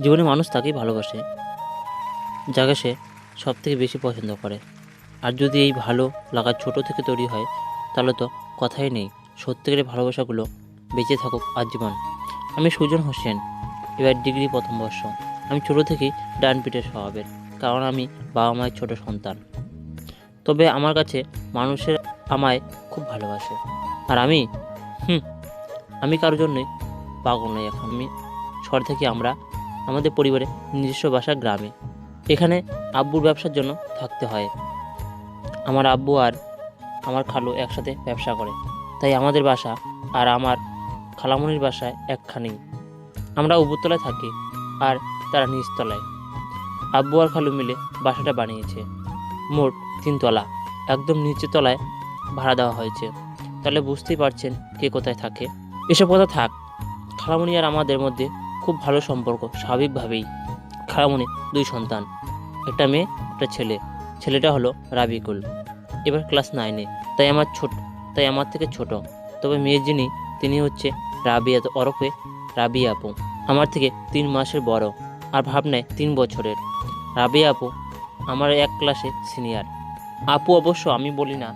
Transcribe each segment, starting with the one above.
জীবনে মানুষ তাকেই ভালোবাসে যাকে সে সব থেকে বেশি পছন্দ করে। আর যদি এই ভালো লাগা ছোট থেকে তৈরি হয় তাহলে তো কথাই নেই, সত্যিকারের ভালোবাসাগুলো বেঁচে থাকুক আজীবন। আমি সুজন হোসেন, এবার ডিগ্রি প্রথম বর্ষ। আমি ছোটো থেকেই ডান পিঠের স্বভাবের, কারণ আমি বাবা মায়ের ছোট সন্তান। তবে আমার কাছে মানুষের আমায় খুব ভালোবাসে। আর আমি আমি কারোর জন্যই পাগল নই। এখন আমি শহর থেকে আমাদের পরিবারে নিজস্ব বাসা গ্রামে। এখানে আব্বুর ব্যবসার জন্য থাকতে হয়। আমার আব্বু আর আমার খালু একসাথে ব্যবসা করে, তাই আমাদের বাসা আর আমার খালামণির বাসায় একখানি। আমরা উপরতলায় থাকি আর তারা নিচতলায়। আব্বু আর খালু মিলে বাসাটা বানিয়েছে, মোট 3 তলা। একদম নিচের তলায় ভাড়া দেওয়া হয়েছে। তাহলে বুঝতেই পারছেন কে কোথায় থাকে। এসব কথা থাক, খালামণি আর আমাদের মধ্যে খুব ভালো সম্পর্ক স্বাভাবিকভাবেই। খালামণি 2 সন্তান, একটা মেয়ে একটা ছেলে। ছেলেটা হলো রাবিকুল, এবার ক্লাস 9-এ, তাই আমার থেকে ছোট। তবে মেয়ের যিনি, তিনি হচ্ছে রাবিয়া ওরফে রাবিয়া আপু, আমার থেকে 3 মাসের বড় আর ভাবনায় 3 বছরের। রাবিয়া আপু আমার 1 ক্লাসে সিনিয়র। আপু অবশ্য আমি বলি না,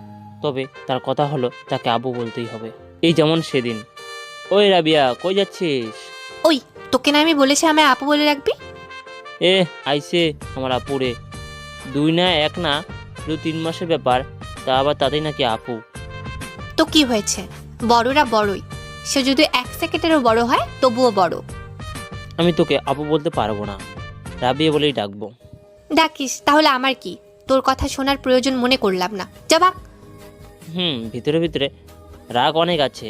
তবে তার কথা হলো তাকে আবু বলতেই হবে। এই যেমন সেদিন, ওই রাবিয়া কই যাচ্ছিস? ওই, তোকে না আমি বলেছি আমায় আপু বলে রাখবি? এ আইসে আমার আপুরে, 2 না 1 না, শুধু 3 মাসের ব্যাপার, তা আবার তাতেই নাকি আপু। তো কি হয়েছে, বড়রা বড়ই, সে যদি 1 সেকেন্ডেরও বড় হয় তবুও বড়। আমি তোকে আপু বলতে পারবো না, রাবিয়া বলেই ডাকবো। ডাকিস, তাহলে আমার কি? তোর কথা শোনার প্রয়োজন মনে করলাম না, যা ভাগ। ভিতরে ভিতরে রাগ অনেক আছে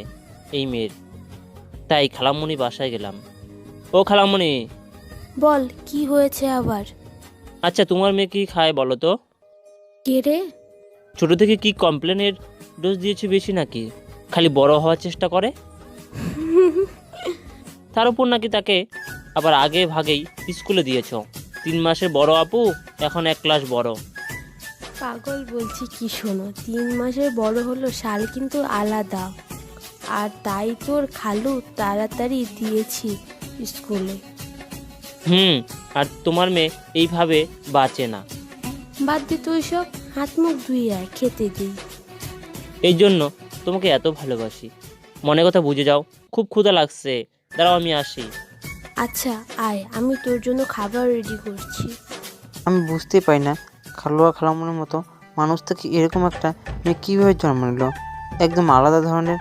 এই মেয়ের, তাই খালামণি বাসায় গেলাম। ও খালামণি, বল, কি হয়েছে আবার? আচ্ছা তোমার মেয়ে কি খায় বলো তো? কে রে? ছোট থেকে কি কমপ্লেনের ডোজ দিয়েছে বেশি নাকি? খালি বড় হওয়ার চেষ্টা করে। তার উপর নাকি তাকে আবার আগে ভাগেই স্কুলে দিয়েছ। 3 মাসের বড় আপু, এখন 1 ক্লাস বড়। পাগল বলছি কি, শোনো, 3 মাসের বড় হলো সাল কিন্তু আলাদা। আর তাই তোর খালু তাড়াতাড়ি দিয়েছি স্কুলে। আর তোমার মেয়ে এইভাবে বাঁচে না। বাদ দে তুই সব, হাত মুখ ধুয়ে আয়, খেতে দিই। এই জন্য তোমাকে এত ভালোবাসি। মনে কথা বুঝে যাও, খুব ক্ষুধা লাগছে, দাঁড়াও আমি আসি। আচ্ছা আয়, আমি তোর জন্য খাবার রেডি করছি। আমি বুঝতেই পারি না, খালুয়া খালামুনের মতো মানুষ থেকে এরকম একটা মেয়ে কীভাবে জন্ম নিল। একদম আলাদা ধরনের।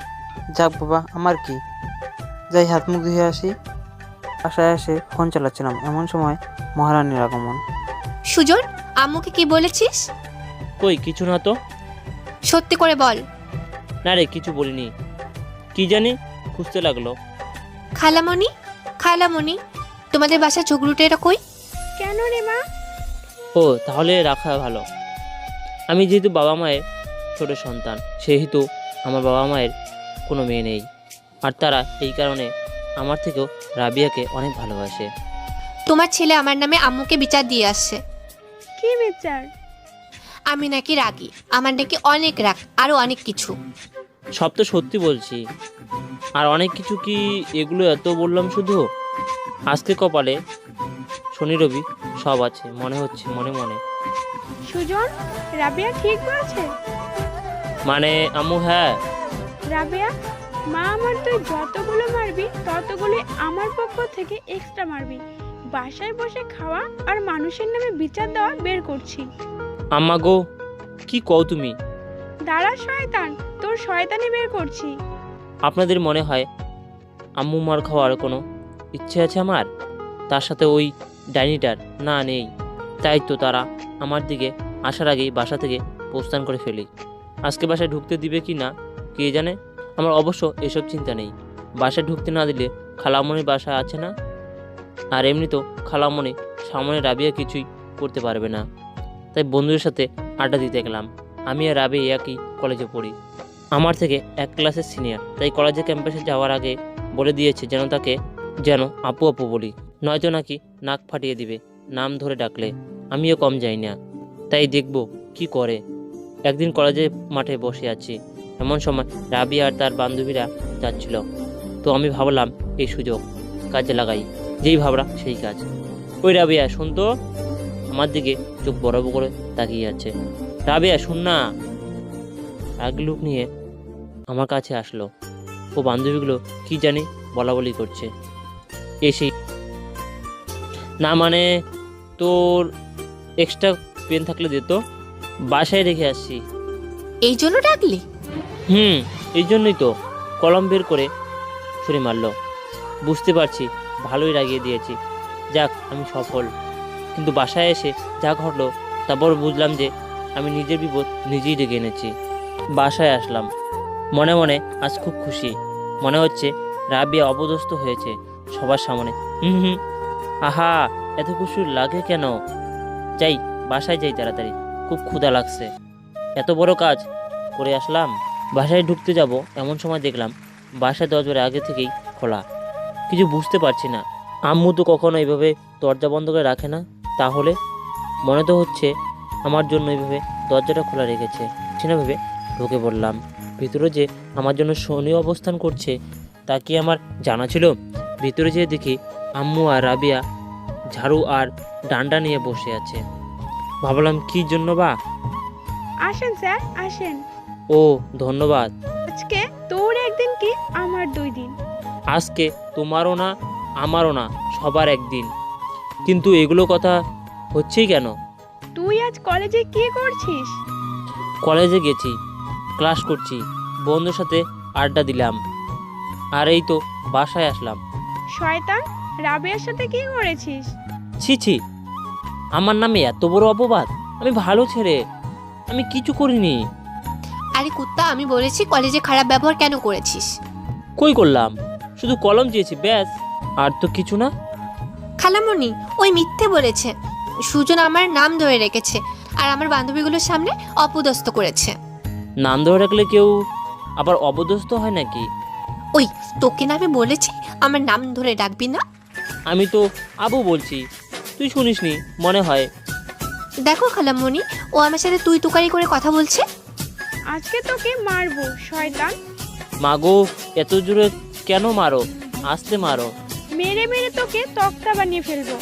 যাক বাবা, আমার কি, যাই হাত মুখ ধুয়ে আসি। বাসায় এসে ফোন চালাচ্ছিলাম, এমন সময় মহারানীর আগমন। সুজন, আম্মুকে কি বলেছিস? কই কিছু না তো। সত্যি করে বল। না রে, কিছু বলিনি। কি জানি খুঁজতে লাগলো। খালামণি, খালামণি, তোমাদের বাসা ঝগড়ুটেরা কই? কেন রে মা? ও, তাহলে রাখা ভালো। আমি যেহেতু বাবা মায়ের ছোট সন্তান, সেহেতু আমার বাবা মায়ের কোনো মেয়ে নেই। আর তারা এই কারণে আমার থেকেও রাবিয়াকে অনেক ভালোবাসে। তোমার ছেলে আমার নামে আম্মুকে বিচার দিয়ে আসছে। কি বিচার? আমি নাকি রাগী, আমার নাকি অনেক রাগ, আরো অনেক কিছু। সব তো সত্যি বলছি। আর অনেক কিছু কি, এগুলো এত বললাম শুধু? আজকে কপালে শনি রবি সব আছে মনে হচ্ছে, মনে মনে। সুজন, রাবিয়া ঠিক বলছে? মানে আম্মু, হ্যাঁ। রাবিয়া, মা আমার তুই যতগুলো মারবি ততগুলো আমার পক্ষ থেকে এক্সট্রা মারবি। বাসায় বসে খাওয়া আর মানুষের নামে বিচার দেওয়া বের করছি। আম্মা গো, কি কও তুমি? দাঁড়া শয়তান, তোর শয়তানি বের করছি। আপনাদের মনে হয় আম্মু মার খাওয়ার কোনো ইচ্ছে আছে আমার? তার সাথে ওই ডাইনিটার না নেই। তাই তো তারা আমার দিকে আসার আগেই বাসা থেকে প্রস্থান করে ফেলি। আজকে বাসায় ঢুকতে দিবে কি না কে জানে। আমার অবশ্য এসব চিন্তা নেই। বাসায় ঢুকতে না দিলে খালামণির বাসায় আছে না। আর এমনি তো খালামণি সামনে রাবিয়া কিছুই করতে পারবে না। তাই বন্ধুদের সাথে আড্ডা দিতে গেলাম। আমি আর রাবি একই কলেজে পড়ি, আমার থেকে 1 ক্লাসের সিনিয়র। তাই কলেজে ক্যাম্পাসে যাওয়ার আগে বলে দিয়েছে যেন আপু আপু বলি, নয়তো নাকি নাক ফাটিয়ে দিবে নাম ধরে ডাকলে। আমিও কম যাই না, তাই দেখব কি করে। একদিন কলেজের মাঠে বসে আছি, এমন সময় রাবি আর তার বান্ধবীরা যাচ্ছিল। তো আমি ভাবলাম এই সুযোগ কাজে লাগাই। যেই ভাবরা সেই কাজ। ওই রাবিয়া শুন তো, আমার দিকে চোখ বড় বড় করে তাকিয়ে আছে। রাবিয়া শুন না। এক লোক নিয়ে আমার কাছে আসলো। ও বান্ধবীগুলো কি জানি বলা বলি করছে। এসেই না মানে তোর এক্সট্রা পেন থাকলে দে তো, বাসায় রেখে আসছি। এই জন্য ডাকলি? এই জন্যই তো। কলম বের করে ছুরি মারলো। বুঝতে পারছি ভালোই রাগিয়ে দিয়েছি। যাক আমি সফল। কিন্তু বাসায় এসে যা ঘটলো তারপর বুঝলাম যে আমি নিজের বিপদ নিজেই ডেকে এনেছি। বাসায় আসলাম, মনে মনে আজ খুব খুশি। মনে হচ্ছে রাবিয়া অপদস্থ হয়েছে সবার সামনে। আহা, এত খুশি লাগে কেন? যাই বাসায় যাই তাড়াতাড়ি, খুব ক্ষুধা লাগছে। এত বড় কাজ করে আসলাম। বাসায় ঢুকতে যাব এমন সময় দেখলাম বাসায় দরজার আগে থেকেই খোলা। কিছু বুঝতে পারছি না। আম্মু তো কখনো এইভাবে দরজা বন্ধ করে রাখে না। তাহলে মনে তো হচ্ছে আমার জন্য এইভাবে দরজাটা খোলা রেখেছে। সেটা ভেবে ঢুকে পড়লাম। ভিতরে যে আমার জন্য শনি অবস্থান করছে তা কি আমার জানা ছিল? ভিতরে যেয়ে দেখি আম্মু আর রাবিয়া ঝাড়ু আর ডান্ডা নিয়ে বসে আছে। ভাবলাম কি জন্য বা। আসেন স্যার আসেন। ও ধন্যবাদ। আজকে তোর একদিন কি আমার 2 দিন। আজকে তোমারও না আমারও না, সবার একদিন। কিন্তু এগুলো কথা হচ্ছেই কেন? তুই আজ কলেজে কি করছিস? কলেজে গেছি, ক্লাস করছি, বন্ধুর সাথে আড্ডা দিলাম, আর এই তো বাসায় আসলাম। শয়তান, রাবিয়ার সাথে কি করেছিস? ছি ছি, আমার নামে এত বড় অপবাদ! আমি ভালো ছেলে, আমি কিছু করিনি। আরে কুত্তা, আমি বলেছি কলেজে খারাপ ব্যবহার কেন করেছিস? কই করলাম? শুধু কলম চেয়েছি ব্যাস, আর তো কিছু না। খালামণি ওই মিথ্যে বলেছে। সুজন আমার নাম ধরে রেখেছে আর আমার বান্ধবীগুলোর সামনে অপদস্থ করেছে। নাম ধরে রাখলে কেউ আবার অবদস্থ হয় নাকি? ওই তোকে না আমি বলেছি আমার নাম ধরে ডাকবি না। আমি তো আবু বলছি, তুই শুনিসনি মনে হয়। দেখো খালামণি, ও আমার সাথে তুই তুকারি করে কথা বলছে। আজকে তোকে মারবো শয়তান। মাগো, এত জোরে কেন মারো? আস্তে মারো। মেরে মেরে তোকে তক্তা বানিয়ে ফেলবো।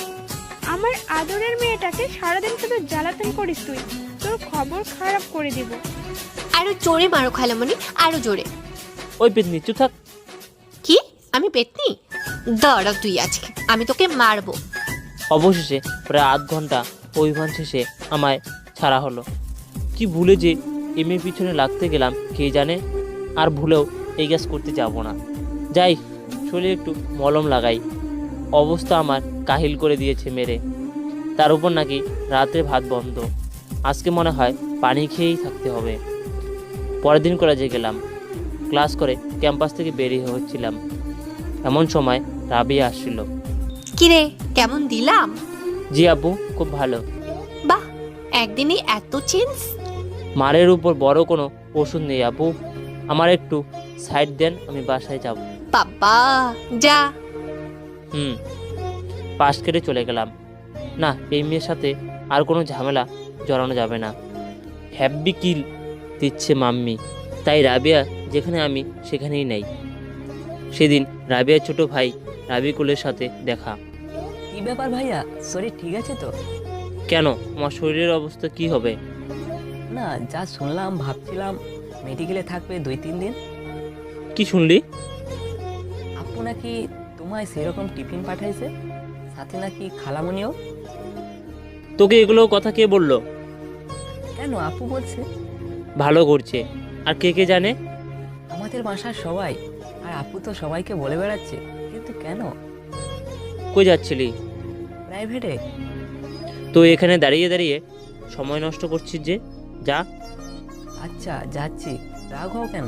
আমার আদরের মেয়েটাকে সারাদিন শুধু জ্বালাতন করিস তুই। তোর খবর খারাপ করে দেব। আরো জোরে মারো খালামণি, আরো জোরে। ওই পেতনি চুপ থাক। কি? আমি পেতনি? দাঁড়া তুই, আজকে আমি তোকে মারবো। অবশেষে প্রায় আধ ঘন্টা অভিমান শেষে আমায় ছাড়া হলো। কি ভুলে যে এমএ পিছনে লাগতে গেলাম কে জানে। আর ভুলেও এই কাজ করতে যাব না। যাই শরীরে একটু মলম লাগাই। অবস্থা আমার কাহিল করে দিয়েছে মেরে। তার উপর নাকি রাত্রে ভাত বন্ধ। আজকে মনে হয় পানি খেয়েই থাকতে হবে। পরের দিন কলেজে গেলাম। ক্লাস করে ক্যাম্পাস থেকে বেরিয়ে হচ্ছিলাম, এমন সময় রাবিয়া আসছিল। কিরে, কেমন দিলাম? জি আপু, খুব ভালো। বাহ, একদিনই এত চেঞ্জ। মারের উপর বড় কোনো ওষুধ নেই আপু। আমার একটু সাইড দেন, আমি বাসায় যাব। বাবা যা। পাশ কেটে চলে গেলাম। না, এই মেয়ের সাথে আর কোনো ঝামেলা জড়ানো যাবে না। হ্যাপি কিল দিচ্ছে মাম্মি, তাই রাবিয়া যেখানে আমি সেখানেই নেই। সেদিন রাবিয়ার ছোট ভাই রাবিকুলের সাথে দেখা। কি ব্যাপার ভাইয়া, শরীর ঠিক আছে তো? কেন, আমার শরীরের অবস্থা কি হবে? না, যা শুনলাম ভাবছিলাম মেডিকেলে থাকবে 2-3 দিন। কি শুনলি? আপু নাকি তোমায় সেরকম টিফিন পাঠাইছে, সাথে নাকি খালামণিও। তোকে এগুলো কথা কে বললো? কেন, আপু বলছে। ভালো করছে। আর কে কে জানে? আমাদের বাসার সবাই। আর আপু তো সবাইকে বলে বেড়াচ্ছে, কিন্তু কেন? কই যাচ্ছিলি? প্রাইভেটে। তো এখানে দাঁড়িয়ে দাঁড়িয়ে সময় নষ্ট করছিস যে, যা। আচ্ছা যাচ্ছি, রাগ হও কেন?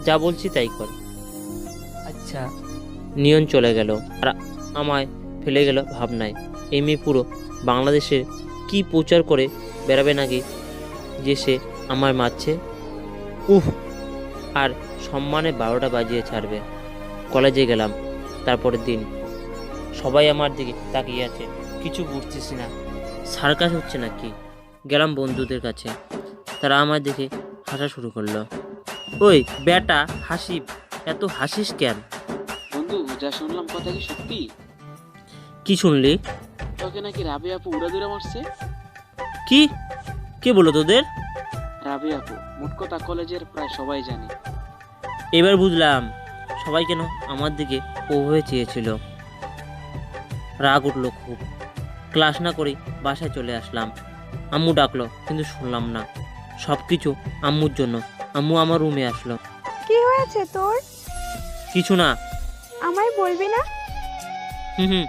যা বলছি তাই কর। আচ্ছা। নিয়ন চলে গেল আর আমায় ফেলে গেল ভাবনায়। এই মেয়ে পুরো বাংলাদেশের কি প্রচার করে বেড়াবে নাকি যে সে আমায় মারছে। উফ, আর সম্মানে 12টা বাজিয়ে ছাড়বে। কলেজে গেলাম। তারপরের দিন সবাই আমার দিকে তাকিয়ে আছে, কিছু বুঝতেছি না। সার্কাস হচ্ছে নাকি। গেলাম বন্ধুদের কাছে, তারা আমার দেখে হাসা শুরু করলো। ওই বেটা হাসি, এত হাসিস কেন? বন্ধু, যা শুনলাম কথা কি সত্যি? কি শুনলি? তোকে নাকি রাবি আপু উড়াদুরা মারছে। কি? কে বলো তোদের? রাবি আপু, মোট কথা কলেজের প্রায় সবাই জানে। এবার বুঝলাম সবাই কেন আমার দিকে ওভাবে চেয়েছিল। রাগ উঠলো খুব। ক্লাস না করেই বাসায় চলে আসলাম। আম্মু ডাকলো কিন্তু শুনলাম না। সব কিছু আম্মুর জন্য। আম্মু আমার রুমে আসলো। কি হয়েছে তোর? কিছু না। আমায় বলবি না? হুম,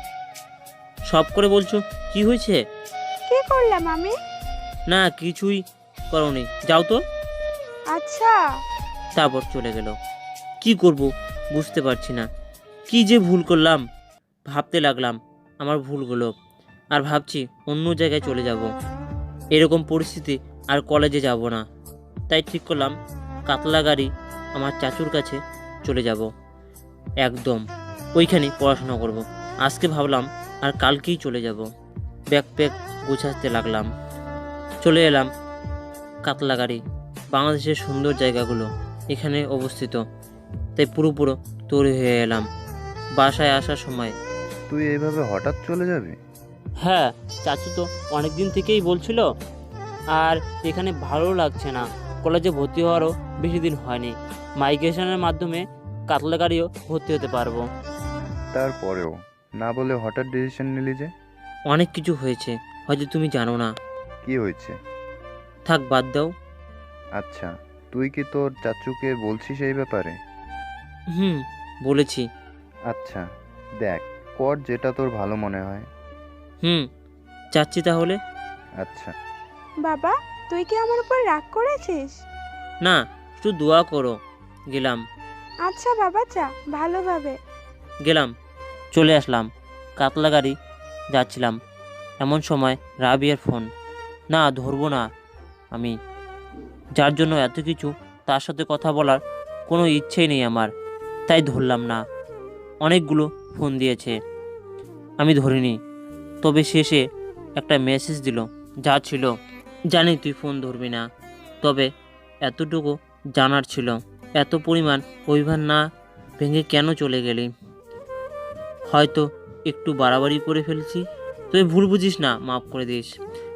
সব করে বলছো কি হয়েছে? কি করলাম আমি? না কিছুই করোনি, যাও তো। আচ্ছা। তারপর চলে গেল। কি করব বুঝতে পারছি না। কি যে ভুল করলাম ভাবতে লাগলাম আমার ভুলগুলো, আর ভাবছি অন্য জায়গায় চলে যাব। এরকম পরিস্থিতি আর কলেজে যাব না। তাই ঠিক করলাম কাতলাগাড়ি আমার চাচুর কাছে চলে যাব। একদম ওইখানে পড়াশোনা করব। আজকে ভাবলাম আর কালকেই চলে যাব। ব্যাকপ্যাক গুছাতে লাগলাম। চলে এলাম কাতলাগাড়ি। বাংলাদেশের সুন্দর জায়গাগুলো এখানে অবস্থিত। তাই পুরো তৈরি হয়ে এলাম। বাসায় আসার সময় তুই এইভাবে হঠাৎ চলে যাবি? হ্যাঁ, চাচু তো অনেক দিন থেকেই বলছিল। আর এখানে ভালো লাগছে না। কলেজে ভর্তি হওয়ারও বেশি দিন হয়নি। মাইগ্রেশনের মাধ্যমে কাতলাগাড়িও ভর্তি হতে পারবো। তারপরেও না বলে হঠাৎ ডিসিশন নিলি যে? অনেক কিছু হয়েছে, হয়তো তুমি জানো না। কি হয়েছে? থাক বাদ দাও। আচ্ছা, তুই কি তোর চাচুকে বলছিস এই ব্যাপারে? বলেছি। আচ্ছা, দেখ, কর যেটা তোর ভালো মনে হয়। যাচ্ছি তাহলে। আচ্ছা। বাবা, তুই কি আমার উপর রাগ করেছিস? না, একটু দোয়া করো। গেলাম। আচ্ছা বাবা, যা ভালোভাবে। গেলাম। চলে আসলাম কাতলাগাড়ি যাচ্ছিলাম। এমন সময় রাবিয়ার ফোন। না, ধরবো না। আমি যার জন্য এত কিছু, তার সাথে কথা বলার কোনো ইচ্ছেই নেই আমার। তাই ধরলাম না। অনেকগুলো ফোন দিয়েছে, আমি ধরিনি। তবে শেষে একটা মেসেজ দিল, যা ছিল জানি তুই ফোন ধরবি না, তবে এতটুকু জানার ছিল। এত পরিমাণ অভিমান না ভেঙে কেন চলে গেলি? হয়তো একটু বাড়াবাড়ি করে ফেলছি, তুই ভুল বুঝিস না, মাফ করে দিস।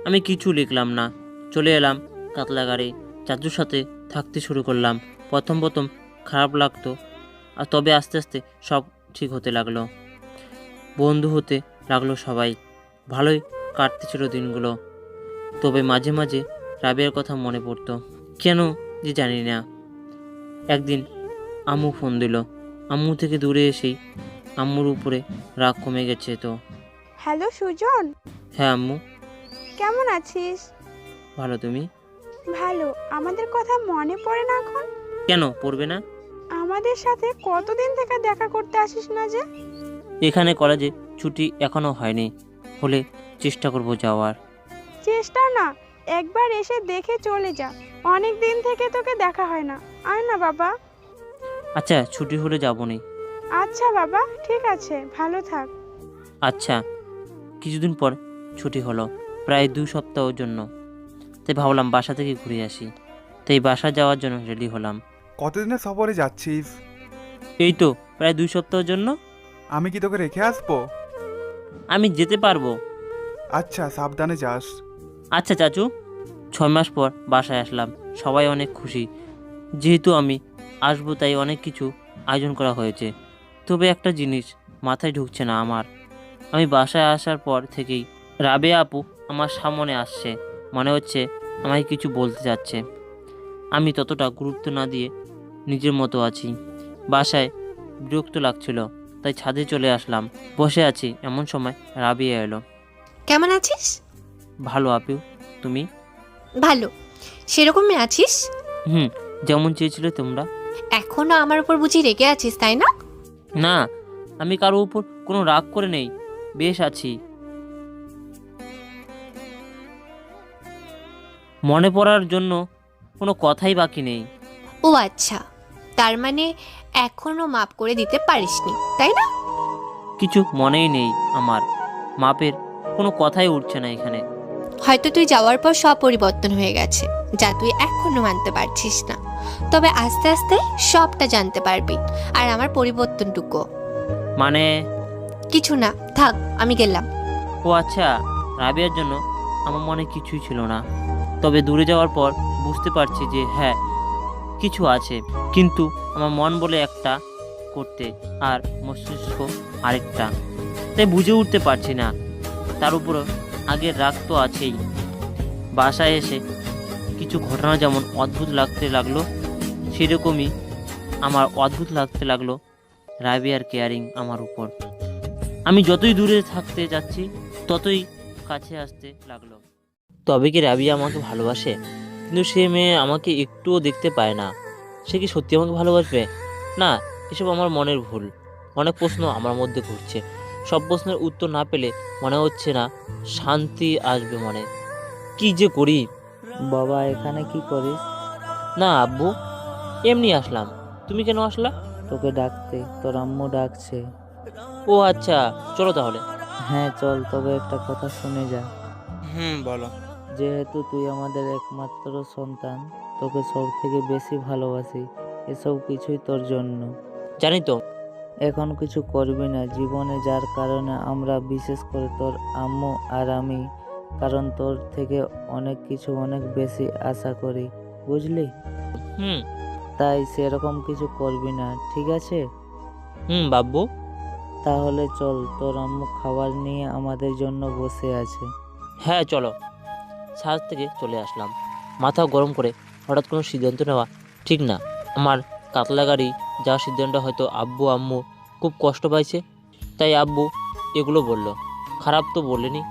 আমি কিছু লিখলাম না। চলে এলাম কাতলাগাড়ি। চাচুর সাথে থাকতে শুরু করলাম। প্রথম খারাপ লাগতো, আর তবে আস্তে আস্তে সব ঠিক হতে লাগলো। বন্ধু হতে লাগলো সবাই। ভালোই কাটতেছিল দিনগুলো। তবে মাঝে মাঝে রাবিয়ার কথা মনে পড়তো, কেন যে জানি না। একদিন আম্মু ফোন দিল। আম্মু থেকে দূরে এসেই আম্মুর উপরে রাগ কমে গেছে তো। হ্যালো সুজন, হ্যাঁ আম্মু। কেমন আছিস? ভালো, তুমি? ভালো। আমাদের কথা মনে পড়ে না এখন? কেন পড়বে না? আমাদের সাথে কতদিন থেকে দেখা করতে আসিস না যে? এখানে কলেজে ছুটি এখনো হয়নি, হলে চেষ্টা করব যাওয়ার। চেষ্টা না, একবার এসে দেখে চলে যা। অনেক দিন থেকে তোকে দেখা হয় না। আয় না বাবা। আচ্ছা, ছুটি হলে যাবো নি। আচ্ছা বাবা, ঠিক আছে, ভালো থাক। আচ্ছা। কিছুদিন পর ছুটি হলো, প্রায় 2 সপ্তাহের জন্য। তাই ভাবলাম বাসা থেকে ঘুরে আসি। তাই বাসা যাওয়ার জন্য রেডি হলাম। কতদিনের সফরে যাচ্ছিস? এই তো প্রায় 2 সপ্তাহের জন্য। আমি কি তোকে রেখে আসবো? আমি যেতে পারবো। আচ্ছা, সাবধানে যাস। আচ্ছা চাচু। 6 মাস পর বাসায় আসলাম। সবাই অনেক খুশি, যেহেতু আমি আসবো তাই অনেক কিছু আয়োজন করা হয়েছে। তবে একটা জিনিস মাথায় ঢুকছে না আমার। আমি বাসায় আসার পর থেকেই রাবেয়া আপু আমার সামনে আসছে, মনে হচ্ছে আমায় কিছু বলতে যাচ্ছে। আমি ততটা গুরুত্ব না দিয়ে নিজের মতো আছি। বাসায় বিরক্ত লাগছিল, তাই ছাদে চলে আসলাম। বসে আছি, এমন সময় রাবিয়া এলো। কেমন আছিস? ভালো আপু, তুমি? ভালো। সেরকমই আছিস? যেমন চেয়েছিলে তোমরা। এখনো আমার উপর বুঝি রেগে আছিস, তাই না? না, আমি কারো উপর কোনো রাগ করে নেই, বেশ আছি। মনে পড়ার জন্য কোনো কথাই বাকি নেই। ও আচ্ছা, তার মানে এখনো মাপ করে দিতে পারিসনি, তাই না? কিছু মনেই নেই আমার। মাপের কোনো কথাই উঠছে না এখানে। হয়তো তুই যাওয়ার পর সব পরিবর্তন হয়ে গেছে, যা তুই এখনো মানতে পারছিস না। তবে আস্তে আস্তে সবটা জানতে পারবি, আর আমার পরিবর্তনটুকু। মানে? কিছু না, থাক, আমি গেলাম। ও আচ্ছা, রাবিয়ার জন্য আমার মনে কিছুই ছিল না, তবে দূরে যাওয়ার পর বুঝতে পারছি যে হ্যাঁ কিছু আছে, কিন্তু আমার মন বলে একটা করতে আর মস্তিষ্ক আরেকটা, তাই বুঝে উঠতে পারছি না। তার উপরও আগের রাগ তো আছেই। বাসায় এসে কিছু ঘটনা যেমন অদ্ভুত লাগতে লাগলো, সেরকমই আমার অদ্ভুত লাগতে লাগলো রাবিয়ার কেয়ারিং আমার উপর। আমি যতই দূরে থাকতে যাচ্ছি ততই কাছে আসতে লাগলো। তবে কি রাবিয়া আমাকে ভালোবাসে? কিন্তু সে মেয়ে আমাকে একটুও দেখতে পায় না। সে কি সত্যি আমাকে ভালোবাসবে? না, এসব আমার মনের ভুল। অনেক প্রশ্ন আমার মধ্যে ঘুরছে, সব প্রশ্নের উত্তর না পেলে মনে হচ্ছে না শান্তি আসবে মনে। কি যে করি। বাবা, এখানে কি করিস? না আব্বু, এমনি আসলাম। তুমি কেন আসলা? তোকে ডাকতে, তোর আম্মু ডাকছে। ও আচ্ছা, চলো তাহলে। হ্যাঁ চল, তবে একটা কথা শুনে যা। বলো। যেহেতু তুই আমাদের একমাত্র সন্তান, তোকে সব থেকে বেশি ভালোবাসি। এসব কিছুই তোর জন্য। জানি তো। এখন কিছু করবি না জীবনে, যার কারণে আমরা, বিশেষ করে তোর আম্মু আর আমি, কারণ তোর থেকে অনেক কিছু অনেক বেশি আশা করি, বুঝলি? হুম তাই সেরকম কিছু করবি না, ঠিক আছে? বাব্বু। তাহলে চল, তোর আম্মু খাবার নিয়ে আমাদের জন্য বসে আছে। হ্যাঁ চলো। ছাদ থেকে চলে আসলাম, মাথা গরম করে। হঠাৎ কোনো সিদ্ধান্ত নেওয়া ঠিক না। আমার কাতলা গাড়ি যাওয়ার সিদ্ধান্ত হয়তো আব্বু আম্মু খুব কষ্ট পাইছে, তাই আব্বু এগুলো বলল। খারাপ তো বলেনি,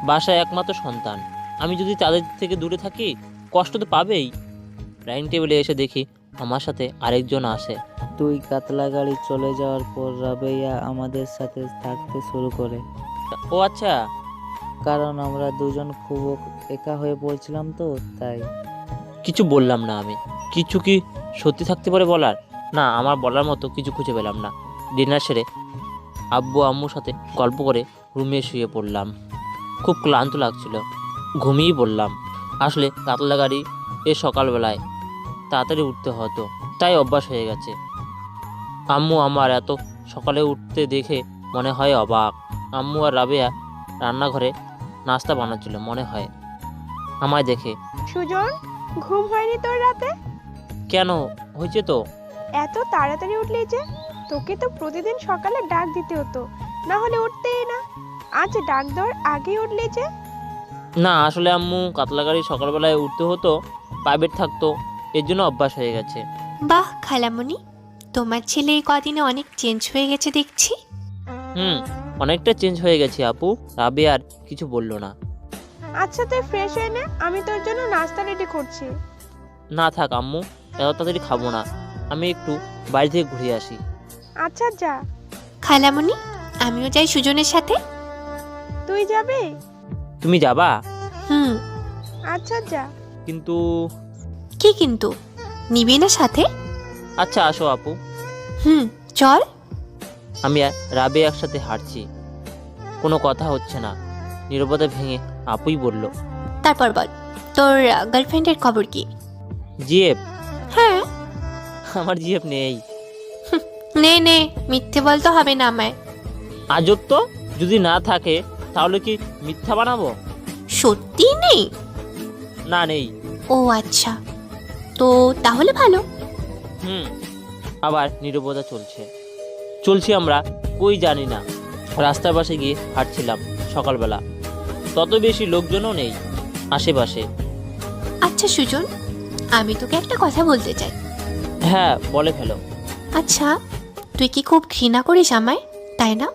বাসায় একমাত্র সন্তান আমি, যদি তাদের থেকে দূরে থাকি কষ্ট তো পাবেই। ডাইনিং টেবিলে এসে দেখি আমার সাথে আরেকজন আসে। তুই কাতলা গাড়ি চলে যাওয়ার পর রাবেয়া আমাদের সাথে থাকতে শুরু করে। ও আচ্ছা। কারণ আমরা দুজন খুব একা হয়ে পড়ছিলাম তো, তাই। কিছু বললাম না আমি। কিছু কি সত্যি থাকতে পারে বলার? না, আমার বলার মতো কিছু খুঁজে পেলাম না। ডিনার সেরে আব্বু আম্মুর সাথে গল্প করে রুমে শুয়ে পড়লাম। খুব ক্লান্ত লাগছিল, ঘুমিয়েই পড়লাম। আসলে কাতলা গাড়ি সকালবেলায় তাড়াতাড়ি উঠতে হতো, তাই অভ্যাস হয়ে গেছে। আম্মু আমার এত সকালে উঠতে দেখে মনে হয় অবাক। আম্মু আর রাবেয়া রান্নাঘরে নাস্তা বানাচ্ছিল মনে হয় আমায় দেখে। সুজন, ঘুম হয়নি তোর রাতে? কেন, হয়েছে তো। এত তাড়াতাড়ি উঠলি যে? তোকে তো প্রতিদিন সকালে ডাক দিতে হতো, না হলে উঠতেই না। আজ ডাক দেওয়ার আগেই উঠলি যে? না, আসলে আম্মু কাতলা গাড়ি সকালবেলায় উঠতে হতো, প্রাইভেট থাকতো, এর জন্য অভ্যাস হয়ে গেছে। বাহ খালামণি, তোমার ছেলে এই কদিনে অনেক চেঞ্জ হয়ে গেছে দেখছি। অনেকটা চেঞ্জ হয়ে গেছে আপু। রাবে আর কিছু বললো না। আচ্ছা তুই ফ্রেশ হয়ে নে, আমি তোর জন্য নাস্তা রেডি করছি। না থাক আম্মু, এত তাড়াতাড়ি খাবো না, আমি একটু বাইরে থেকে ঘুরে আসি। আচ্ছা যা। খালামণি, আমিও যাই সুজনের সাথে। তুই যাবি? তুমি যাবা? আচ্ছা যা। কিন্তু কি কিন্তু? নিবি না সাথে? আচ্ছা আসো আপু। চল। আমি আর রাবে একসাথে হাঁটছি, কোনো কথা হচ্ছে না। নীরবতা ভেঙে আপুই বলল, তারপর বল, তোর গার্লফ্রেন্ডের খবর কি? জিএফ? হ্যাঁ। আমার জিএফ নেই। নে নে, মিথ্যে বলতে হবে না আমায়। আজব তো, যদি না থাকে তাহলে কি মিথ্যা বানাবো? সত্যি নেই? না নেই। ও আচ্ছা, তো তাহলে ভালো। আবার নীরবতা চলছি আমরা কই জানি না। রাস্তার পাশে গিয়ে হাঁটছিলাম সকালবেলা, তত বেশি লোকজনও নেই আশেপাশে। আচ্ছা সুজন, আমি তোকে একটা কথা বলতে চাই। হ্যাঁ বলে ফেলো। আচ্ছা, তুই কি খুব ঘৃণা করিস আমায়, তাই না?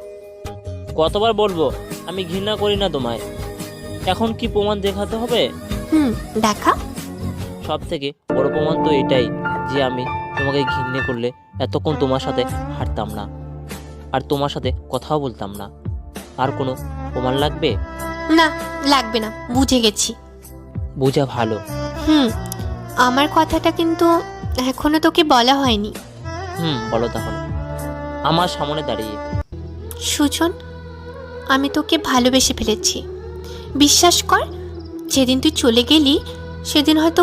কতবার বলবো আমি ঘৃণা করি না তোমায়? এখন কি প্রমাণ দেখাতে হবে? দেখা। সব থেকে বড় প্রমাণ তো এটাই যে আমি তোমাকে ঘৃণা করলে এতক্ষণ তোমার সাথে হাঁটতাম না, আর তোমার সাথে কথাও বলতাম না। আর কোনো প্রমাণ লাগবে? না লাগবে না, বুঝে গেছি। বুঝা ভালো। আমার কথাটা কিন্তু এখনো তোকে বলা হয়নি। বলো তাহলে, আমার সামনে দাঁড়িয়ে। সুজন, আমি তোকে ভালোবেসে ফেলেছি, বিশ্বাস কর। যেদিন তুই চলে গেলি সেদিন হয়তো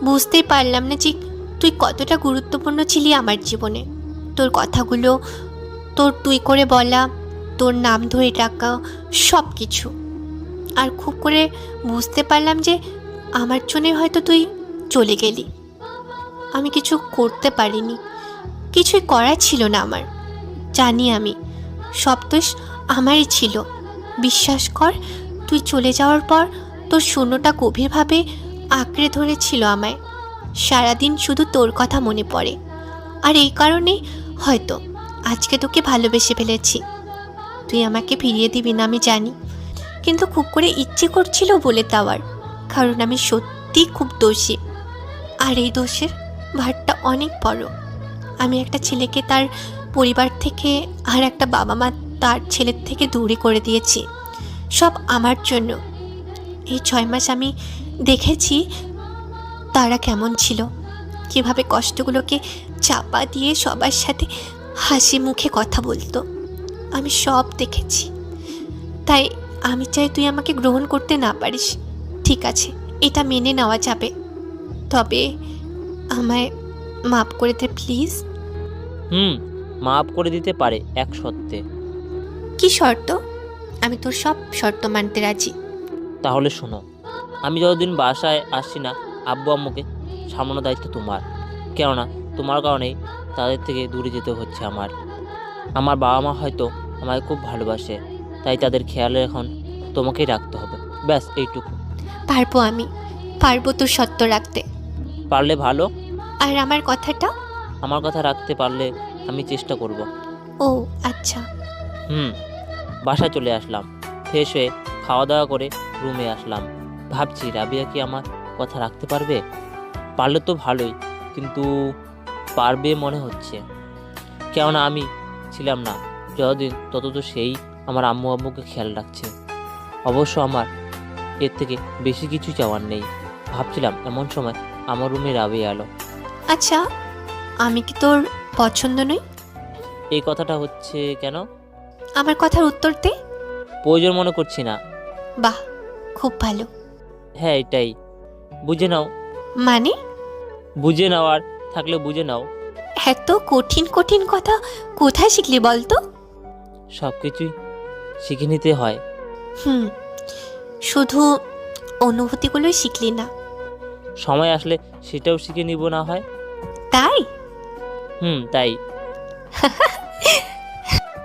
বুঝতেই পারলাম না যে তুই কতটা গুরুত্বপূর্ণ ছিলি আমার জীবনে। তোর কথাগুলো, তোর তুই করে বলা, তোর নাম ধরে ডাকা, সব কিছু। আর খুব করে বুঝতে পারলাম যে আমার জন্যে হয়তো তুই চলে গেলি। আমি কিছু করতে পারিনি, কিছুই করার ছিল না আমার। জানি আমি, সব দোষ আমারই ছিল। বিশ্বাস কর, তুই চলে যাওয়ার পর তোর শূন্যটা গভীরভাবে আঁকড়ে ধরেছিল আমায়। সারাদিন শুধু তোর কথা মনে পড়ে। আর এই কারণেই হয়তো আজকে তোকে ভালোবেসে ফেলেছি। তুই আমাকে ফিরিয়ে দিবি না আমি জানি, কিন্তু খুব করে ইচ্ছে করছিল বলে দেওয়ার, কারণ আমি সত্যি খুব দোষী। আর এই দোষের ভারটা অনেক বড়। আমি একটা ছেলেকে তার পরিবার থেকে আর একটা বাবা মা তার ছেলের থেকে দূরে করে দিয়েছি, সব আমার জন্য। এই 6 মাস আমি দেখেছি তারা কেমন ছিল, কীভাবে কষ্টগুলোকে চাপা দিয়ে সবার সাথে হাসি মুখে কথা বলতো। আমি সব দেখেছি। তাই আমি চাই তুই আমাকে গ্রহণ করতে না পারিস, ঠিক আছে, এটা মেনে নেওয়া যাবে। তবে আমায় মাফ করে দে প্লিজ। মাফ করে দিতে পারে এক শর্তে। কি শর্ত? আমি তোর সব শর্ত মানতে রাজি। তাহলে শোনো, আমি যতদিন বাসায় আসছি না, আব্বু আম্মুকে সামলানোর দায়িত্ব তোমার। কেননা তোমার কারণেই তাদের থেকে দূরে যেতে হচ্ছে আমার। আমার বাবা মা হয়তো আমায় খুব ভালোবাসে, তাই তাদের খেয়াল এখন তোমাকেই রাখতে হবে। ব্যাস এইটুকু। পারবো, আমি পারবো তোর সত্য রাখতে। পারলে ভালো। আর আমার কথাটা? আমার কথা রাখতে পারলে আমি চেষ্টা করব। ও আচ্ছা। বাসায় চলে আসলাম। ফ্রেশ হয়ে খাওয়া দাওয়া করে রুমে আসলাম। ভাবছি রাবিয়া কি আমার কথা রাখতে পারবে? পারলে তো ভালোই, কিন্তু পারবে মনে হচ্ছে। কেননা আমি ছিলাম না যতদিন, তত তো সেই আমার আম্মু আব্বুকে খেয়াল রাখছে। অবশ্য আমার এর থেকে বেশি কিছু চাওয়ার নেই। ভাবছিলাম এমন সময় আমার রুমে রাবিয়া এলো। আচ্ছা, আমি কি তোর পছন্দ নই? এই কথাটা হচ্ছে কেন? আমার কথার উত্তর দে। প্রয়োজন মনে করছি না। বাহ, খুব ভালো। হ্যাঁ, এটাই। বুঝে নাও। মানে? বুঝে নাও, আর থাকলে বুঝে নাও। এত কঠিন কঠিন কথা কোথায় শিখলি বলতো? সব কিছুই শিখে নিতে হয়। শুধু অনুভূতিগুলোই শিখলি না? সময় আসলে সেটাও শিখে নিব না হয়। তাই? তাই।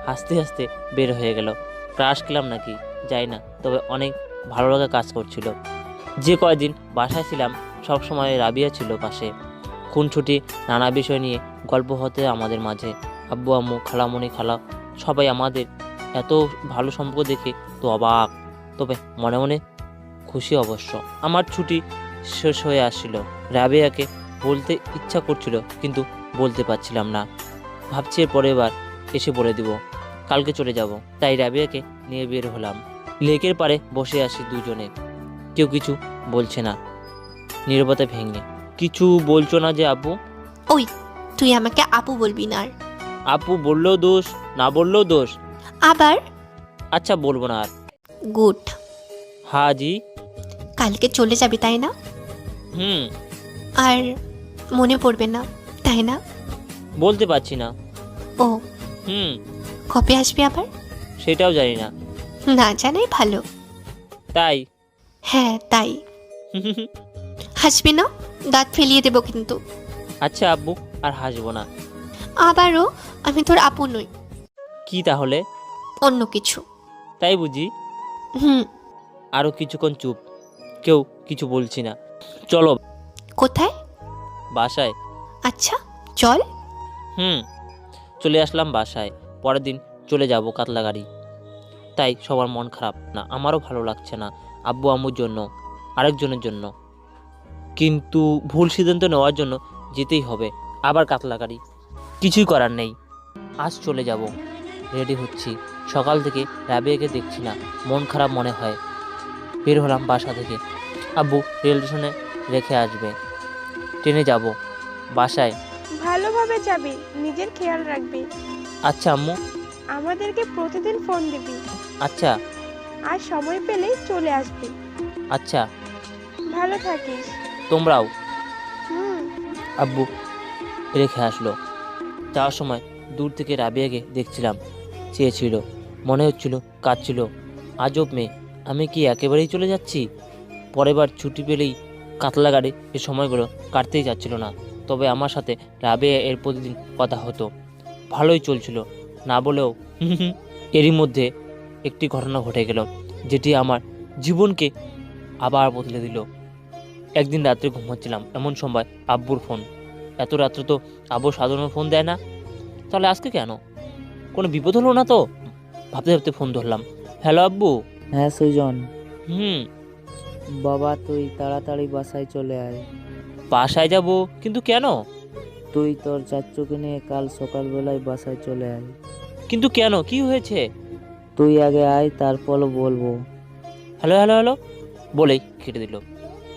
হাসতে হাসতে বের হয়ে গেল। ক্রাশ খেলাম নাকি যাই না, তবে অনেক ভালো লাগা কাজ করছিল। যে কয়দিন বাসায় ছিলাম সব সময় রাবিয়া ছিল পাশে। খুনছুটি নানা বিষয় নিয়ে গল্প হতে আমাদের মাঝে। আব্বু আম্মু খালামণি খালা সবাই আমাদের এত ভালো সম্পর্ক দেখে তো অবাক, তবে মনে মনে খুশি অবশ্য। আমার ছুটি শেষ হয়ে আসছিল। রাবিয়াকে বলতে ইচ্ছা করছিল, কিন্তু বলতে পারছিলাম না। ভাবছি এর পরের বার এসে বলে দিব, কালকে চলে যাব। তাই রাবিয়াকে নিয়ে বের হলাম। লেকের পাড়ে বসে আসি দুজনে। কেউ কিছু বলছে না। নীরবতা ভেঙে, কিছু বলছো না যে আব্বু? ওই, তুই আমাকে আপু বলবি না আর। আপু বললেও দোষ, না বললেও দোষ। আবার? আচ্ছা, বলবো না আর। গুড। হ্যাঁ জি। কালকে চলে যাবি তাই না? আর মনে পড়বে না তাই না? বলতে পারছি না। ও, কবে আসবি আবার? সেটাও জানি না। না জানাই ভালো। তাই? হ্যাঁ তাই। হাসবি না, দাঁত ফেলিয়ে দেবো কিন্তু। আচ্ছা আব্বু, আর হাসবো না। আবারও আমি তোর আপু নই। কি তাহলে? অন্য কিছু। তাই বুঝি? আরো কিছুক্ষণ চুপ, কেউ কিছু বলছি না। চলো। কোথায়? বাসায়। আচ্ছা চল। চলে আসলাম বাসায়। পরের দিন চলে যাব কাতলাগাড়ি। তাই সবার মন খারাপ না, আমারও ভালো লাগছে না। আব্বু আম্মুর জন্য, আরেকজনের জন্য। কিন্তু ভুল সিদ্ধান্ত নেওয়ার জন্য যেতেই হবে আবার কাতলাগাড়ি। কিছুই করার নেই, আজ চলে যাব। রেডি হচ্ছি। সকাল থেকে রাবিয়াকে দেখছি না, মন খারাপ মনে হয়। বের হলাম বাসা থেকে। আব্বু রেল স্টেশনে রেখে আসবে, ট্রেনে যাব বাসায়। ভালোভাবে যাবি, নিজের খেয়াল রাখবি। আচ্ছা আম্মু। আমাদেরকে প্রতিদিন ফোন দিবি। আচ্ছা। আর সময় পেলেই চলে আসবি। আচ্ছা। ভালো থাকিস। তোমরাও। আব্বু রেখে আসলো। যাওয়ার সময় দূর থেকে রাবিয়াকে দেখছিলাম, চেয়েছিল মনে হচ্ছিল কাঁদছিল। আজব মেয়ে, আমি কি একেবারেই চলে যাচ্ছি? পরের বার ছুটি পেলেই কাতলা গাড়ি এ সময়গুলো কাটতেই যাচ্ছিল না। তবে আমার সাথে রাবেয়া এর প্রতিদিন কথা হতো, ভালোই চলছিল, না বলেও। এরই মধ্যে একটি ঘটনা ঘটে গেল, যেটি আমার জীবনকে আবার বদলে দিল। একদিন রাত্রে ঘুমাচ্ছিলাম, এমন সময় আব্বুর ফোন। এত রাত্রে তো আব্বু সাধারণ ফোন দেয় না, তাহলে আজকে কেন? কোনো বিপদ হলো না তো? ভাবতে ভাবতে ফোন ধরলাম। হ্যালো আব্বু। হ্যাঁ সুজন, হুম। বাবা তুই তাড়াতাড়ি বাসায় চলে আয়। বাসায় যাব? কিন্তু কেন? তুই তোর চাচুকে নিয়ে কাল সকালবেলায় বাসায় চলে আয়। কিন্তু কেন, কি হয়েছে? তুই আগে আয়, তারপর বলবো। হ্যালো হ্যালো হ্যালো বলেই কেটে দিল।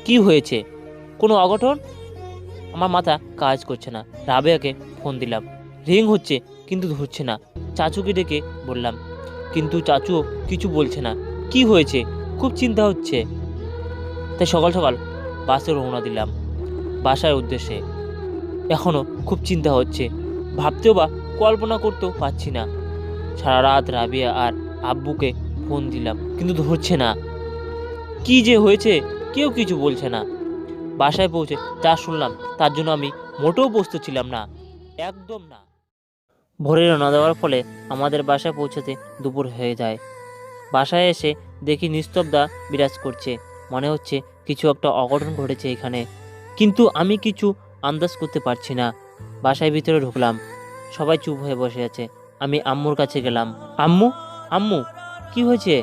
কি হয়েছে? কোনো অঘটন? আমার মাথা কাজ করছে না। রাবেয়াকে ফোন দিলাম, রিং হচ্ছে কিন্তু ধরছে না। চাচুকে ডেকে বললাম, কিন্তু চাচুও কিছু বলছে না। কি হয়েছে? খুব চিন্তা হচ্ছে। তাই সকাল সকাল বাসে রওনা দিলাম বাসার উদ্দেশ্যে। এখনও খুব চিন্তা হচ্ছে, ভাবতেও বা কল্পনা করতেও পারছি না। সারা রাত রাবেয়া আর আব্বুকে ফোন দিলাম, কিন্তু ধরছে না। কি যে হয়েছে কেউ কিছু বলছে না। বাসায় পৌঁছে যা শুনলাম তার জন্য আমি মোটেও প্রস্তুত ছিলাম না, একদম না। ভোরে রওনা দেওয়ার ফলে আমাদের বাসায় পৌঁছাতে দুপুর হয়ে যায়। বাসায় এসে দেখি নিস্তব্ধতা বিরাজ করছে, মনে হচ্ছে কিছু একটা অঘটন ঘটেছে এখানে, কিন্তু আমি কিছু আন্দাজ করতে পারছি না। বাসায় ভিতরে ঢুকলাম, সবাই চুপ হয়ে বসে আছে। আমি আম্মুর কাছে গেলাম। আম্মু, আম্মু কি হয়েছে?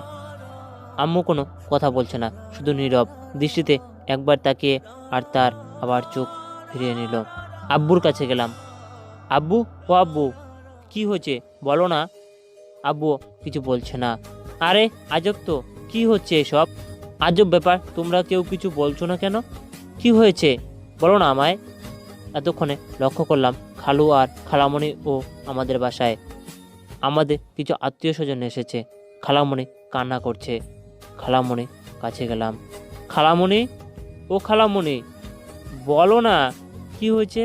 আম্মু কোনো কথা বলছে না, শুধু নীরব দৃষ্টিতে একবার তাকিয়ে আর তার আবার চোখ ফিরিয়ে নিল। আব্বুর কাছে গেলাম। আব্বু, ও আব্বু, কি হয়েছে বলো না? আব্বু কিছু বলছে না। আরে আজব তো, কি হচ্ছে এসব? আজব ব্যাপার, তোমরা কেউ কিছু বলছো না কেন? কি হয়েছে বলো না আমায়। এতক্ষণে লক্ষ্য করলাম খালু আর খালামণি ও আমাদের বাসায়। আমাদের কিছু আত্মীয় স্বজন এসেছে। খালামণি কান্না করছে। খালামণি কাছে গেলাম। খালামণি, ও খালামণি, বলো না কি হয়েছে।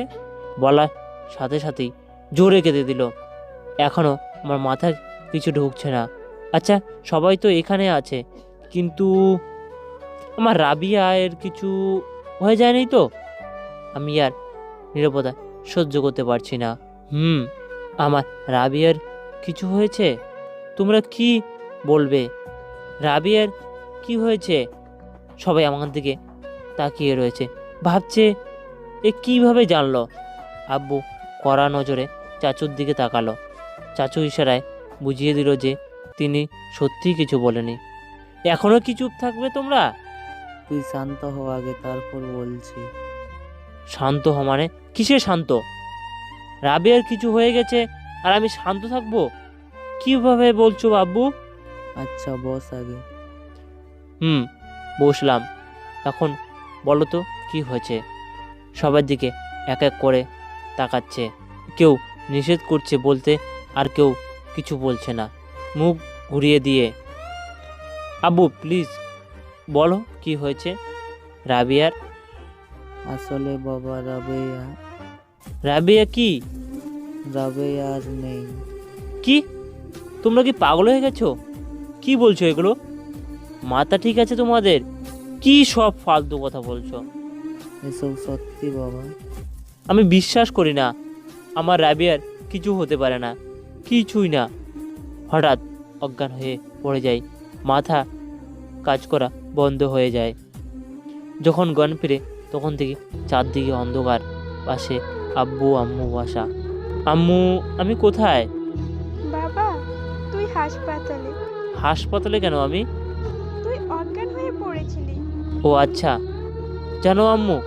বলার সাথে সাথেই জোরে কেঁদে দিল। এখনও আমার মাথায় কিছু ঢুকছে না। আচ্ছা, সবাই তো এখানে আছে, কিন্তু আমার রাবিয়া এর কিছু হয়ে যায়নি তো? আমি আর নীরবতা সহ্য করতে পারছি না। আমার রাবিয়ার কিছু হয়েছে? তোমরা কি বলবে? রাবিয়ার কি হয়েছে? সবাই আমার দিকে তাকিয়ে রয়েছে, ভাবছে এ কিভাবে জানলো। আব্বু কড়া নজরে চাচুর দিকে তাকালো। চাচু ইশারায় বুঝিয়ে দিল যে তিনি সত্যিই কিছু বলেনি। এখনো কি চুপ থাকবে তোমরা? তুই শান্ত হ আগে, তারপর বলছি। শান্ত হ মানে? কিসের শান্ত? রাবিয়ার কিছু হয়ে গেছে আর আমি শান্ত থাকবো? কিভাবে বলছো আব্বু? আচ্ছা বস আগে। বসলাম। এখন বলো তো কি হয়েছে? সবার দিকে এক এক করে তাকাচ্ছে, কেউ নিষেধ করছে বলতে আর কেউ কিছু বলছে না, মুখ ঘুরিয়ে দিয়ে। আব্বু প্লিজ বলো কি হয়েছে রাবিয়ার। আসলে বাবা রাবিয়া কি? রাবেয়া আর নেই। কি? তোমরা কি পাগল হয়ে গেছো? কি বলছো এগুলো? মাথা ঠিক আছে তোমাদের? কি সব ফালতু কথা বলছো? এসব সত্যি বাবা। আমি বিশ্বাস করি না। আমার রাবিয়ার কিছু হতে পারে না, কিছুই না। হঠাৎ অজ্ঞান হয়ে পড়ে যাই, মাথা কাজ করা বন্ধ হয়ে যায়। যখন জ্ঞান ফিরে তখন থেকে চারদিকে অন্ধকার, পাশে আব্বু আম্মু বাসা। আম্মু, আমি কোথায়? বাবা, তুই হাসপাতালে। হাসপাতালে কেন আমি? তুই অজ্ঞান হয়ে পড়েছিলি। ও আচ্ছা। জানো আম্মু,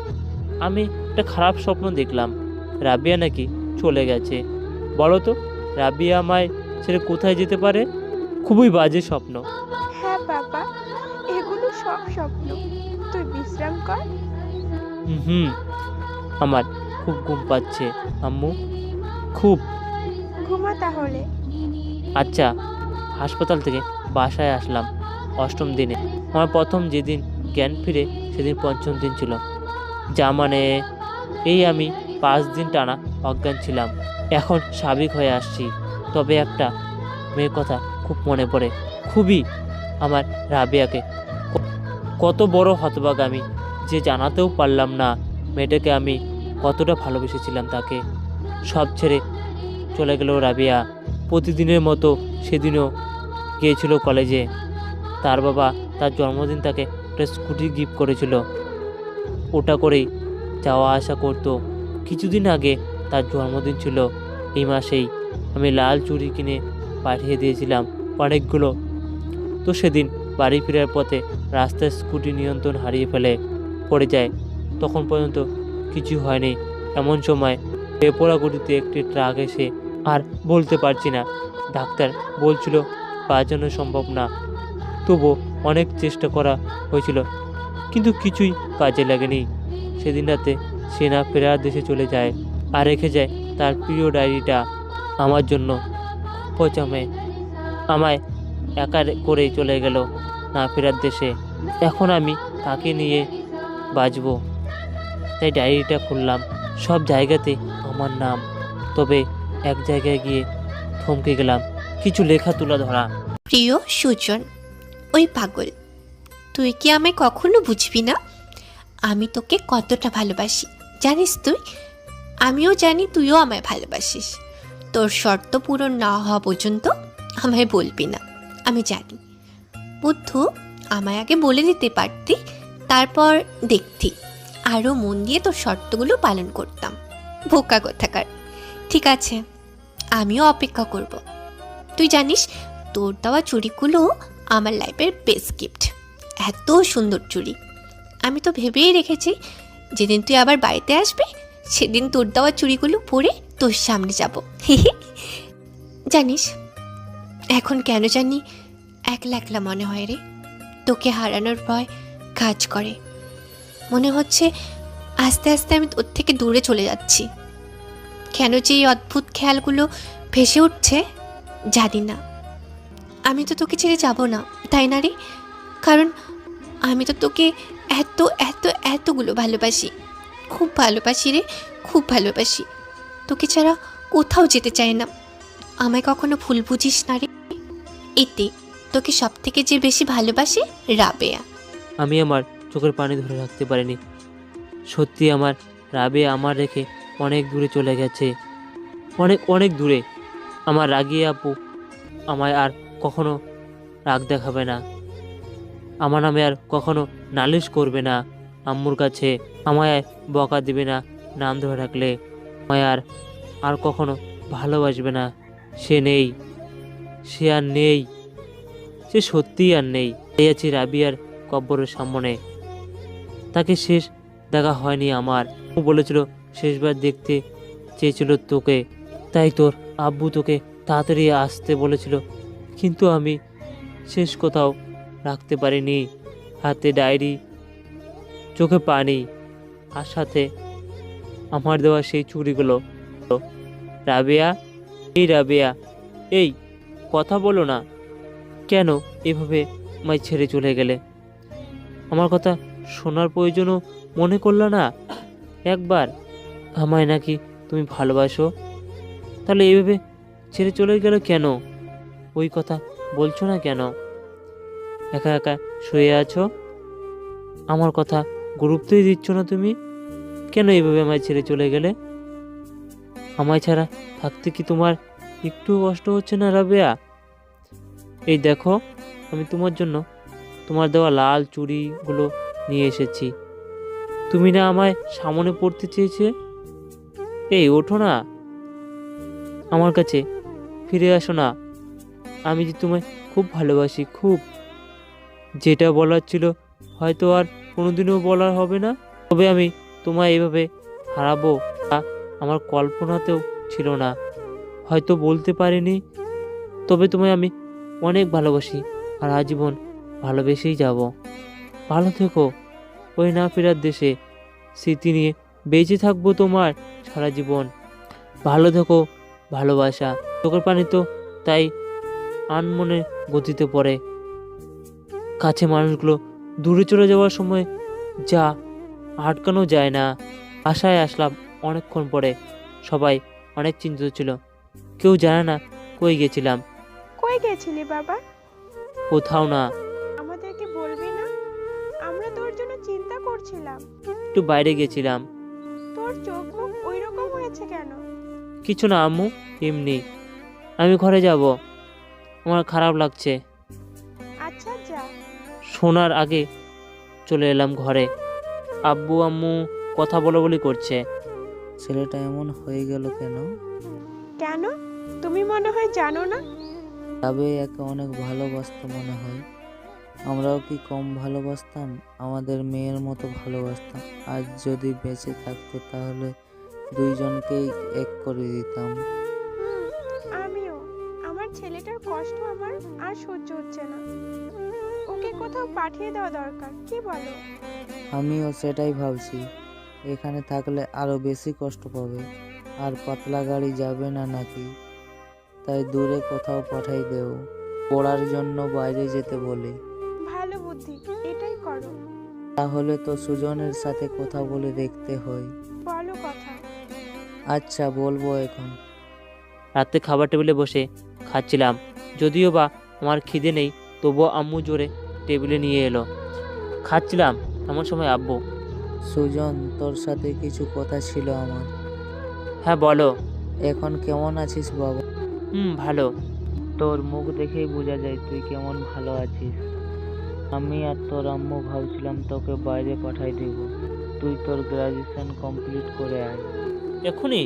আমি একটা খারাপ স্বপ্ন দেখলাম। রাবিয়া নাকি চলে গেছে। বলো তো, রাবিয়া আমায় ছেড়ে কোথায় যেতে পারে? খুবই বাজে স্বপ্ন। হ্যাঁ বাবা, এগুলো সব স্বপ্ন। তুই বিশ্রাম কর। আমার খুব ঘুম পাচ্ছে আম্মু, খুব। ঘুমা তাহলে। আচ্ছা। হাসপাতাল থেকে বাসায় আসলাম 8ম দিনে। আমার প্রথম যেদিন জ্ঞান ফিরে সেদিন 5ম দিন ছিল। যা মানে এই আমি 5 দিন টানা অজ্ঞান ছিলাম। এখন স্বাভাবিক হয়ে আসছি। তবে একটা মেয়ের কথা খুব খুব মনে পড়ে, খুবই আমার রাবেয়াকে। কত বড় হতভাগ আমি, যে জানাতেও পারলাম না মেয়েটাকে আমি কতটা ভালোবেসেছিলাম তাকে। সব ছেড়ে চলে গেল রাবেয়া। প্রতিদিনের মতো সেদিনও গিয়েছিল কলেজে। তার বাবা তার জন্মদিন তাকে একটা স্কুটি গিফট করেছিল, ওটা করেই যাওয়া আসা করতো। কিছুদিন আগে তার জন্মদিন ছিল, এই মাসেই আমি লাল চুড়ি কিনে পাঠিয়ে দিয়েছিলাম অনেকগুলো। তো সেদিন বাড়ি ফেরার পথে রাস্তায় স্কুটি নিয়ন্ত্রণ হারিয়ে ফেলে পড়ে যায়। তখন পর্যন্ত কিছু হয়নি, এমন সময় বেপরা গতিতে একটি ট্রাক এসে, আর বলতে পারছি না, ডাক্তার বলছিল বাঁচানো সম্ভব না। তবু অনেক চেষ্টা করা হয়েছিল, কিন্তু কিছুই কাজে লাগেনি। সেদিন রাতে সে না ফেরার দেশে চলে যায় আর রেখে যায় তার প্রিয় ডায়েরিটা আমার জন্য। পচামে আমায় একা করে চলে গেল না ফেরার দেশে। এখন আমি তাকে নিয়ে বাঁচব, তাই ডায়েরিটা খুললাম। সব জায়গাতে আমার নাম, তবে এক জায়গায় গিয়ে থমকে গেলাম, কিছু লেখা তুলে ধরা। প্রিয় সুজন, ওই পাগল, তুই কি আমায় কখনো বুঝবি না? আমি তোকে কতটা ভালোবাসি জানিস তুই? আমিও জানি তুইও আমায় ভালোবাসিস। তোর শর্ত পূরণ না হওয়া পর্যন্ত আমায় বলবি না, আমি জানি। বুদ্ধু, আমায় আগে বলে দিতে পারতি, তারপর দেখতি আরও মন দিয়ে তোর শর্তগুলো পালন করতাম। বোকা কোথাকার। ঠিক আছে, আমিও অপেক্ষা করব। তুই জানিস তোর দেওয়া চুড়িগুলো আমার লাইফের বেস্ট গিফট। এত সুন্দর চুড়ি, আমি তো ভেবেই রেখেছি যেদিন তুই আবার বাড়িতে আসবি সেদিন তোর দেওয়া চুড়িগুলো পরে তোর সামনে যাব। জানিস এখন কেন জানি একলা একলা মনে হয় রে। তোকে হারানোর ভয় কাজ করে, মনে হচ্ছে আস্তে আস্তে আমি তোর থেকে দূরে চলে যাচ্ছি। কেন যে এই অদ্ভুত খেয়ালগুলো ভেসে উঠছে জানি না। আমি তো তোকে ছেড়ে যাব না, তাই না রে? কারণ আমি তো তোকে এত এত এতগুলো ভালোবাসি, খুব ভালোবাসি রে, খুব ভালোবাসি। তোকে ছাড়া কোথাও যেতে চাই না। আমায় কখনো ভুল বুঝিস না রে। এতে তোকে সব থেকে যে বেশি ভালোবাসি রাবেয়া। আমি আমার চোখের পানি ধরে রাখতে পারিনি। সত্যি আমার রাবেয়া আমার রেখে অনেক দূরে চলে গেছে, অনেক অনেক দূরে। আমার রাগিয়ে আপু আমায় আর কখনো রাগ দেখাবে না, আমার নামে আর কখনো নালিশ করবে না আম্মুর কাছে, আমায় বকা দিবে না নাম ধরে রাখলে, আমায় আর কখনো ভালোবাসবে না। সে নেই, সে আর নেই, সে সত্যিই আর নেই। এই আছি রাবিয়ার কব্বরের সামনে। তাকে শেষ দেখা হয়নি আমার। ও বলেছিল শেষবার দেখতে চেয়েছিল তোকে, তাই তোর আব্বু তোকে তাড়াতাড়ি আসতে বলেছিল, কিন্তু আমি শেষ কোথাও রাখতে পারিনি। হাতে ডায়েরি, চোখে পানি, আর সাথে আমার দেওয়া সেই চুড়িগুলো। রাবেয়া, এই রাবেয়া, এই কথা বলো না, কেন এভাবে আমায় ছেড়ে চলে গেলে? আমার কথা শোনার প্রয়োজনও মনে করলে না একবার? আমায় নাকি তুমি ভালোবাসো, তাহলে এইভাবে ছেড়ে চলে গেল কেন? ওই কথা বলছো না কেন? একা একা শুয়ে আছো, আমার কথা গুরুত্বই দিচ্ছ না তুমি। কেন এইভাবে আমায় ছেড়ে চলে গেলে? আমায় ছাড়া থাকতে কি তোমার একটু কষ্ট হচ্ছে না রাবেয়া? এই দেখো, আমি তোমার জন্য তোমার দেওয়া লাল চুড়িগুলো নিয়ে এসেছি। তুমি না আমায় সামনে পড়তে চেয়েছে? এই ওঠো না, আমার কাছে ফিরে আসো না। আমি যে তোমায় খুব ভালোবাসি, খুব। যেটা বলার ছিল হয়তো আর কোনোদিনও বলার হবে না, তবে আমি তোমায় এভাবে হারাবো তা আমার কল্পনাতেও ছিল না। হয়তো বলতে পারিনি, তবে তোমায় আমি অনেক ভালোবাসি আর আজীবন ভালোবেসেই যাব। ভালো থেকো ওই না ফেরার দেশে, স্মৃতি নিয়ে বেঁচে থাকবো তোমার সারা জীবন। ভালো থেকো, ভালোবাসা। চোখের পানি তো তাই আনমনে গতিতে পড়ে। কাছে মানুষগুলো দূরে চলে যাওয়ার সময় যা আটকানো যায় না। আশায় আসলাম অনেকক্ষণ পরে, সবাই অনেক চিন্তিত ছিল, কেউ জানে না কই গেছিলাম। কই কই গেছিলি বাবা? কোথাও না, আমাদেরকে বলবি না? আমরা তোর জন্য চিন্তা করছিলাম। একটু বাইরে গেছিলাম। তোর চোখ মুখ ওই রকম হয়েছে কেন? কিছু না আম্মু, এমনি। আমি ঘরে যাব, আমার খারাপ লাগছে। আচ্ছা যা। শোনার আগে চলে এলাম ঘরে। আব্বু আম্মু কথা বলি করছে। ছেলেটা এমন হয়ে গেল কেন? কেন? তুমি মনে হয় জানো না? তবে একে অনেক ভালোবাসতো মনে হয়। আমরাও কি কম ভালোবাসতাম? আমাদের মেয়ের মতো ভালোবাসতাম। আজ যদি বেঁচে থাকতো তাহলে দুইজনকেই এক করে দিতাম। আমিও। আমার ছেলেটার কষ্ট আমার আর সহ্য হচ্ছে না। ওকে কোথাও পাঠিয়ে দেওয়া দরকার, কি বলো? আমিও সেটাই ভাবছি। এখানে থাকলে আরো বেশি কষ্ট পাবে। আর পাতলা গাড়ি যাবে না নাকি? তাই দূরে কোথাও পাঠাই দেও। পড়ার জন্য বাইরে যেতে বলি। ভালো বুদ্ধি, এটাই করো। তাহলে তো সুজনের সাথে কথা বলে দেখতে হয়। বলো কথা। আচ্ছা বলবো এখন। রাতে খাবার টেবিলে বসে খাচ্ছিলাম। যদিও বা আমার খিদে নেই, তবুও আম্মু জোরে টেবিলে নিয়ে এলো। খাচ্ছিলাম, এমন সময় আব্বু। সুজন, তোর সাথে কিছু কথা ছিল আমার। হ্যাঁ বলো। এখন কেমন আছিস বাবা? ভালো। তোর মুখ দেখেই বোঝা যায় তুই কেমন ভালো আছিস। আমি আর তোর আম্মু ভাবছিলাম তোকে বাইরে পাঠাই দেব। তুই তোর গ্রাজুয়েশন কমপ্লিট করে আয়। এখনই?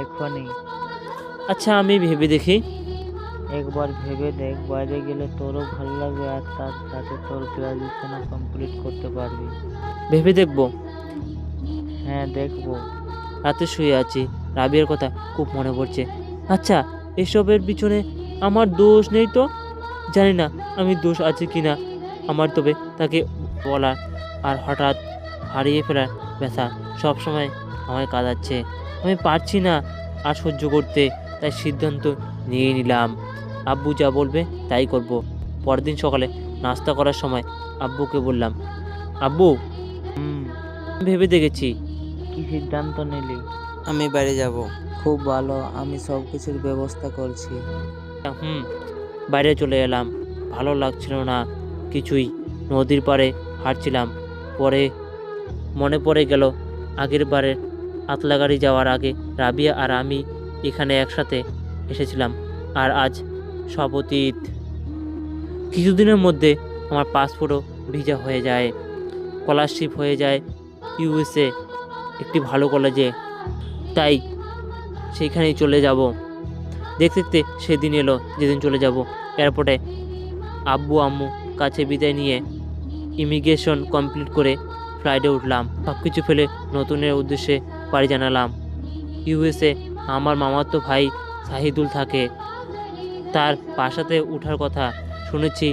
এখনই। আচ্ছা আমি ভেবে দেখি। একবার ভেবে দেখ, বাইরে গেলে তোরও ভালো লাগবে আর তার সাথে তোর গ্রাজুয়েশনও কমপ্লিট করতে পারবি। ভেবে দেখবো। হ্যাঁ দেখবো। রাতে শুয়ে আছি, রাবিয়ার কথা খুব মনে পড়ছে। আচ্ছা এসবের পিছনে আমার দোষ নেই তো? জানি না আমি দোষ আছে কি না আমার, তবে তাকে বলার আর হঠাৎ হারিয়ে ফেলার ব্যথা সবসময় আমায় কাঁদাচ্ছে। আমি পারছি না আর সহ্য করতে, তাই সিদ্ধান্ত নিয়ে নিলাম আব্বু যা বলবে তাই করব। পরদিন সকালে নাস্তা করার সময় আব্বুকে বললাম, আব্বু ভেবে দেখেছি। কি সিদ্ধান্ত নিলি? আমি বাইরে যাব। খুব ভালো, আমি সব কিছুর ব্যবস্থা করছি। বাইরে চলে এলাম। ভালো লাগছিল না কিছুই। নদীর পাড়ে হাঁটছিলাম। পরে মনে পড়ে গেল আগের বারের আতলাগাড়ি যাওয়ার আগে রাবিয়া আর আমি এখানে একসাথে এসেছিলাম, আর আজ সব অতীত। কিছুদিনের মধ্যে আমার পাসপোর্টও ভিসা হয়ে যায়, স্কলারশিপ হয়ে যায় ইউএসএ একটি ভালো কলেজে। তাই সেইখানেই চলে যাব। দেখতে দেখতে সেদিন এলো যেদিন চলে যাব। এয়ারপোর্টে আব্বু আম্মু কাছে বিদায় নিয়ে ইমিগ্রেশন কমপ্লিট করে ফ্লাইটে উঠলাম। সব কিছু ফেলে নতুনের উদ্দেশ্যে পাড়ি জানালাম। ইউএসএ আমার মামাতো ভাই শাহিদুল থাকে, তার বাসাতে ওঠার কথা শুনেছি।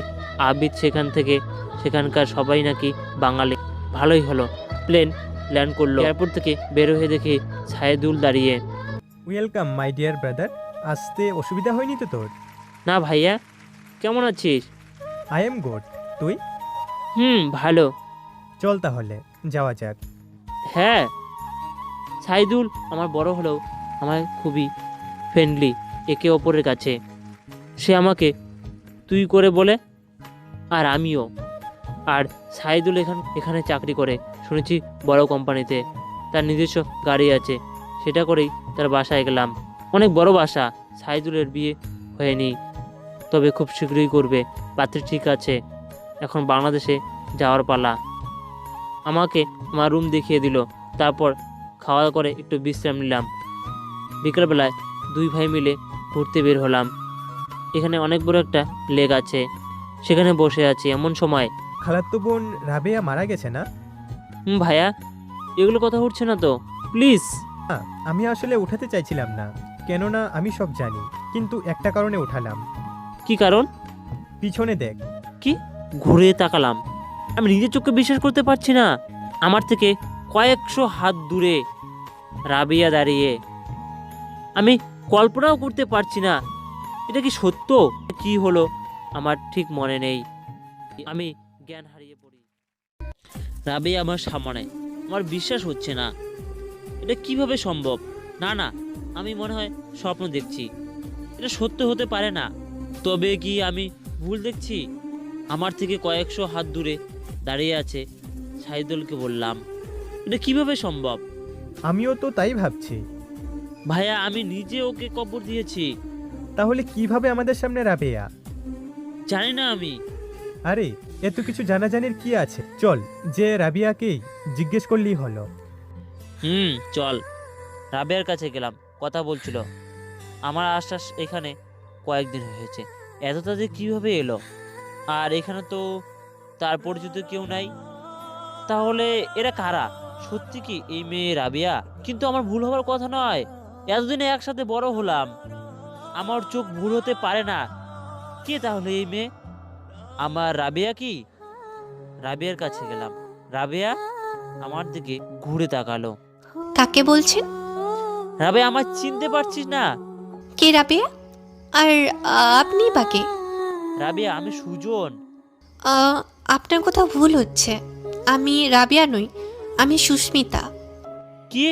আবিদ সেখানকার সবাই নাকি বাঙালি। ভালোই হলো, প্লেন ল্যান্ড করলো। এয়ারপোর্ট থেকে বের হয়ে দেখি শাহিদুল দাঁড়িয়ে। Welcome my dear brother. আসতে অসুবিধা হয়নি তো তোর? না ভাইয়া, কেমন আছিস? I am good. তুই? ভালো। চল তাহলে যাওয়া যাক। হ্যাঁ, শাহিদুল আমার বড় হলেও আমার খুবই ফ্রেন্ডলি একে অপরের কাছে। সে আমাকে তুই করে বলে, আর আমিও। আর শাহিদুল এখানে চাকরি করে শুনেছি, বড় কোম্পানিতে। তার নিজস্ব গাড়ি আছে, সেটা করেই তার বাসায় গেলাম। অনেক বড় বাসা। শাহিদুলের বিয়ে হয়নি, তবে খুব শীঘ্রই করবে। পাত্রী ঠিক আছে, এখন বাংলাদেশে যাওয়ার পালা। আমাকে আমার রুম দেখিয়ে দিল। তারপর খাওয়া করে একটু বিশ্রাম নিলাম। বিকেলবেলায় দুই ভাই মিলে ঘুরতে বের হলাম। এখানে অনেক বড় একটা লেক আছে, সেখানে বসে আছি। এমন সময় খালাতো বোন রাবেয়া মারা গেছে না? ভাইয়া, এগুলো কথা উঠছে না তো, প্লিজ। হ্যাঁ, আমি আসলে উঠাতে চাইছিলাম না, কেননা আমি সব জানি, কিন্তু একটা কারণে উঠালাম। কি কারণ? পিছনে দেখ। কি? ঘুরে তাকালাম। আমি নিজের চোখে বিশ্বাস করতে পারছি না। আমার থেকে কয়েকশো হাত দূরে রাবিয়া দাঁড়িয়ে। আমি কল্পনাও করতে পারছি না এটা কি সত্য। কি হলো আমার ঠিক মনে নেই। আমি জ্ঞান হারিয়ে পড়ি। রাবিয়া আমার সামনে, আমার বিশ্বাস হচ্ছে না। এটা কিভাবে সম্ভব? না না, আমি মনে হয় স্বপ্ন দেখছি। এটা সত্য হতে পারে না। তবে কি আমি ভুল দেখছি? আমার থেকে কয়েকশো হাত দূরে দাঁড়িয়ে আছে সাইদুলকে বললাম, এটা কিভাবে সম্ভব? আমিও তো তাই ভাবছি। ভাইয়া আমি নিজে ওকে কবর দিয়েছি। তাহলে কিভাবে আমাদের সামনে রাবেয়া? জানি না আমি। আরে এত কিছু জানাজানির কি আছে, চল যে রাবিয়াকেই জিজ্ঞেস করলেই হলো। চল। রাবেয়ার কাছে গেলাম, কথা বলছিল। আমার আশ্বাস এখানে কয়েকদিন হয়েছে, এত তাদের কিভাবে এলো? আর এখানে তো তার পরিচিত কেউ নাই। তাহলে এরা কারা? সত্যি কি এই মেয়ে রাবিয়া? কিন্তু আমার ভুল হবার কথা নয়, এতদিনে একসাথে বড় হলাম, আমার চোখ ভুল হতে পারে না। কে তাহলে এই মেয়ে? আমার রাবিয়া কি? রাবিয়ার কাছে গেলাম। রাবিয়া আমার দিকে ঘুরে তাকালো। কাকে বলছেন? রাবিয়া আমার চিনতে পারছিস না? কে রাবেয়া? আর আপনি বা কে? রাবিয়া আমি সুজন। আপনার কোথাও ভুল হচ্ছে। আমি রাবিয়া নই, আমি সুস্মিতা। কি?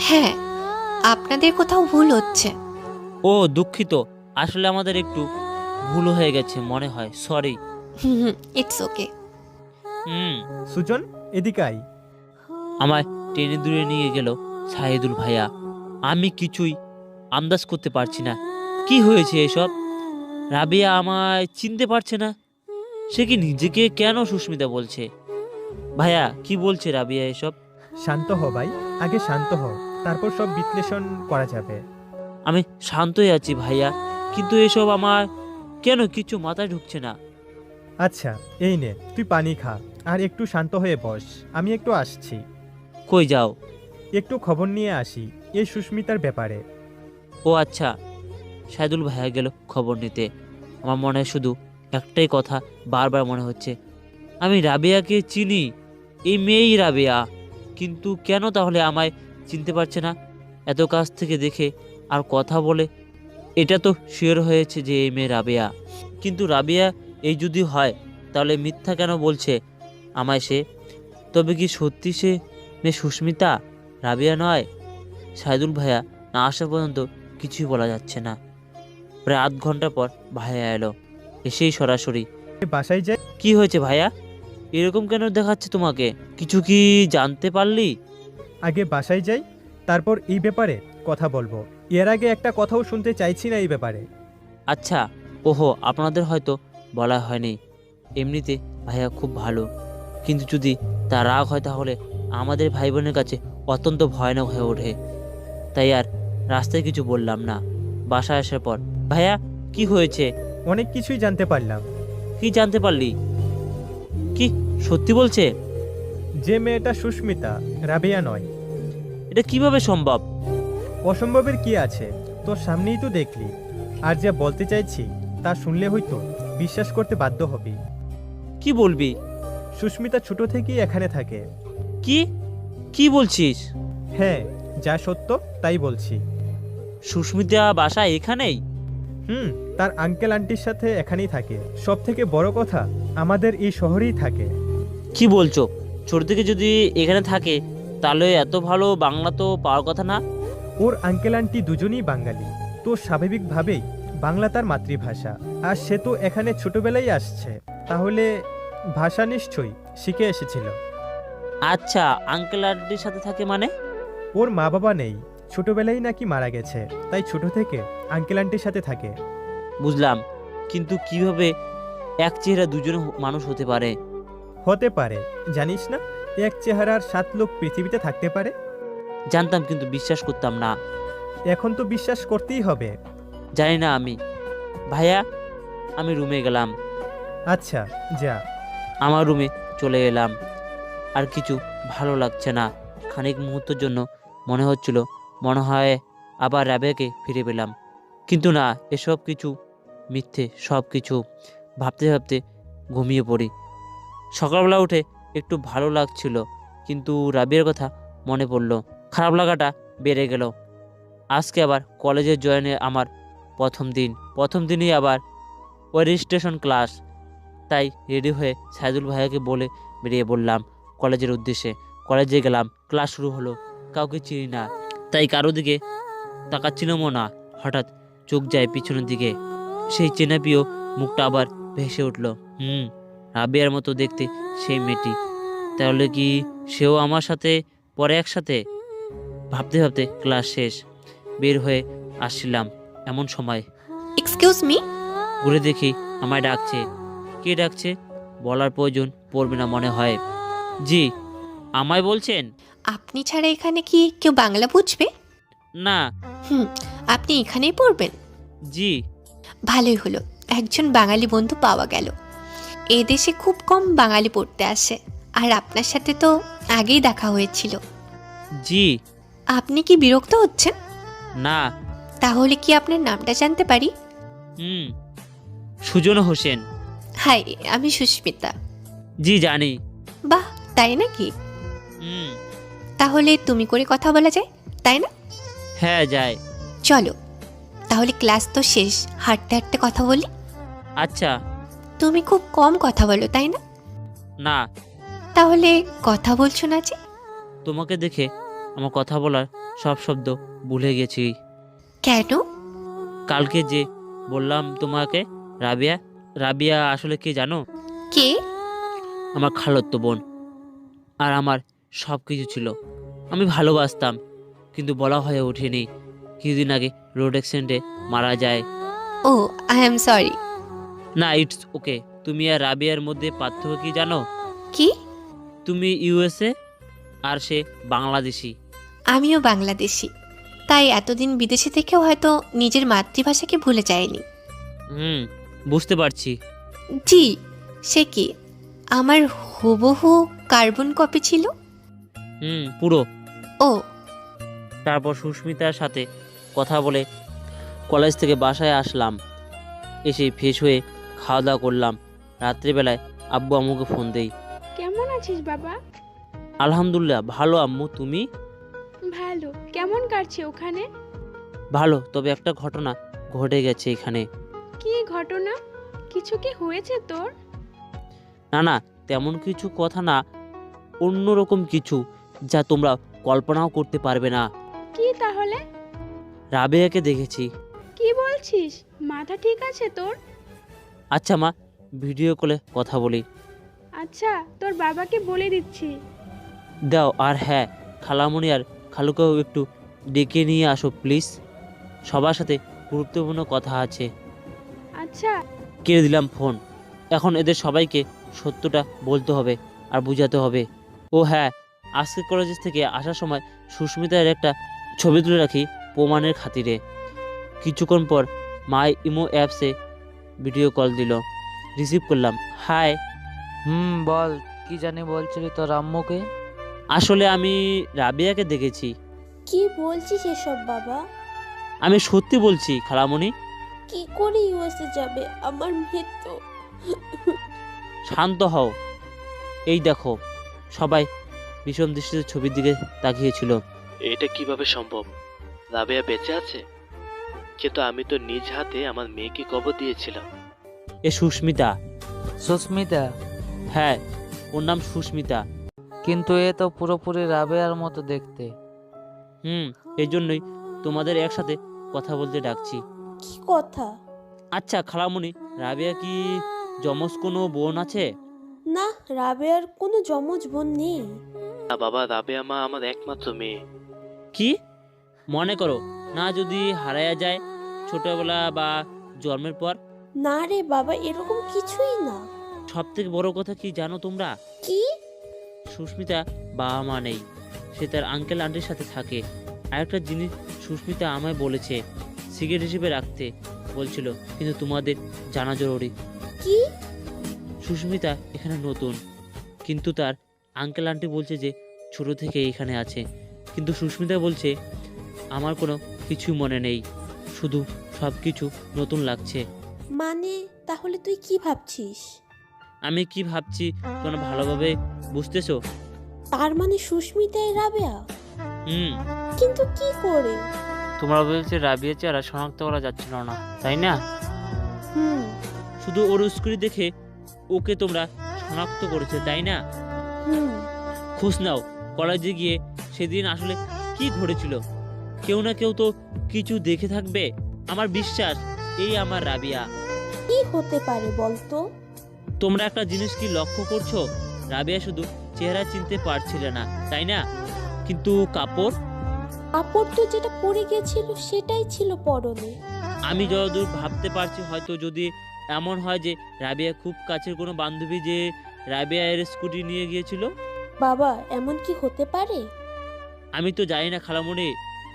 হ্যাঁ, আপনাদের কোথাও ভুল হচ্ছে। ও দুঃখিত, আসলে আমাদের একটু ভুল হয়ে গেছে মনে হয়, সরি। It's okay. সুজন এদিকে আই। আমায় টেনে দূরে নিয়ে গেল সাইদুল ভাইয়া। আমি কিছুই আন্দাজ করতে পারছি না কি হয়েছে এসব। রাবিয়া আমায় চিনতে পারছে না। সে কি নিজেকে কেন সুস্মিতা বলছে? ভাইয়া কি বলছে রাবিয়া এসব? শান্ত হ ভাই, আগে শান্ত হ, তারপর সব বিশ্লেষণ করা যাবে। আমি শান্তই আছি ভাইয়া, কিন্তু এসব আমার কেন কিছু মাথায় ঢুকছে না। আচ্ছা এই নে, তুই পানি খা আর একটু শান্ত হয়ে বস, আমি একটু আসছি। কই যাও? একটু খবর নিয়ে আসি এই সুস্মিতার ব্যাপারে। ও আচ্ছা। সাইদুল ভাইয়া গেল খবর নিতে। আমার মনে শুধু একটাই কথা বারবার মনে হচ্ছে, আমি রাবিয়াকে চিনি, এই মেয়েই রাবিয়া। কিন্তু কেন তাহলে আমায় চিনতে পারছে না? এত কাছ থেকে দেখে আর কথা বলে এটা তো শিওর হয়েছে যে এই মেয়ে রাবিয়া। কিন্তু রাবিয়া এই যদি হয় তাহলে মিথ্যা কেন বলছে আমায় সে? তবে কি সত্যি সে মেয়ে সুস্মিতা, রাবিয়া নয়? সাইদুল ভাইয়া না আসা পর্যন্ত কিছুই বলা যাচ্ছে না। প্রায় আধ ঘন্টা পর ভাইয়া এলো। এসেই সরাসরি, বাসায় যাই। কি হয়েছে ভাইয়া? এরকম কেন দেখাচ্ছে তোমাকে? কিছু কি জানতে পারলি? আগে বাসায় যাই, তারপর এই ব্যাপারে কথা বলবো। এর আগে একটা কথাও শুনতে চাইছি না এই ব্যাপারে। আচ্ছা। ওহো, আপনাদের হয়তো বলা হয়নি। এমনিতে ভাইয়া খুব ভালো, কিন্তু যদি তার রাগ হয় তাহলে আমাদের ভাই বোনের কাছে অত্যন্ত ভয়ানক হয়ে ওঠে। তাই আর রাস্তায় কিছু বললাম না। বাসায় আসার পর, ভাইয়া কি হয়েছে? অনেক কিছুই জানতে পারলাম। কি জানতে পারলি? কি সত্যি বলছে? যে মেয়েটা সুস্মিতা, রাবেয়া নয়। এটা কিভাবে সম্ভব? অসম্ভবের কি আছে, তোর সামনেই তো দেখলি। আর যা বলতে চাইছি তা শুনলে হয়তো বিশ্বাস করতে বাধ্য হবি। কি বলবি? সুস্মিতা ছোট থেকেই এখানে থাকে। কি কি বলছিস? হ্যাঁ, যা সত্য তাই বলছি। সুস্মিতা বাসা এখানেই? তার আঙ্কেল আন্টির সাথে এখানেই থাকে। সব থেকে বড় কথা, আমাদের এই শহরেই থাকে। কি বলছো? ছোট থেকে যদি এখানে থাকে তাহলে এত ভালো বাংলা তো পাওয়ার কথা না? ওর আঙ্কেল আন্টি দুজনেই বাঙালি, তো স্বাভাবিকভাবেই বাংলা তার মাতৃভাষা। আর সে তো এখানে ছোটবেলায় আসছে, তাহলে ভাষা নিশ্চয়ই শিখে এসেছিল। আচ্ছা, আঙ্কেল আন্টির সাথে থাকে মানে? ওর মা বাবা নেই, ছোটবেলায় নাকি মারা গেছে, তাই ছোট থেকে আঙ্কেল আন্টির সাথে থাকে। বুঝলাম, কিন্তু কিভাবে এক চেহারা দুজন মানুষ হতে পারে? হতে পারে, জানিস না এক চেহারার 7 লোক পৃথিবীতে থাকতে পারে? জানতাম, কিন্তু বিশ্বাস করতাম না। এখন তো বিশ্বাস করতেই হবে। জানি না আমি। ভাইয়া আমি রুমে গেলাম। আচ্ছা যা। আমার রুমে চলে এলাম। আর কিছু ভালো লাগছে না। খানিক মুহূর্তের জন্য মনে হচ্ছিল মনে হয় আবার রাবেয়াকে ফিরে পেলাম, কিন্তু না, এসব কিছু মিথ্যে। সব কিছু ভাবতে ভাবতে ঘুমিয়ে পড়ি। সকালবেলা উঠে একটু ভালো লাগছিল, কিন্তু রাবিয়ার কথা মনে পড়ল। খারাপ লাগাটা বেড়ে গেল। আজকে আবার কলেজে জয়েনে আমার প্রথম দিনই আবার ওই রেজিস্ট্রেশন ক্লাস। তাই রেডি হয়ে সাইদুল ভাইয়াকে বলে বেরিয়ে পড়লাম কলেজের উদ্দেশ্যে। কলেজে গেলাম, ক্লাস শুরু হলো। কাউকে চিনি না, তাই কারো দিকে তাকাচ্ছিলামও না। হঠাৎ চোখ যায় পিছনের দিকে। সেই চেনা প্রিয় মুখটা আবার ভেসে উঠল। রাবেয়ার মতো দেখতে সেই মেয়েটি। তাহলে কি সেও আমার সাথে পরে একসাথে? ভাবতে ভাবতে ক্লাস শেষ, বের হয়ে আসছিলাম এমন সময় এক্সকিউজ মি। ঘুরে দেখি আমায় ডাকছে। কে ডাকছে বলার প্রয়োজন পড়বে না মনে হয়। জি, আমায় বলছেন? আপনি ছাড়া এখানে কি কেউ বাংলা বুঝবে? না। আপনি এখানেই পড়বেন? জি। ভালোই হলো, একজন বাঙালি বন্ধু পাওয়া গেল। এই দেশে খুব কম বাঙালি পড়তে আসে, আর আপনার সাথে তো আগেই দেখা হয়েছিল। জি। আপনি কি বিরক্ত হচ্ছেন? না। তাহলে কি আপনার নামটা জানতে পারি? সুজন হোসেন। হাই, আমি সুস্মিতা। জি জানি। বাহ, তাই নাকি? তাহলে তুমি করে কথা বলা যায়, তাই না? হ্যাঁ যায়। চলো তাহলে, ক্লাস তো শেষ, হাঁটতে হাঁটতে কথা বলি। আচ্ছা। তুমি খুব কম কথা বলো, তাই না? না। তাহলে কথা বলছো না যে? তোমাকে দেখে আমার কথা বলার সব শব্দ ভুলে গেছি। কেন? কালকে যে বললাম তোমাকে, রাবিয়া। রাবিয়া আসলে কে জানো? কে? আমার খালাতো বোন। আর আমার সব কিছু ছিল। আমি ভালোবাসতাম, কিন্তু বলা হয়ে ওঠেনি। কিছুদিন আগে রোড অ্যাক্সিডেন্টে মারা যায়। ও, আই এম সরি। না, ইটস ওকে। তুমি আর রাবিয়ার মধ্যে পার্থক্য কি জানো? কি? তুমি ইউএসএ আর সে বাংলাদেশি। আমিও বাংলাদেশি, তাই এতদিন বিদেশে থেকেও হয়তো নিজের মাতৃভাষাকে ভুলে যায়নি। বুঝতে পারছি। জি, সে কি আমার হুবহু কার্বন কপি ছিল? পুরো। ও। তারপর সুস্মিতার সাথে কথা বলে কলেজ থেকে বাসায় আসলাম। এসে ফ্রেশ হয়ে খাওয়া দাওয়া করলাম। রাত্রিবেলায় আব্বু আম্মুকে ফোন দেই। কেমন আছিস বাবা? আলহামদুলিল্লাহ ভালো আম্মু, তুমি? ভালো। কেমন কাটছে ওখানে? ভালো, তবে একটা ঘটনা ঘটে গেছে এখানে। কি ঘটনা? কিছু কি হয়েছে তোর? না না, তেমন কিছু কথা না, অন্যরকম কিছু যা তোমরা কল্পনাও করতে পারবে না। কি তাহলে? রাবেয়াকে দেখেছি। কি বলছিস? মাথা ঠিক আছে তোর? আচ্ছা মা, ভিডিও কলে কথা বলি। আচ্ছা, তোর বাবাকে বলে দিচ্ছি। দাও। আর হ্যাঁ, খালামণি আর খালুকেও একটু ডেকে নিয়ে আসো প্লিজ। সবার সাথে গুরুত্বপূর্ণ কথা আছে। আচ্ছা। কেড়ে দিলাম ফোন। এখন এদের সবাইকে সত্যটা বলতে হবে আর বোঝাতে হবে। ও হ্যাঁ, আজকে কলেজ থেকে আসার সময় সুস্মিতার একটা ছবি তুলে রাখি প্রমাণের খাতিরে। কিছুক্ষণ পর মাই ইমো অ্যাপসে ভিডিও কল দিল। রিসিভ করলাম। হাই। বল, কি জানি বলছিলি তোর আম্মুকে? আসলে আমি রাবিয়াকে দেখেছি। কি বলছিস এসব বাবা? আমি সত্যি বলছি খালামণি। কি করে ইউএসএ যাবে? আমার মেয়ে তো। শান্ত হও। এই দেখো, সবাই বিষম দৃষ্টিতে ছবির দিকে তাকিয়েছিল। এটা কিভাবে সম্ভব? রাবেয়া বেঁচে আছে? কিন্তু আমি তো নিজ হাতে আমার মেয়েকে কবর দিয়েছিলাম। এ সুস্মিতা। সুস্মিতা? হ্যাঁ, ওর নাম সুস্মিতা। কিন্তু এ তো পুরোপুরি রাবেয়ার মতো দেখতে। এই জন্যই তোমাদের একসাথে কথা বলতে ডাকছি। কি কথা? আচ্ছা খালামণি, রাবেয়া কি যমজ কোনো বোন আছে? না, রাবেয়ার কোনো যমজ বোন নেই। না বাবা, রাবেয়া মা আমার একমাত্র মেয়ে। কি মনে করো না যদি হারায়া যায় ছোটবেলা বা জন্মের পর? না রে বাবা, এরকম কিছুই না। সব থেকে বড় কথা কি জানো তোমরা? কি? সুস্মিতা বাবা মা নেই, সে তার আঙ্কেল আন্টির সাথে থাকে। আরেকটা জিনিস সুস্মিতা আমায় বলেছে, সিগারেট হিসেবে রাখতে বলছিল, কিন্তু তোমাদের জানা জরুরি। কি? সুস্মিতা এখানে নতুন, কিন্তু তার আঙ্কেল আন্টি বলছে যে ছোট থেকে এখানে আছে। কিন্তু সুস্মিতা বলছে আমার কোনো কিছু মনে নেই, শুধু সব কিছু নতুন লাগছে। মানে তাহলে তুই কি ভাবছিস? আমি কি ভাবছি তোমরা ভালোভাবে বুঝতেছো? তার মানে সুস্মিতাই রাবেয়া? হুম। কিন্তু কি করে? তোমরা বলছে রাবিয়া চেহারা শনাক্ত করা যাচ্ছিল না, তাই না? শুধু ওর স্কুল দেখে ওকে তোমরা শনাক্ত করেছে, তাই না? খোঁজ নাও কলেজে গিয়ে সেদিন আসলে কি ঘটেছিল। কেউ না কেউ তো কিছু দেখে থাকবে। আমার বিশ্বাস এই আমার রাবিয়া। কি হতে পারে বলতো? তোমরা একটা জিনিস কি লক্ষ্য করছো? রাবিয়া শুধু চেহারা চিনতে পারছিলে না, তাই না? কিন্তু কাপড় তো যেটা পরে গেছিল সেটাই ছিল পরনে। আমি যতদূর ভাবতে পারছি, হয়তো যদি এমন হয় যে রাবিয়া খুব কাছের কোনো বান্ধবী যে রাবিয়া এর স্কুটি নিয়ে গিয়েছিল। বাবা, এমন কি হতে পারে? আমি তো জানি না খালামণি,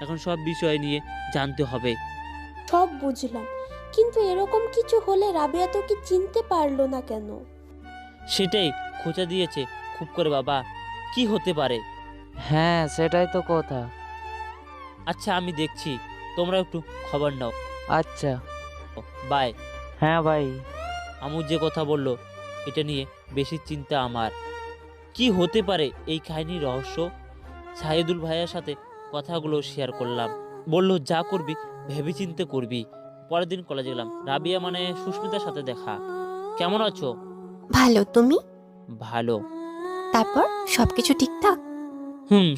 এখন সব বিষয় নিয়ে জানতে হবে। সব বুঝলাম, কিন্তু এরকম কিছু হলে রাবেয়া তো কি চিনতে পারলো না কেন? সেটাই খোঁচা দিয়েছে খুব করে বাবা, কি হতে পারে? হ্যাঁ, সেটাই তো কথা। আচ্ছা আমি দেখছি, তোমরা একটু খবর নাও। আচ্ছা। বাই। হ্যাঁ ভাই। আমু যে কথা বললো এটা নিয়ে বেশি চিন্তা আমার। কি হতে পারে এই কাহিনীর রহস্য? সাহিদুল ভাইয়ের সাথে কথাগুলো শেয়ার করলাম, বললো যা করবি ভেবেচিন্তে করবি। পরের দিন কলেজে গেলাম, রাবিয়া মানে সুস্মিতার সাথে দেখা। কেমন আছো? ভালো, তুমি? ভালো। তারপর সবকিছু ঠিকঠাক?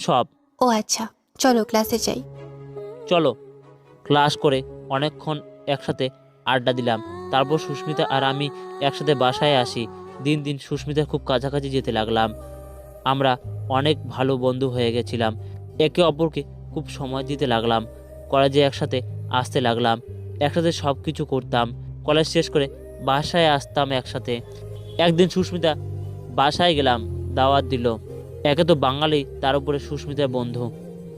সব। ও আচ্ছা, চলো ক্লাসে যাই। চলো। ক্লাস করে অনেকক্ষণ একসাথে আড্ডা দিলাম। তারপর সুস্মিতা আর আমি একসাথে বাসায় আসি। দিন দিন সুস্মিতার খুব কাছাকাছি যেতে লাগলাম। আমরা অনেক ভালো বন্ধু হয়ে গেছিলাম, একে অপরকে খুব সময় দিতে লাগলাম। কলেজে একসাথে আসতে লাগলাম, একসাথে সব কিছু করতাম। কলেজ শেষ করে বাসায় আসতাম একসাথে। একদিন সুস্মিতা বাসায় গেলাম, দাওয়াত দিল। একে তো বাঙালি, তার উপরে সুস্মিতার বন্ধু,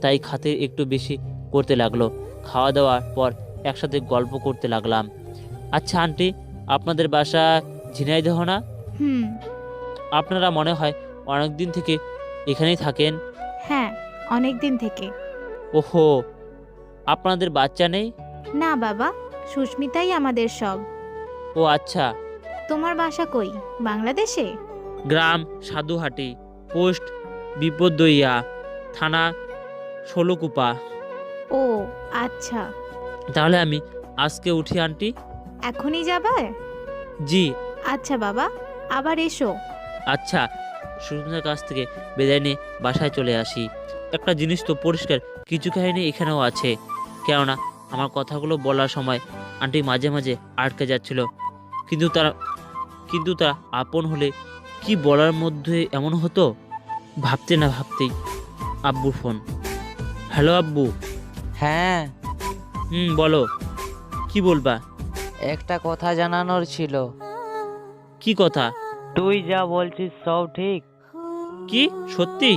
তাই খাতির একটু বেশি করতে লাগলো। খাওয়া দাওয়ার পর একসাথে গল্প করতে লাগলাম। আচ্ছা আন্টি, আপনাদের বাসা ঝিনাইদহ না? আপনারা মনে হয় অনেক দিন থেকে এখানেই থাকেন? হ্যাঁ, অনেক দিন থেকে। ওহো, আপনাদের বাচ্চা নেই? না বাবা, সুস্মিতাই আমাদের সব। ও আচ্ছা। তোমার বাসা কই? বাংলাদেশে? গ্রাম সাধুহাটি, পোস্ট বিপদইয়া, থানা ষোলকুপা। ও আচ্ছা। তাহলে আমি আজকে উঠি আন্টি? এখনই যাবে? জি। আচ্ছা বাবা, আবার এসো। আচ্ছা। সুস্মিতার কাছ থেকে বিদায় নিয়ে বাসায় চলে আসি। একটা জিনিস তো পরিষ্কার, কিছু কাহিনী এখানেও আছে। কেননা আমার কথাগুলো বলার সময় আন্টি মাঝে মাঝে আটকে যাচ্ছিল, কিন্তু তারা আপন হলে কি বলার মধ্যে এমন হতো। ভাবতে না ভাবতেই আব্বুর ফোন। হ্যালো আব্বু। হ্যাঁ। বলো, কি বলবা? একটা কথা জানানোর ছিল। কি কথা? তুই যা বলছিস সব ঠিক? কি সত্যি?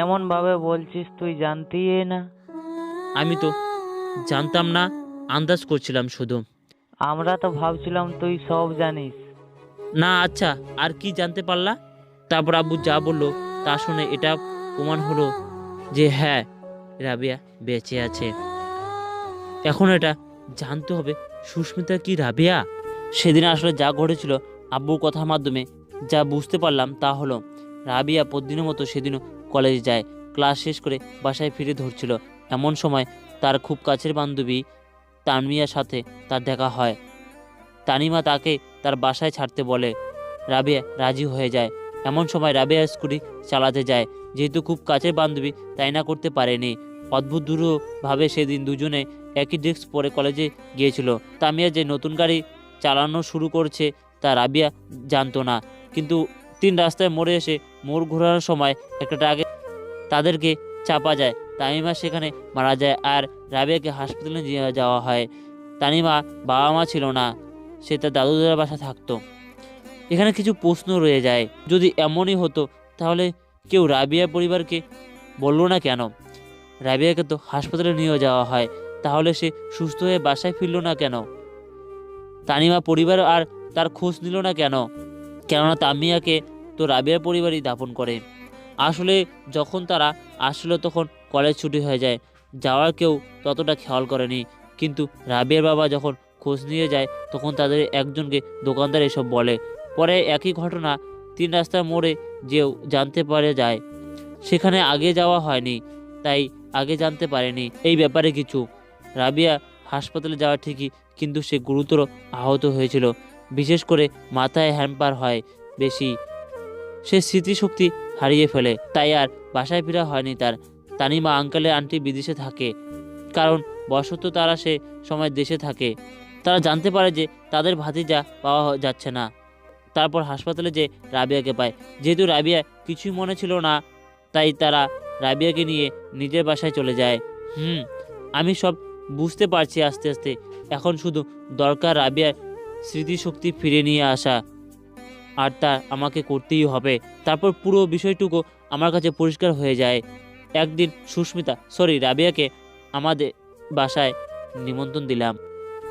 এমন ভাবে বলছিস তুই জানতিই না। আমি তো জানতাম না, আন্দাজ করছিলাম শুধু। আমরা তো ভাবছিলাম তুই সব জানিস। না আচ্ছা, আর কি জানতে পারলা? তারপর আব্বু যা বললো তা শুনে এটা প্রমাণ হলো যে হ্যাঁ, রাবিয়া বেঁচে আছে। এখন এটা জানতে হবে সুস্মিতা কি রাবিয়া? সেদিন আসলে যা ঘটেছিল আব্বুর কথার মাধ্যমে যা বুঝতে পারলাম তা হলো রাবিয়া প্রতিদিনের মতো সেদিনও কলেজে যায়। ক্লাস শেষ করে বাসায় ফিরে ধরছিল, এমন সময় তার খুব কাছের বান্ধবী তানমিয়ার সাথে তার দেখা হয়। তানিমা তাকে তার বাসায় ছাড়তে বলে, রাবিয়া রাজি হয়ে যায়। এমন সময় রাবিয়া স্কুটি চালাতে যায়, যেহেতু খুব কাছের বান্ধবী তাই না করতে পারেনি। অদ্ভুত ভাবে সেদিন দুজনে একই ড্রেস পরে কলেজে গিয়েছিল। তামিয়া যে নতুন গাড়ি চালানো শুরু করছে তা রাবিয়া জানতো না, কিন্তু রাস্তায় মোড়ে এসে মোড় ঘোরানোর সময় একটা ট্রাকে তাদেরকে চাপা যায়। তামিমা সেখানে মারা যায় আর রাবিয়াকে হাসপাতালে নিয়ে যাওয়া হয়। তানিমা বাবা মা ছিল না, সে তার দাদুদের বাসা থাকতো। এখানে কিছু প্রশ্ন রয়ে যায়, যদি এমনই হতো তাহলে কেউ রাবিয়া পরিবারকে বললো না কেন? রাবিয়াকে তো হাসপাতালে নিয়ে যাওয়া হয়, তাহলে সে সুস্থ হয়ে বাসায় ফিরল না কেন? তানিমা পরিবার আর তার খোঁজ নিল না কেন? কেননা তামিয়াকে তো রাবিয়ার পরিবারই দাফন করে। আসলে যখন তারা আসলো তখন কলেজ ছুটি হয়ে যায়, যাওয়ার কেউ ততটা খেয়াল করেনি। কিন্তু রাবিয়ার বাবা যখন খোঁজ নিয়ে যায় তখন তাদের একজনকে দোকানদার এসব বলে। পরে একই ঘটনা রাস্তার মোড়ে যেও জানতে পারে যায়, সেখানে আগে যাওয়া হয়নি, তাই আগে জানতে পারেনি এই ব্যাপারে কিছু। রাবিয়া হাসপাতালে যাওয়া ঠিকই, কিন্তু সে গুরুতর আহত হয়েছিল, বিশেষ করে মাথায় হ্যাম্পার হয় বেশি। সে স্মৃতিশক্তি হারিয়ে ফেলে, তাই আর বাসায় ফেরা হয়নি তার। তানিমা আঙ্কেলের আন্টি বিদেশে থাকে, কারণ বশত তারা সে সময় দেশে থাকে। তারা জানতে পারে যে তাদের ভাতিজা পাওয়া যাচ্ছে না। তারপর হাসপাতালে যে রাবিয়াকে পায়। যেহেতু রাবিয়া কিছুই মনে ছিল না, তাই তারা রাবিয়াকে নিয়ে নিজের বাসায় চলে যায়। আমি সব বুঝতে পারছি আস্তে আস্তে। এখন শুধু দরকার রাবিয়ার স্মৃতিশক্তি ফিরে নিয়ে আসা, আর তা আমাকে করতেই হবে। তারপর পুরো বিষয়টুকু আমার কাছে পরিষ্কার হয়ে যায়। একদিন রাবিয়াকে আমাদের বাসায় নিমন্ত্রণ দিলাম।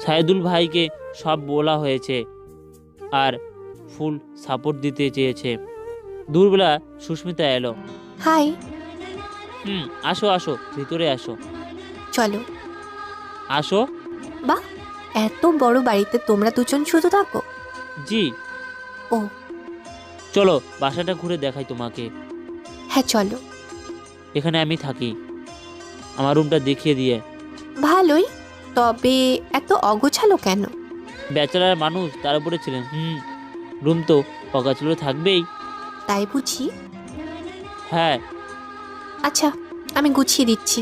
সাইদুল ভাইকে সব বলা হয়েছে আর ফুল সাপোর্ট দিতে চেয়েছে। দুপুরবেলা সুস্মিতা এলো। হাই। আসো আসো, ভিতরে আসো। চলো। আসো। বাহ, এত বড় বাড়িতে তোমরা দুজন শুধু থাকো? জি। ও, চলো বাসাটা ঘুরে দেখাই তোমাকে। হ্যাঁ চলো। এখানে আমি থাকি, আমার রুমটা দেখিয়ে দিয়ে। ভালোই, তবে এত অগোছালো কেন? ব্যাচেলার মানুষ, তার উপরে ছিলেন। রুম তো অগোছালো থাকবেই। তাই বুঝি? হ্যাঁ। আচ্ছা, আমি গুছিয়ে দিচ্ছি।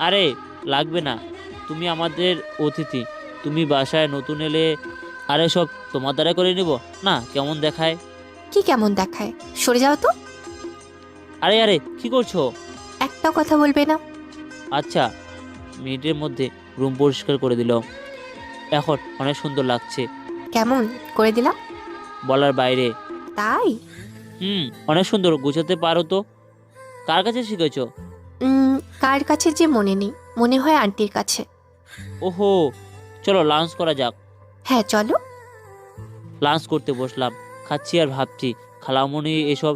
আরে লাগবে না, তুমি আমাদের অতিথি। তুমি বাসায় নতুন এলে, আরে সব তোমার দ্বারা করে নিব না? কেমন দেখায়? কি কেমন দেখায়? সরে যাও তো। আরে আরে কি করছো? একটা কথা বলবে না? আচ্ছা। মিনিটের মধ্যে রুম পরিষ্কার করে দিল। এখন অনেক সুন্দর লাগছে। কেমন করে দিলাম? বলার বাইরে। তাই? অনেক সুন্দর গোছাতে পারো তো। কার কাছে শিখেছো? কার কাছে যে মনে নেই, মনে হয় আন্টির কাছে। ওহো, চলো লাঞ্চ করা যাক। হ্যাঁ চলো। লাঞ্চ করতে বসলাম। খাচ্ছি আর ভাবছি, খালামণি এসব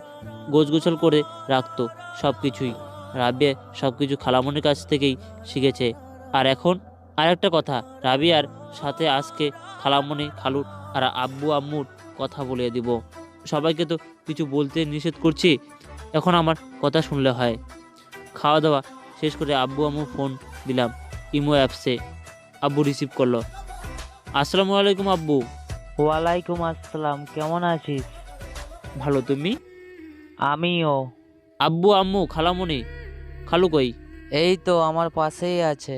গোছগোছাল করে রাখতো সব কিছুই। রাবিয়া সব কিছু খালামণির কাছ থেকেই শিখেছে। আর এখন আর একটা কথা, রাবিয়ার সাথে আজকে খালামণি, খালুর আর আব্বু আম্মুর কথা বলে দিব। সবাইকে তো কিছু বলতে নিষেধ করছি, এখন আমার কথা শুনলে হয়। খাওয়া দাওয়া শেষ করে আব্বু আম্মু ফোন দিলাম ইমো অ্যাপসে। আব্বু রিসিভ করলো। আসসালামু আলাইকুম আব্বু। ওয়ালাইকুম আসসালাম, কেমন আছিস? ভালো, তুমি? আমিও। আব্বু আম্মু খালামণি খালু কই? এই তো আমার পাশেই আছে।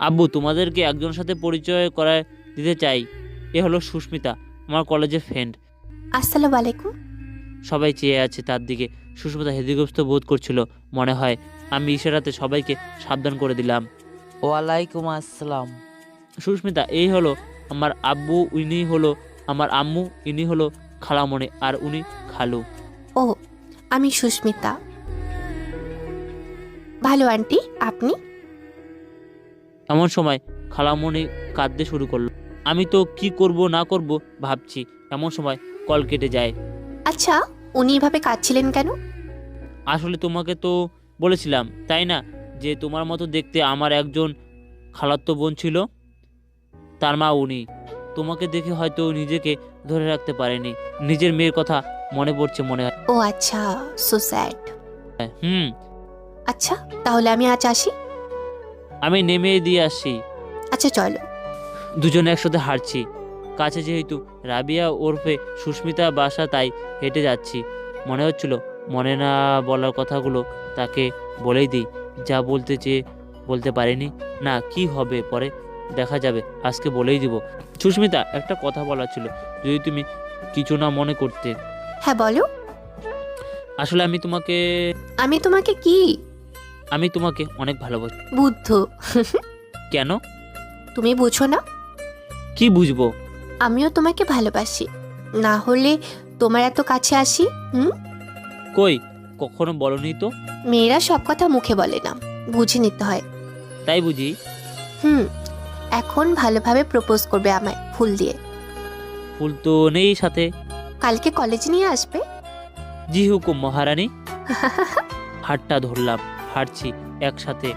আব্বু, তোমাদেরকে একজনের সাথে পরিচয় করায় দিতে চাই। এ হলো সুস্মিতা, আমার কলেজের ফ্রেন্ড। আসসালামু আলাইকুম। সবাই চেয়ে আছে তার দিকে। সুস্মিতা হেদিগ্রস্ত বোধ করছিল মনে হয়। আমি ইশারাতে সবাইকে সাবধান করে দিলাম। ওয়ালাইকুম আসসালাম। সুস্মিতা, এই হলো আমার আব্বু, ইনি হলো আমার আম্মু, ইনি হলো খালামণি, আর উনি খালু। ও, আমি সুস্মিতা। ভালো আন্টি, আপনি? এমন সময় খালামণি কাঁদতে শুরু করলো। আমি তো কি করব না করব ভাবছি, এমন সময় কল কেটে যায়। আচ্ছা, উনি এভাবে কাঁদছিলেন কেন? আসলে তোমাকে তো বলেছিলাম তাই না, যে তোমার মতো দেখতে আমার একজন খালাতো বোন ছিল, তার মা উনি। তোমাকে দেখে হয়তো নিজেকে ধরে রাখতে পারেনি। নিজের মেয়ের কথা মনে পড়ছে মনে হয়। ও আচ্ছা, সো স্যাড। আচ্ছা, তাহলে আমি আজ আসি? আমি নেমে দিয়ে আসছি। আচ্ছা চলো। দুজনে একসাথে হাঁটছি। কাছে যেহেতু রাবিয়া ওরফে সুস্মিতা বাসা, তাই হেঁটে যাচ্ছি। মনে হচ্ছিল মনে না বলার কথাগুলো তাকে বলেই দিই, যা বলতে চেয়ে বলতে পারিনি। না, কি হবে পরে দেখা যাবে, আজকে বলেই দিব। সুস্মিতা, একটা কথা বলার ছিল, যদি তুমি কিছু না মনে করতে। হ্যাঁ বলো। আসলে আমি তোমাকে কি? আমি তোমাকে অনেক ভালোবাসি। বুদ্ধ। কেন? তুমি বুঝো না? কি বুঝবো? আমিও তোমাকে ভালোবাসি, না হলে তোমার এত কাছে আসি? কই, কখনো বলনি তো। মেয়েরা সব কথা মুখে বলে না, বুঝে নিতে হয়। তাই বুঝি। এখন ভালোভাবে প্রপোজ করবে আমায় ফুল দিয়ে। ফুল তো নেই সাথে। কালকে কলেজে নিয়ে আসবে। জি হুকুম মহারানী। হাতটা ধরলাম, হাঁটছি একসাথে।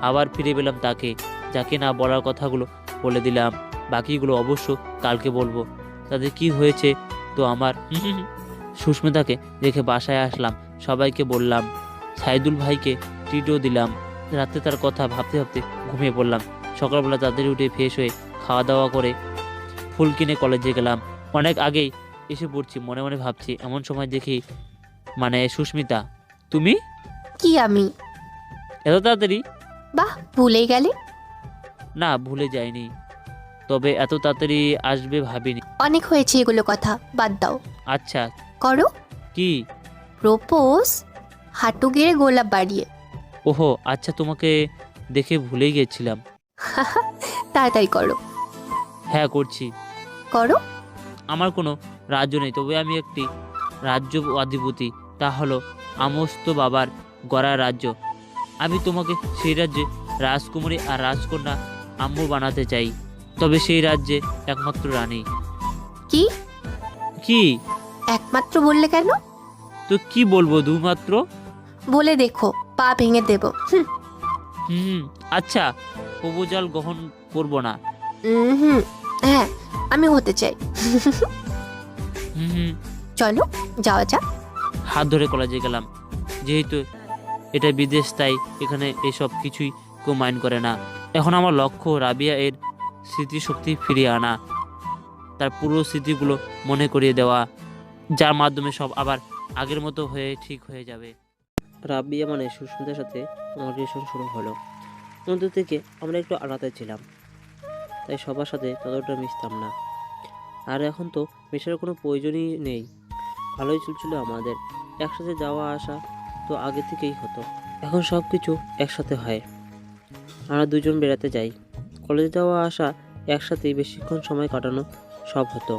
আবার ফিরে পেলাম তাকে, যাকে না বলার কথাগুলো বলে দিলাম। বাকিগুলো অবশ্য কালকে বলবো। তাদের কি হয়েছে তো আমার। সুস্মিতাকে রেখে বাসায় আসলাম, সবাইকে বললাম। সাইদুল ভাইকে ট্রিটও দিলাম। রাতে তার কথা ভাবতে ভাবতে ঘুমিয়ে পড়লাম। সকালবেলা তাদের উঠে ফ্রেশ হয়ে খাওয়া দাওয়া করে ফুল কিনে কলেজে গেলাম। অনেক আগেই এসে পড়ছি, মনে মনে ভাবছি। এমন সময় দেখি, সুস্মিতা, তুমি? কি আমি? এত তাড়াতাড়ি? বাহ, ভুলেই গেলে। না, ভুলে যাইনি, তবে এত তাড়াতাড়ি আসবে ভাবিনি। অনেক হয়েছে এগুলো কথা, বাদ দাও। আচ্ছা, করো কি? প্রপোজ, হাঁটু গেড়ে গোলাপ বাড়িয়ে। ওহো আচ্ছা, তোমাকে দেখে ভুলেই গেছিলাম। তাড়াতাড়ি করো। হ্যাঁ করছি। করো। আমার কোনো রাজ্য নেই, তবে আমি একটি রাজ্য অধিপতি, তা হলো আমস্ত বাবার গড়া রাজ্য। আমি তোমাকে সেই রাজ্যে রাজকুমারী আর রাজকন্যা আম্মু বানাতে চাই, তবে সেই রাজ্যে একমাত্র রানী। কি কি একমাত্র বললে কেন? তো কি বলবো, দুমাত্র। বলে দেখো, পা ভেঙে দেব। হুম আচ্ছা, প্রপোজাল গ্রহণ করবো না। হুম, হ্যাঁ আমি হতে চাই। হুম, চলো যাওয়া যাক। হাত ধরে কলেজে গেলাম। যেহেতু এটা বিদেশ, তাই এখানে এসব কিছুই কেউ মাইন্ড করে না। এখন আমার লক্ষ্য রাবিয়া এর স্মৃতিশক্তি ফিরিয়ে আনা, তার পুরো স্মৃতিগুলো মনে করিয়ে দেওয়া, যার মাধ্যমে সব আবার আগের মতো হয়ে ঠিক হয়ে যাবে। রাবিয়া মানে সুস্মিতার সাথে আমার রিলেশন শুরু হলো। মধ্যে থেকে আমরা একটু আলাদা ছিলাম, তাই সবার সাথে ততটা মিশতাম না। আর এখন তো মেশার কোনো প্রয়োজনই নেই। ভালোই চলছিল আমাদের, একসাথে যাওয়া আসা তো আগে থেকেই হতো। এখন সব কিছু একসাথে হয়। আমরা দুজন বেড়াতে যাই, কলেজে যাওয়া আসা একসাথেই, বেশিক্ষণ সময় কাটানো সব হতো।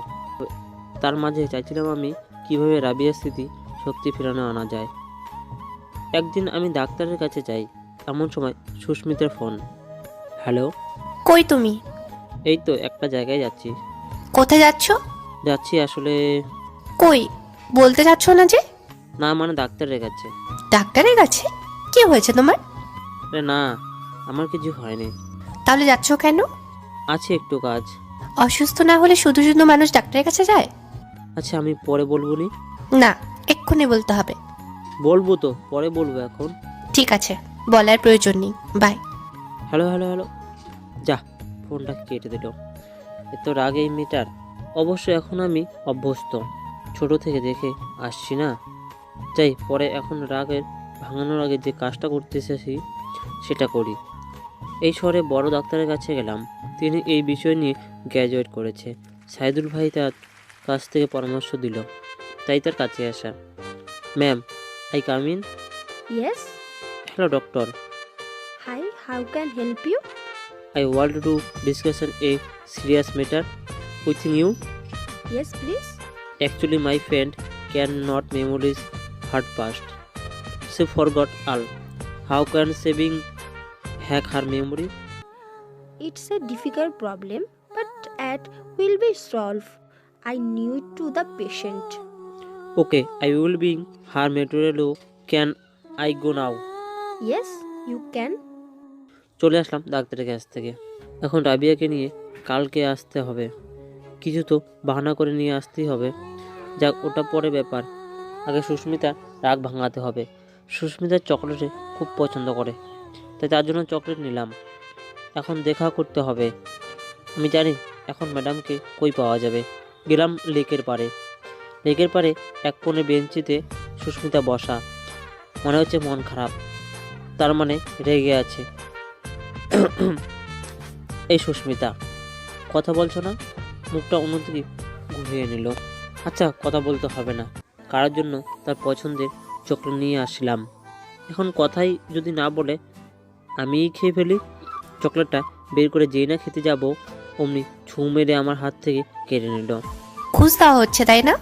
তার মাঝে চাইছিলাম আমি কিভাবে রাবিয়ার স্মৃতি সত্যি ফেরানো আনা যায়। একদিন আমি ডাক্তারের কাছে যাই, এমন সময় সুস্মিতার ফোন। হ্যালো। কই তুমি? এই তো একটা জায়গায় যাচ্ছি। কোথায় যাচ্ছ? যাচ্ছি আসলে। কই বলতে যাচ্ছ না যে? না মানে ডাক্তারের কাছে। ডাক্তারের কাছে? কি হয়েছে তোমার? আরে না, আমার কিছু হয়নি। তাহলে যাচ্ছ কেন? আছে একটু কাজ। অসুস্থ না হলে শুধু শুধু মানুষ ডাক্তারের কাছে যায়? আচ্ছা আমি পরে বলবো নি। না, এক্ষুনি বলতে হবে। বলবো তো, পরে বলবো এখন। ঠিক আছে, বলার প্রয়োজন নেই, বাই। হ্যালো হ্যালো হ্যালো, যা ফোনটা কেটে দিল। এত রাগ এই মেয়েটার। অবশ্য এখন আমি অভ্যস্ত, ছোট থেকে দেখে আসছি না। যাই পরে, এখন রাগের ভাঙানোর আগে যে কাজটা করতে এসেছি সেটা করি। এই শহরে বড় ডাক্তারের কাছে গেলাম, তিনি এই বিষয় নিয়ে গ্র্যাজুয়েট করেছে। সাইদুল ভাই তার কাছ থেকে পরামর্শ দিল, তাই তার কাছে আসা। Ma'am, I come in? Yes. Hello doctor, Hi, how can help you? I want to discuss a serious matter with you. Yes, please. Actually, my friend cannot memorize her past. She forgot all. How can saving hack her memory? It's a difficult problem, but it will be solved. I knew to the patient. Okay, I will bring her material. Can I go now? Yes, you can. চলে আসলাম ডাক্তারের কাছ থেকে। এখন রাবিয়াকে নিয়ে কালকে আসতে হবে, কিছু তো বাহানা করে নিয়ে আসতেই হবে। যাক, ওটা পরে ব্যাপার, আগে সুস্মিতা রাগ ভাঙাতে হবে। সুস্মিতার চকলেটে খুব পছন্দ করে, তাই তার জন্য চকলেট নিলাম। এখন দেখা করতে হবে। আমি জানি এখন ম্যাডামকে কই পাওয়া যাবে। গেলাম লেকের পাড়ে। লেকের পাড়ে এক কোণে বেঞ্চিতে সুস্মিতা বসা, মনে হচ্ছে মন খারাপ, তার মানে রেগে আছে। এই সুস্মিতা, কথা বলছো না? মুখটা অন্যদিকে ঘুরিয়ে নিল। আচ্ছা কথা বলতে হবে না, কারোর জন্য তার পছন্দের চকলেট নিয়ে আসলাম। এখন কথাই যদি না বলে আমিই খেয়ে ফেলি। চকলেটটা বের করে যেই না খেতে যাব, অমনি ছু মেরে আমার হাত থেকে কেড়ে নিল। ঘুষ দেওয়া হচ্ছে তাই না?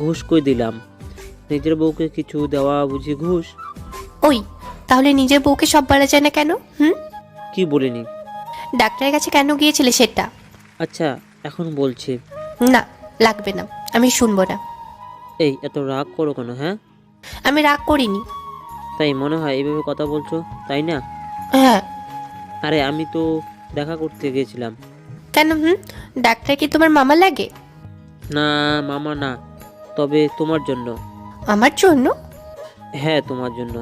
ঘুষ কই দিলাম? নিজের বউকে কিছু দেওয়া বুঝি ঘুষ? ওই তাহলে নিজের বউকে সব বলা যায় না কেন? কি বলিনি? ডাক্তারের কাছে কেন গিয়েছিলে সেটা? আচ্ছা এখন বলছি। না লাগবে না, আমি শুনবো না। এই এত রাগ করো কেন? হ্যাঁ আমি রাগ করিনি। তাই মনে হয় এইভাবে কথা বলছো, তাই না? হ্যাঁ। আরে আমি তো দেখা করতে গিয়েছিলাম। কেন? ডাক্তার কি তোমার মামা লাগে? না মামা না, তবে তোমার জন্য। আমার জন্য? হ্যাঁ তোমার জন্য।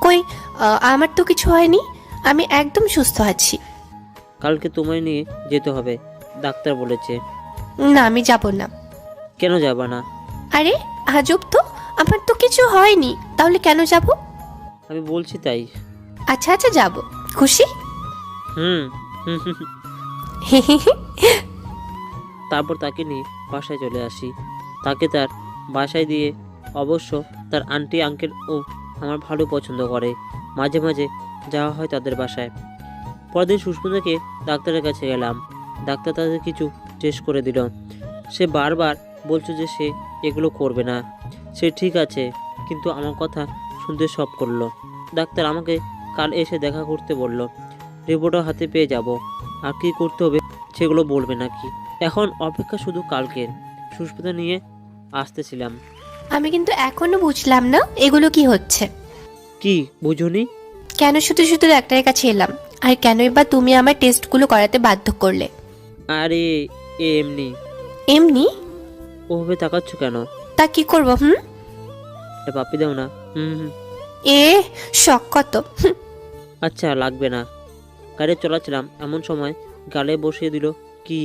কই আমার তো কিছু হয়নি, আমি একদম সুস্থ আছি। কালকে তোমায় নিয়ে যেতে হবে, ডাক্তার বলেছে। না আমি যাব না। কেন যাবা না? আরে আজব তো, আমার তো কিছু হয়নি, তাহলে কেন যাব? আমি বলছি তাই। আচ্ছা আচ্ছা যাব, খুশি? হুম হুম হুম হুম। তারপর তাকে নিয়ে বাসায় চলে আসি। তাকে তার বাসায় দিয়ে অবশ্য তার আন্টি আঙ্কেল ও আমার ভালো পছন্দ করে। মাঝে মাঝে যাওয়া হয় তাদের বাসায়। পরদিন সুস্মিতাকে ডাক্তারের কাছে গেলাম। ডাক্তার তাদের কিছু টেস্ট করে দিল। সে বারবার বলছে যে সে এগুলো করবে না, সে ঠিক আছে, কিন্তু আমার কথা শুনতে সব করলো। ডাক্তার আমাকে কাল এসে দেখা করতে বলল। রিপোর্টও হাতে পেয়ে যাব, আর কী করতে হবে সেগুলো বলবে নাকি। এখন অপেক্ষা শুধু কালকের। সুস্মিতা নিয়ে আসতেছিলাম। আমি কিন্তু এখনো বুঝলাম না এগুলো কি হচ্ছে। কি বুঝুনি? কেন শুধু শুধু ডাক্তারের কাছে এলাম, আর কেনই বা তুমি আমার টেস্টগুলো করাতে বাধ্য করলে? আরে এমনি। এমনি? ওভাবে তাকাচ্ছ কেন? তা কি করব? এটা পাপ্পি দাও না। হুম হুম। এ শখ কত। আচ্ছা লাগবে না। গাড়ি চলাচ্ছিলাম, এমন সময় গালে বসিয়ে দিল কি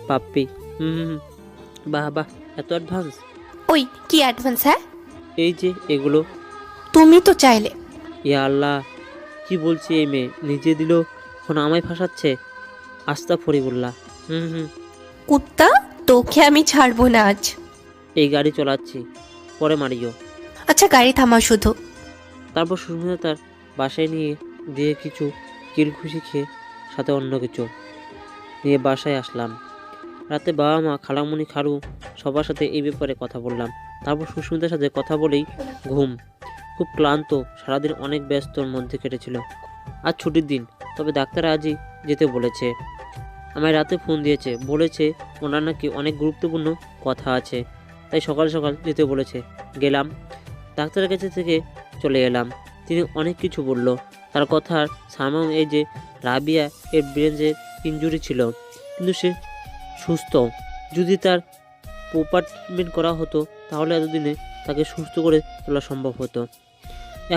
পাপ্পি। হুম হুম হুম। বাহ বাহ, এত অ্যাডভান্স। ওই কি অ্যাডভান্স? হ্যাঁ, এই যে এগুলো। তুমি তো চাইলে। ইয়া আল্লাহ, কি বলছি এই মেয়ে, নিজে দিল এখন আমায় ফাঁসাচ্ছে। আস্তা ফরিবুল্লাহ। হুম হুম। কুত্তা, তোকে আমি ছাড়বো না আজ। এই গাড়ি চলাচ্ছি, পরে মারিও। আচ্ছা গাড়ি থামাও শুধু। তারপর সুস্মিতা তার বাসায় নিয়ে দিয়ে কিছু কিল খুশি খেয়ে সাথে অন্য কিছু নিয়ে বাসায় আসলাম। রাতে বাবা মা, খালামণি, খালু সবার সাথে এই ব্যাপারে কথা বললাম। তারপর সুস্মিতার সাথে কথা বলেই ঘুম। খুব ক্লান্ত, সারাদিন অনেক ব্যস্তর মধ্যে কেটেছিল। আজ ছুটির দিন, তবে ডাক্তার আজই যেতে বলেছে। আমায় রাতে ফোন দিয়েছে, বলেছে ওনার নাকি অনেক গুরুত্বপূর্ণ কথা আছে, তাই সকাল সকাল যেতে বলেছে। গেলাম, ডাক্তারের কাছে থেকে চলে এলাম। তিনি অনেক কিছু বলল। তার কথার সামনে এই যে রাবিয়া এর ব্রেনের ইনজুরি ছিল, কিন্তু সে সুস্থ। যদি তার প্রপার ট্রিটমেন্ট করা হতো তাহলে এতদিনে তাকে সুস্থ করে তোলা সম্ভব হতো।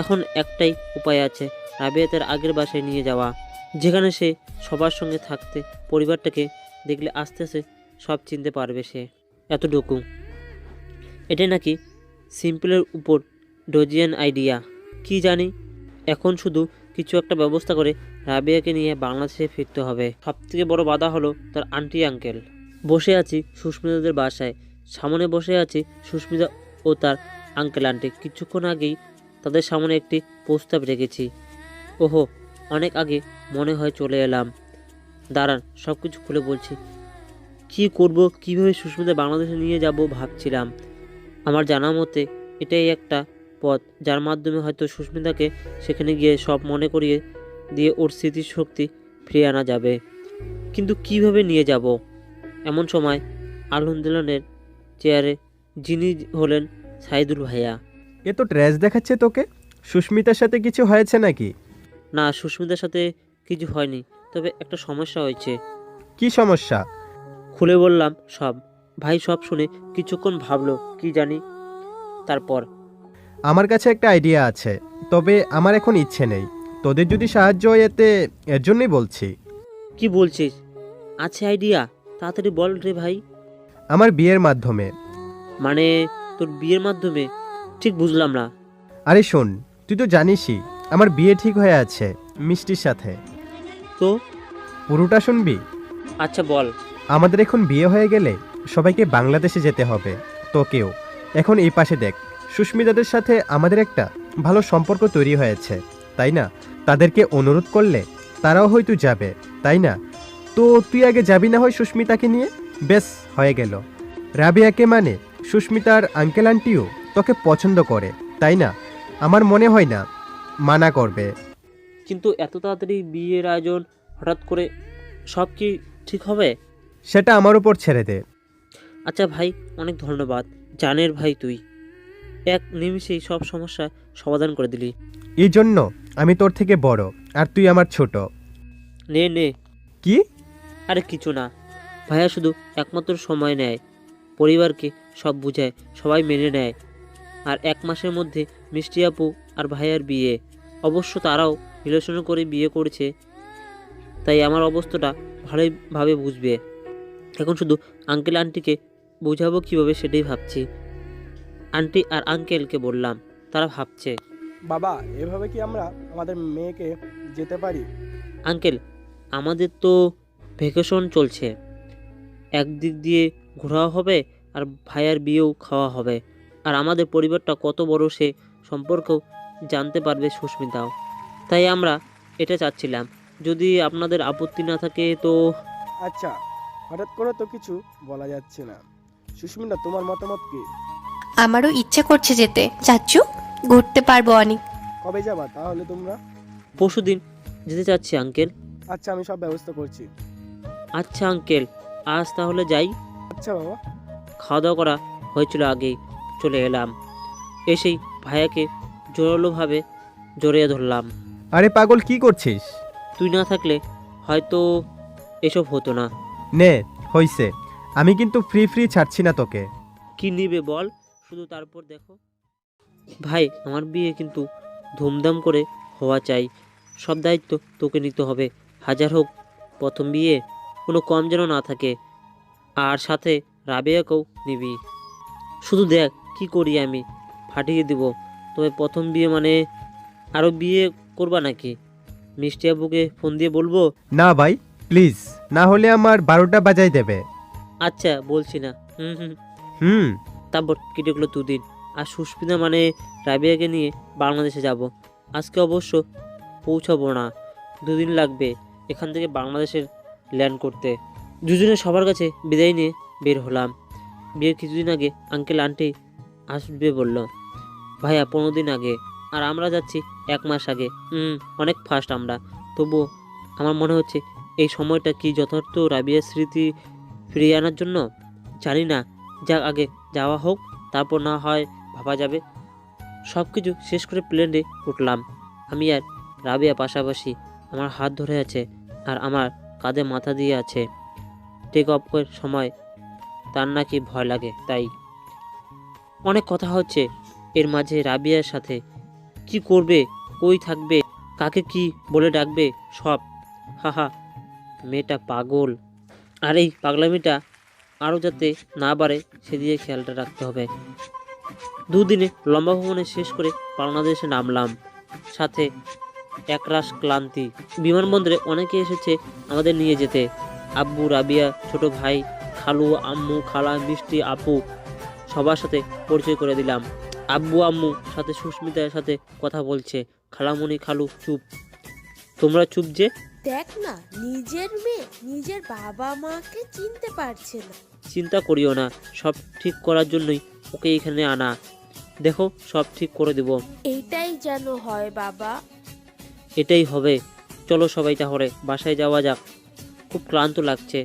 এখন একটাই উপায় আছে, রাবিয়া তার আগের বাসায় নিয়ে যাওয়া, যেখানে সে সবার সঙ্গে থাকতে, পরিবারটাকে দেখলে আস্তে আস্তে সব চিনতে পারবে সে। এতটুকু। এটাই নাকি সিম্পলের উপর ডোজিয়ান আইডিয়া, কি জানি। এখন শুধু কিছু একটা ব্যবস্থা করে রাবিয়াকে নিয়ে বাংলাদেশে ফিরতে হবে। সবথেকে বড় বাধা হলো তার আন্টি আঙ্কেল। বসে আছি সুস্মিতাদের বাসায়, সামনে বসে আছি সুস্মিতা ও তার আঙ্কেল আন্টি। কিছুক্ষণ আগেই তাদের সামনে একটি প্রস্তাব রেখেছি। ওহো, অনেক আগে মনে হয় চলে এলাম। দাঁড়ান, সব কিছু খুলে বলছি। কি করব, কিভাবে সুস্মিতা বাংলাদেশে নিয়ে যাব ভাবছিলাম। আমার জানা মতে এটাই একটা পথ, যার মাধ্যমে হয়তো সুস্মিতাকে সেখানে গিয়ে সব মনে করিয়ে দিয়ে ওর স্মৃতিশক্তি ফিরিয়ে আনা যাবে। কিন্তু কিভাবে নিয়ে যাব? এমন সময় আলহামদুলিল্লাহের চেয়ারে যিনি হলেন সাইদুল ভাইয়া। এ তো ট্র্যাশ দেখাচ্ছে তোকে। সুস্মিতার সাথে কিছু হয়েছে নাকি? না, সুস্মিতার সাথে কিছু হয়নি, তবে একটা সমস্যা হয়েছে। কি সমস্যা? খুলে বললাম সব। ভাই সব শুনে কিছুক্ষণ ভাবলো, কি জানি। তারপর আমার কাছে একটা আইডিয়া আছে, তবে আমার এখন ইচ্ছে নেই। তোদের যদি সাহায্য হয় এতে, এর জন্যই বলছি। কি বলছিস? আছে আইডিয়া? তাড়াতাড়ি বল রে ভাই। আমার বিয়ের মাধ্যমে। মানে তোর বিয়ের মাধ্যমে? ঠিক বুঝলাম না। আরে শোন, তুই তো জানিসই আমার বিয়ে ঠিক হয়ে আছে মিষ্টির সাথে। তো পুরোটা শুনবি? আচ্ছা বল। আমাদের এখন বিয়ে হয়ে গেলে সবাইকে বাংলাদেশে যেতে হবে, তোকেও। এখন এই পাশে দেখ, সুস্মিতাদের সাথে আমাদের একটা ভালো সম্পর্ক তৈরি হয়েছে, তাই না? তাদেরকে অনুরোধ করলে তারাও হয়তো যাবে, তাই না? তো তুই আগে যাবি না হয় সুস্মিতাকে নিয়ে? বেশ, হয়ে গেল। রাবিয়াকে মানে সুস্মিতার আঙ্কেল আন্টিও তোকে পছন্দ করে, তাই না? আমার মনে হয় না মানা করবে। কিন্তু এত তাড়াতাড়ি বিয়ের আয়োজন হঠাৎ করে, সব কি ঠিক হবে? সেটা আমার উপর ছেড়ে দে। আচ্ছা ভাই, অনেক ধন্যবাদ। জানের ভাই তুই, এক নিমিষেই সব সমস্যা সমাধান করে দিলি। এই জন্য আমি তোর থেকে বড়, আর তুই আমার ছোট। নে নে। কি? আরে কিছু না ভাইয়া, শুধু একমাত্র সময় নেয়, পরিবারকে সব বুঝায়, সবাই মেনে নেয়। আর 1 মাসের মধ্যে মিষ্টি আপু আর ভাইয়ার বিয়ে। অবশ্য তারাও রিলেশন করে বিয়ে করেছে, তাই আমার অবস্থাটা ভালোইভাবে বুঝবে। এখন শুধু আঙ্কেল আন্টিকে বোঝাবো কীভাবে সেটাই ভাবছি। আন্টি আর আঙ্কেলকে বললাম, তারা ভাবছে, বাবা, এভাবে কি আমরা আমাদের মেয়েকে যেতে পারি? আঙ্কেল, আমাদের তো ভ্যাকেশন চলছে, একদিক দিয়ে ঘোরাও হবে আর ভাইয়ার বিয়েও খাওয়া হবে, আর আমাদের পরিবারটা কত বড় সে সম্পর্কেও জানতে পারবে সুস্মিতাও। তাই আমরা এটা চাচ্ছিলাম, যদি আপনাদের আপত্তি না থাকে তো। আচ্ছা, হঠাৎ করে তো কিছু বলা যাচ্ছে না। সুস্মিতা, তোমার মতামত কি? আমারও ইচ্ছে করছে যেতে চাচ্চু, ঘুরতে পারবো অনেক। কবে যাবা তাহলে তোমরা? পরশুদিন যেতে চাচ্ছি আঙ্কেল। আচ্ছা, আমি সব ব্যবস্থা করছি। আচ্ছা আঙ্কেল, আজ তাহলে যাই। আচ্ছা বাবা। খাওয়া দাওয়া করা হয়েছিল আগেই, চলে এলাম। এসেই ভাইয়াকে জোরালোভাবে জড়িয়ে ধরলাম। আরে পাগল, কি করছিস? তুই না থাকলে হয়তো এসব হতো না। নে, হইছে। আমি কিন্তু ফ্রি ছাড়ছি না তোকে। কি নিবে বল, শুধু তারপর দেখো। ভাই, আমার বিয়ে কিন্তু ধুমধাম করে হওয়া চাই, সব দায়িত্ব তোকে নিতে হবে। হাজার হোক প্রথম বিয়ে, কোনো কম যেন না থাকে। আর সাথে রাবেয়াকেও নিবি। শুধু দেখ কি করি, আমি ফাটিয়ে দিব। তবে প্রথম বিয়ে মানে আরও বিয়ে করবা নাকি? মিষ্টি আব্বুকে ফোন দিয়ে বলবো? না ভাই, প্লিজ, না হলে আমার 12টা বাজাই দেবে। আচ্ছা, বলছি না। হুম। তারপর কেটে গেলো দুদিন। আর সুস্মিতা মানে রাবিয়াকে নিয়ে বাংলাদেশে যাব। আজকে অবশ্য পৌঁছাবো না, 2 দিন লাগবে এখান থেকে বাংলাদেশের ল্যান্ড করতে। দুজনে সবার কাছে বিদায় নিয়ে বের হলাম। বিয়ের কিছুদিন আগে আঙ্কেল আন্টি আসবে বলল ভাইয়া, 15 দিন আগে, আর আমরা যাচ্ছি 1 মাস আগে। অনেক ফাস্ট আমরা। তবুও আমার মনে হচ্ছে এই সময়টা কি যথার্থ রাবিয়ার স্মৃতি ফিরিয়ে আনার জন্য? জানি না, যাক আগে যাওয়া হোক, তারপর না হয় ভাবা যাবে। সব কিছু শেষ করে প্লেনে উঠলাম। আমি আর রাবিয়া পাশাপাশি, আমার হাত ধরে আছে আর আমার কাঁধে মাথা দিয়ে আছে। টেক অফের সময় তার নাকি ভয় লাগে, তাই অনেক কথা হচ্ছে। এর মাঝে রাবিয়ার সাথে কি করবে, কই থাকবে, কাকে কি বলে ডাকবে, সব। হাহা, মেয়েটা পাগল। আর এই পাগলামিটা আরও যাতে না বাড়ে সেদিকে খেয়ালটা রাখতে হবে। 2 দিনে লম্বা ভ্রমণে শেষ করে বাংলাদেশে নামলাম, সাথে একরাশ ক্লান্তি। বিমানবন্দরে অনেকে এসেছে আমাদের নিয়ে যেতে। আব্বু, রাবিয়া, ছোট ভাই, খালু, আম্মু, খালা, মিষ্টি, আপু, সবার সাথে পরিচয় করে দিলাম। আব্বু আম্মু সাথে সুস্মিতার সাথে কথা বলছে। খালামণি, খালু চুপ। তোমরা চুপ যে। দেখ না, নিজের মেয়ে নিজের বাবা মাকে চিনতে পারছে না। চিন্তা করিও না, সব ঠিক করার জন্যই ওকে এখানে আনা। দেখো, সব ঠিক করে দেব। এইটাই যেন হয় বাবা। এটাই হবে। চলো সবাই তাহলে বাসায় যাওয়া যাক, খুব ক্লান্ত লাগছে।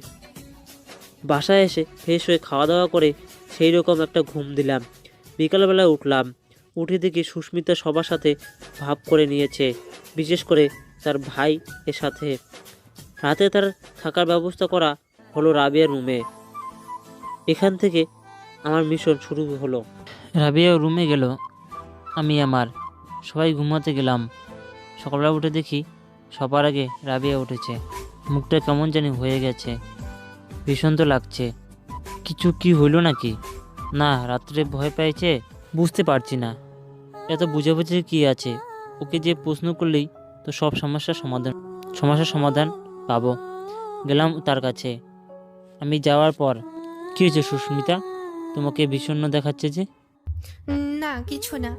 বাসায় এসে ফ্রেশ হয়ে খাওয়া দাওয়া করে সেই রকম একটা ঘুম দিলাম। বিকালবেলায় উঠলাম, উঠে দেখি সুস্মিতা সবার সাথে ভাব করে নিয়েছে, বিশেষ করে তার ভাই এর সাথে। রাতে তার থাকার ব্যবস্থা করা হলো রাবিয়ার রুমে। এখান থেকে আমার মিশন শুরু হলো। রাবিয়া রুমে গেল, আমি আমার সবাই ঘুমাতে গেলাম। সকালবেলা উঠে দেখি সবার আগে রাবিয়া উঠেছে। মুখটা কেমন জানি হয়ে গেছে, ভীষণ তো লাগছে। কিছু কি হইল নাকি? না, রাত্রে ভয় পেয়েছে, বুঝতে পারছি না। এত বুঝাবুঝি কি আছে? ওকে যে প্রশ্ন করলেই তো সব সমস্যার সমাধান পাবো। গেলাম তার কাছে। আমি যাওয়ার পর, কী হয়েছে সুস্মিতা, তোমাকে বিষণ্ণ দেখাচ্ছে যে? না, কিছু না।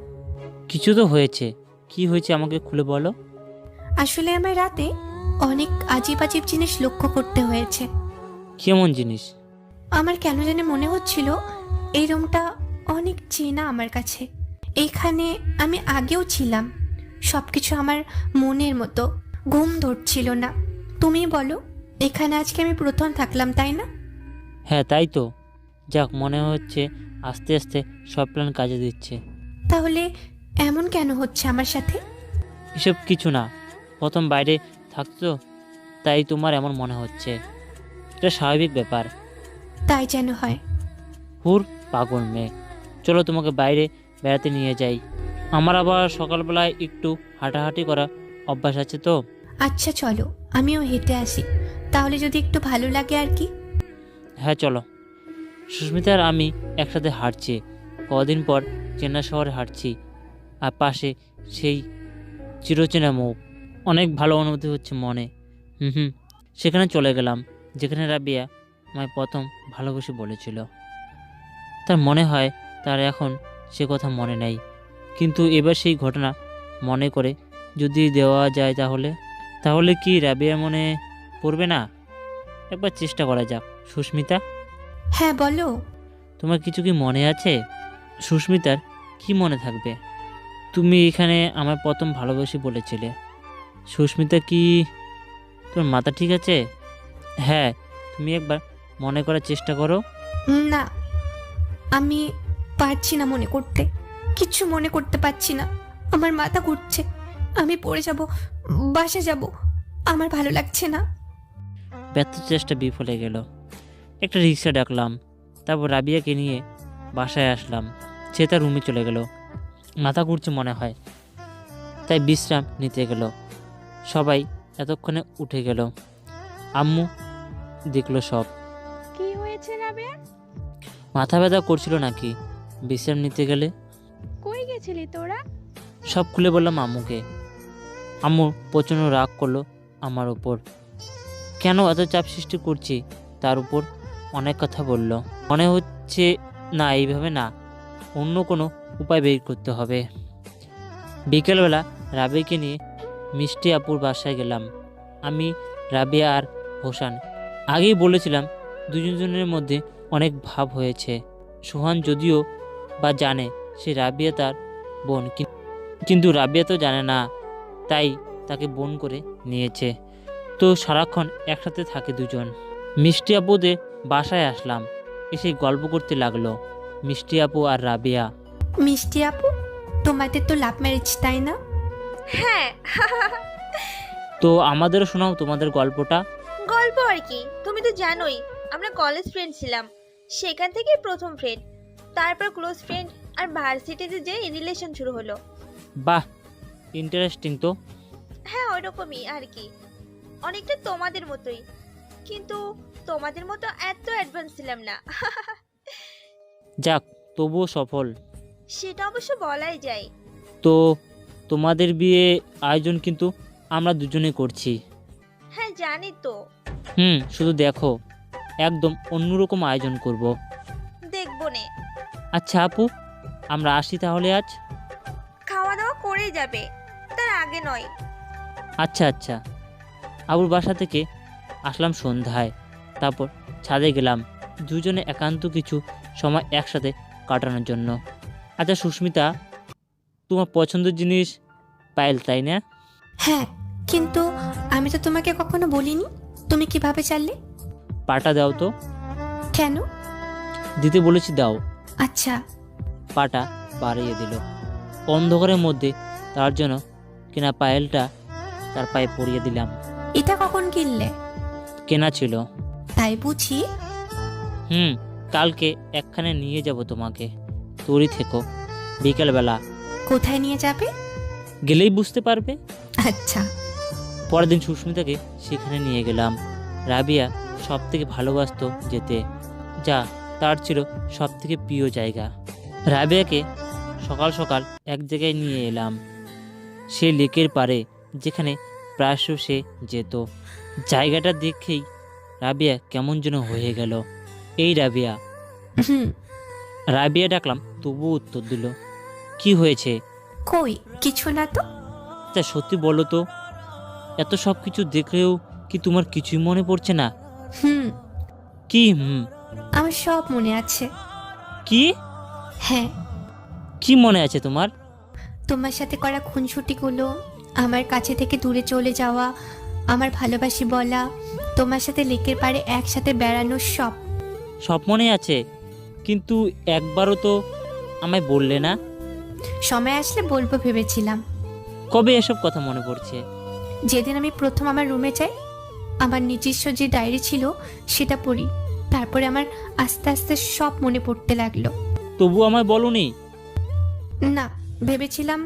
কিছু তো হয়েছে। কি হয়েছে আমাকে খুলে বলো। আসলে আমার রাতে অনেক আজীব আজীব জিনিস লক্ষ্য করতে হয়েছে। কেমন জিনিস? আমার কেন জানি মনে হচ্ছিল এই রুমটা অনেক চেনা আমার কাছে। এইখানে আমি আগেও ছিলাম, সব কিছু আমার মনের মতো। ঘুম ধরছিল না। তুমি বলো, এখানে আজকে আমি প্রথম থাকলাম, তাই না? হ্যাঁ, তাই তো। যাক, মনে হচ্ছে আস্তে আস্তে সব প্ল্যান কাজে দিচ্ছে। তাহলে এমন কেন হচ্ছে আমার সাথে? এসব কিছু না, প্রথম বাইরে থাকতো তাই তোমার এমন মনে হচ্ছে। এটা স্বাভাবিক ব্যাপার। তাই যেন হয়। হুর, পাগল মেয়ে। চলো তোমাকে বাইরে বেড়াতে নিয়ে যাই। আমার আবার সকালবেলায় একটু হাঁটাহাঁটি করা অভ্যাস আছে তো। আচ্ছা চলো, আমিও হেঁটে আসি, তাহলে যদি একটু ভালো লাগে আর কি। হ্যাঁ চলো। সুস্মিতা আর আমি একসাথে হাঁটছি। কদিন পর চেন্নাই শহরে হাঁটছি, আর পাশে সেই চিরচেনা মুখ। অনেক ভালো অনুভূতি হচ্ছে মনে। হুম, সেখানে চলে গেলাম যেখানে রাবিয়া আমায় প্রথম ভালোবেসে বলেছিল। তার মনে হয় তার এখন সে কথা মনে নেই, কিন্তু এবার সেই ঘটনা মনে করে যদি দেওয়া যায় তাহলে কি রাবিয়ার মনে পড়বে না? একবার চেষ্টা করা যাক। সুস্মিতা, হ্যাঁ বলো। তোমার কিছু কি মনে আছে? সুস্মিতার কি মনে থাকবে? তুমি এখানে আমার প্রথম ভালোবাসি বলেছিলে। সুস্মিতা, কি তোর মাথা ঠিক আছে? হ্যাঁ, তুমি একবার মনে করার চেষ্টা করো। না, আমি পারছি না মনে করতে, কিচ্ছু মনে করতে পারছি না। আমার মাথা ঘুরছে, আমি পড়ে যাব, বাসা যাব, আমার ভালো লাগছে না। ব্যর্থ চেষ্টা বিফলে গেল। একটা রিক্সা ডাকলাম, তারপর রাবিয়াকে নিয়ে বাসায় আসলাম। সে তার রুমে চলে গেল। মাথা ঘুরছে মনে হয়, তাই বিশ্রাম নিতে গেল। সবাই এতক্ষণে উঠে গেল। আম্মু দেখলো সব। কি হয়েছে রাবেয়া? মাথা ব্যথা করছিল নাকি বিশ্রাম নিতে গেলে? কই গেছিলি তোরা? সব খুলে বললাম আম্মুকে। আম্মু প্রচণ্ড রাগ করলো আমার উপর। কেন এত চাপ সৃষ্টি করছি তার উপর? অনেক কথা বলল। মনে হচ্ছে না, এইভাবে না, অন্য কোনো উপায় বের করতে হবে। বিকেলবেলা রাবিয়াকে নিয়ে মিষ্টি আপুর বাসায় গেলাম। আমি, রাবিয়া আর হোসান। আগেই বলেছিলাম দুজনের মধ্যে অনেক ভাব হয়েছে। সোহান যদিও বা জানে সে রাবিয়া তার বোন, কিন্তু রাবিয়া তো জানে না, তাই তাকে বোন করে নিয়েছে। তো সারাক্ষণ একসাথে থাকে দুজন। মিষ্টি আপুদের বাসায় আসলাম। এসে গল্প করতে লাগলো মিষ্টি আপু আর রাবিয়া। মিষ্টি আপু, তোমাদের তো লাভ ম্যারেজ, তাই না? হ্যাঁ। তো আমাদেরও শোনাও তোমাদের গল্পটা। গল্প আর কি, তুমি তো জানোই আমরা কলেজ ফ্রেন্ড ছিলাম, সেখান থেকে প্রথম ফ্রেন্ড, তারপর ক্লোজ ফ্রেন্ড, আর ভার্সিটিতে যে রিলেশন শুরু হলো। বাহ, ইন্টারেস্টিং তো। হ্যাঁ ওরকমই আর কি, অনেকটা তোমাদের মতোই, কিন্তু তোমাদের মতো এত অ্যাডভান্স ছিলাম না। যাক, তবুও সফল। সেটা অবশ্য বলাই যায়। তো তোমাদের বিয়ে আয়োজন কিন্তু আমরা দুজনে করছি। হ্যাঁ জানি তো। শুধু দেখো, একদম অন্যরকম আয়োজন করব। দেখবো নে। আচ্ছা আপু, আমরা আসি তাহলে আজ। খাওয়া দাওয়া করে যাবে, তার আগে নয়। আচ্ছা। আবুর বাসা থেকে আসলাম সন্ধ্যায়, তারপর ছাদে গেলাম দুজনে একান্ত কিছু সময় একসাথে কাটানোর জন্য। আচ্ছা সুস্মিতা, তোমার পছন্দের জিনিস পায়েল, তাই না? হ্যাঁ, কিন্তু আমি তো তোমাকে কখনো বলিনি, তুমি কিভাবে জানলে? পাটা দাও তো। কেন? দিতে বলেছি, দাও। আচ্ছা। পাটা বাড়িয়ে দিল। অন্ধকারের মধ্যে তার জন্য কেনা পায়েলটা তার পায়ে পরিয়ে দিলাম। এটা কখন কিনলে? কেনা ছিল। তাই বুঝি? কালকে একখানে নিয়ে যাব তোমাকে, তৈরি থেকো। বিকেলবেলা। কোথায় নিয়ে যাবে? গেলেই বুঝতে পারবে। আচ্ছা। পরের দিন সুস্মিতাকে সেখানে নিয়ে গেলাম। রাবিয়া সব থেকে ভালোবাসতো যেতে, যা তার ছিল সব থেকে প্রিয় জায়গা। রাবিয়াকে সকাল সকাল এক জায়গায় নিয়ে এলাম, সে লেকের পাড়ে, যেখানে প্রায়শ সে যেত। জায়গাটা দেখেই রাবিয়া কেমন যেন হয়ে গেল। এই রাবিয়া। রাবিয়া ডাকলাম, তবু উত্তর দিল। কি হয়েছে? কই কিছু না তো। তা সত্যি বলো তো, এত সব কিছু দেখলেও কি তোমার কিছুই মনে পড়ছে না? কি? আমার সব মনে আছে। কি? হ্যাঁ। কি মনে আছে তোমার? তোমার সাথে করা খুনসুটিগুলো, আমার কাছে থেকে দূরে চলে যাওয়া, আমার ভালোবাসি বলা, তোমার সাথে লেকের পাড়ে একসাথে বেড়ানো, সব মনে আছে, কিন্তু একবারও তো আমায় বললে না। সময় আসলে বলবো ভেবেছিলাম। কবে এসব কথা মনে পড়ছে? যেদিন আমি প্রথম আমার রুমে যাই, আমার নিজস্ব যে ডায়েরি ছিল সেটা পড়ি, তারপরে আমার আস্তে আস্তে সব মনে পড়তে লাগলো। তবু আমায় বলনি? না, ভেবেছিলাম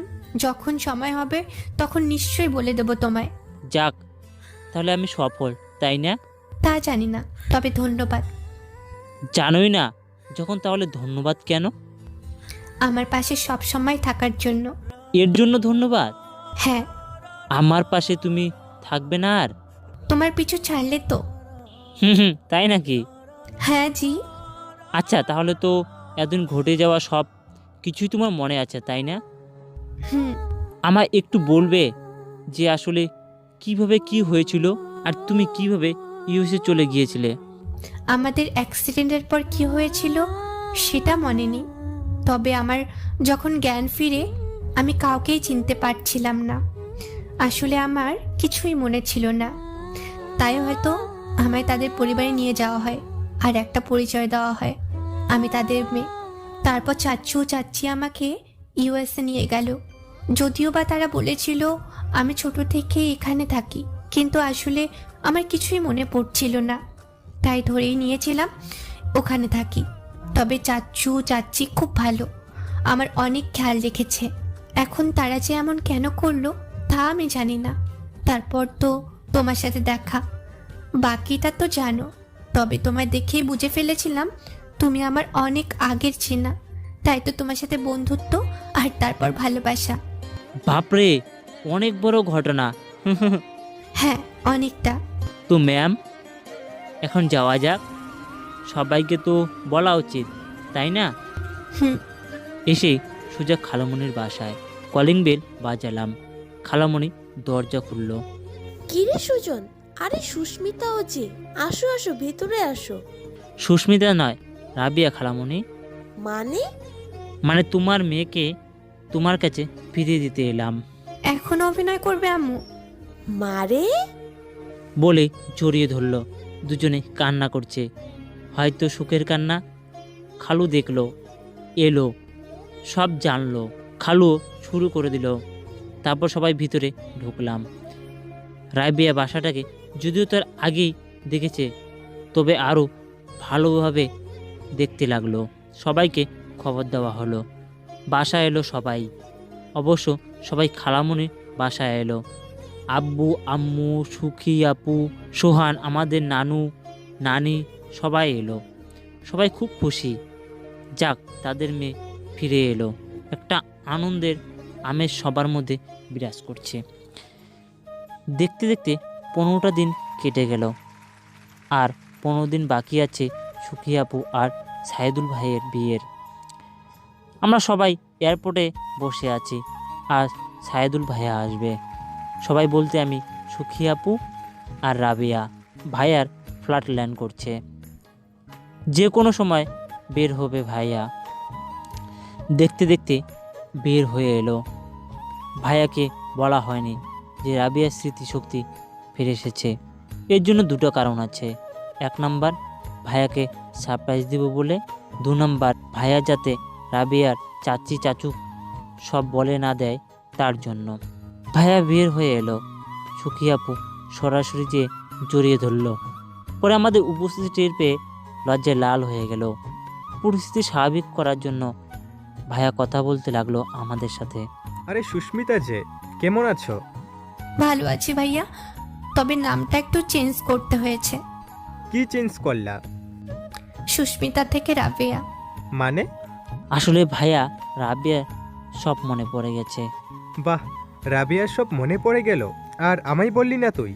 যখন সময় হবে তখন নিশ্চয়ই বলে দেবো তোমায়। যাক, তাহলে আমি সফল, তাই না? তা জানি না, তবে ধন্যবাদ। জানোই না যখন, তাহলে ধন্যবাদ কেন? আমার পাশে সব সময় থাকার জন্য। এর জন্য ধন্যবাদ? হ্যাঁ। আমার পাশে তুমি থাকবে না আর? তোমার পিছু ছাড়লে তো। হুম, তাই নাকি? হ্যাঁ জি। আচ্ছা, তাহলে তো এতদিন ঘটে যাওয়া সব কিছুই তোমার মনে আছে, তাই না? হুম। আমায় একটু বলবে যে আসলে কিভাবে কি হয়েছিল আর তুমি কিভাবে ইউএসএ চলে গিয়েছিলে? আমাদের অ্যাক্সিডেন্টের পর কি হয়েছিল সেটা মনে নেই, তবে আমার যখন জ্ঞান ফিরে আমি কাউকেই চিনতে পারছিলাম না। আসলে আমার কিছুই মনে ছিল না, তাই হয়তো আমায় তাদের পরিবারে নিয়ে যাওয়া হয় আর একটা পরিচয় দেওয়া হয় আমি তাদের মেয়ে। তারপর চাচু চাচি আমাকে ইউএসএ নিয়ে গেল, যদিও বা তারা বলেছিল আমি ছোট থেকে এখানে থাকি, কিন্তু আসলে আমার কিছুই মনে পড়ছিল না, তাই ধরেই নিয়েছিলাম ওখানে থাকি। তবে চাচু চাচি খুব ভালো, আমার অনেক খেয়াল রেখেছে। এখন তারা যে এমন কেন করলো তা আমি জানি না। তারপর তো তোমার সাথে দেখা, বাকিটা তো জানো। তবে তোমায় দেখেই বুঝে ফেলেছিলাম তুমি আমার অনেক আগের চেনা, তাই তো তোমার সাথে বন্ধুত্ব আর তারপর ভালোবাসা। বাপরে, অনেক বড় ঘটনা। হ্যাঁ, অনেকটা। তো ম্যাম, এখন যাওয়া যাক। সবাইকে তো বলা উচিত, তাই না? হুম। এসে সোজা খালামণির বাসায় কলিং বেল বাজালাম। খালামণি দরজা খুলল। কিরে সুজন, আরে সুস্মিতাও যে, আসো আসো ভেতরে আসো। সুস্মিতা নয়, রাবিয়া খালামণি। মানে তোমার মেয়েকে তোমার কাছে ফিরিয়ে দিতে এলাম। এখন অভিনয় করবে আম্মু? মারে বলে জড়িয়ে ধরল। দুজনে কান্না করছে, হয়তো সুখের কান্না। খালু দেখলো, এলো, সব জানলো। খালু শুরু করে দিল। তারপর সবাই ভিতরে ঢুকলাম। রাবিয়া বাসাটাকে যদিও তার আগেই দেখেছে, তবে আরও ভালোভাবে দেখতে লাগলো। সবাইকে খবর দেওয়া হলো। বাসায় এলো সবাই, অবশ্য সবাই খালামণির বাসায় এলো। আব্বু আম্মু, সুখী আপু, সোহান, আমাদের নানু নানি সবাই এলো। সবাই খুব খুশি, যাক তাদের মেয়ে ফিরে এলো। একটা আনন্দের আমেজ সবার মধ্যে বিরাজ করছে। দেখতে দেখতে 15টা দিন কেটে গেল, আর 15 দিন বাকি আছে সুখী আপু আর সাইদুল ভাইয়ের বিয়ের। আমরা সবাই এয়ারপোর্টে বসে আছি, আর সাইদুল ভাইয়া আসবে। সবাই বলতে আমি সুখী আপু আর রাবিয়া ভাইয়ার ফ্লাইট ল্যান্ড করছে, যে কোনো সময় বের হবে ভাইয়া। দেখতে দেখতে বের হয়ে এলো। ভাইয়াকে বলা হয়নি যে রাবিয়ার স্মৃতিশক্তি ফিরে এসেছে। এর জন্য দুটো কারণ আছে। 1 নাম্বার, ভাইয়াকে সারপ্রাইজ দিব বলে। 2 নাম্বার, ভাইয়া যাতে রাবিয়ার চাচি চাচু সব বলে না দেয় তার জন্য। ভাইয়া বের হয়ে এলো। সুখী আপু সরাসরি যে জড়িয়ে ধরল। পরে আমাদের উপস্থিতি টের পেয়ে লজ্জায় লাল হয়ে গেল। পরিস্থিতি স্বাভাবিক করার জন্য ভাইয়া কথা বলতে লাগলো আমাদের সাথে। আরে সুস্মিতা যে, কেমন আছো? ভালো আছি ভাইয়া, তবে নামটা একটু চেঞ্জ করতে হয়েছে। কি চেঞ্জ করলা? সুস্মিতা থেকে রাবিয়া। মানে? আসলে ভাইয়া রাবিয়া সব মনে পড়ে গেছে। বাহ, রাবিয়ার সব মনে পড়ে গেল, আর আমায় বললি না তুই?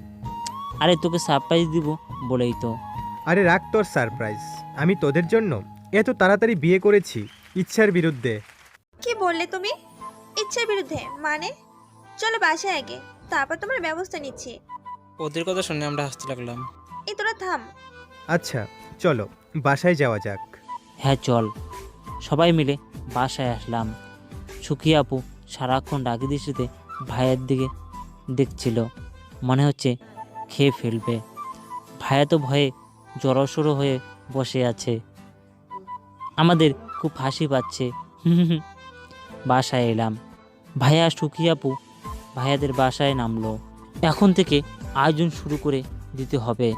আরে তোকে সারপ্রাইজ দিব বলেই তো। আরে রাখ তোর সারপ্রাইজ, আমি তোদের জন্য এত তাড়াতাড়ি বিয়ে করেছি ইচ্ছার বিরুদ্ধে। কি বললে তুমি? ইচ্ছার বিরুদ্ধে মানে? চলো বাসায় আগে, তারপর তোমার ব্যবস্থা নিচ্ছি। ওদের কথা শুনে আমরা হাসতে লাগলাম। এই তোরা থাম। আচ্ছা চলো বাসায় যাওয়া যাক। হ্যাঁ চল। সবাই মিলে বাসায় আসলাম। সুখী আপু সারাক্ষণ ডাকি দৃষ্টিতে ভাইয়ের দিকে দেখছিল, মনে হচ্ছে খেয়ে ফেলবে। ভাইয়া তো ভয়ে জড়সড়ো হয়ে বসে আছে। আমাদের খুব হাসি পাচ্ছে। বাসায় এলাম। ভাইয়া সুখী আপু ভাইয়াদের বাসায় নামলো। এখন থেকে আয়োজন শুরু করে দিতে হবে।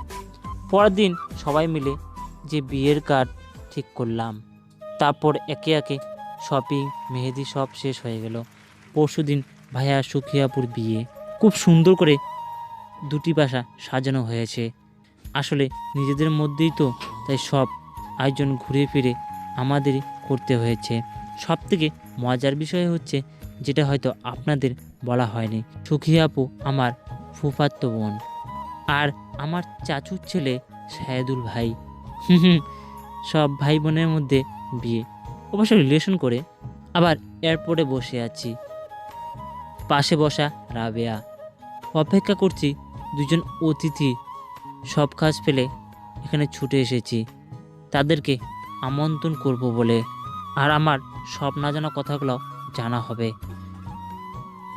পরের দিন সবাই মিলে যে বিয়ের কার্ড ঠিক করলাম। তারপর একে একে শপিং মেহেদি সব শেষ হয়ে গেল। পরশুদিন ভাইয়া সুখী আপুর বিয়ে। খুব সুন্দর করে 2টি বাসা সাজানো হয়েছে। আসলে নিজেদের মধ্যেই তো, তাই সব আয়োজন ঘুরে ফিরে আমাদেরই করতে হয়েছে। সবথেকে মজার বিষয় হচ্ছে, যেটা হয়তো আপনাদের বলা হয়নি, সুখী আপু আমার ফুফাতো বোন, আর আমার চাচুর ছেলে সাহেদুল ভাই। হুম হুম, সব ভাই বোনের মধ্যে বিয়ে, অবশ্য রিলেশন করে। আবার এয়ারপোর্টে বসে আছি, পাশে বসা রাবেয়া। অপেক্ষা করছি দুজন অতিথি। সব কাজ ফেলে এখানে ছুটে এসেছি তাদেরকে আমন্ত্রণ করব বলে, আর আমার সব না জানা কথাগুলো জানা হবে।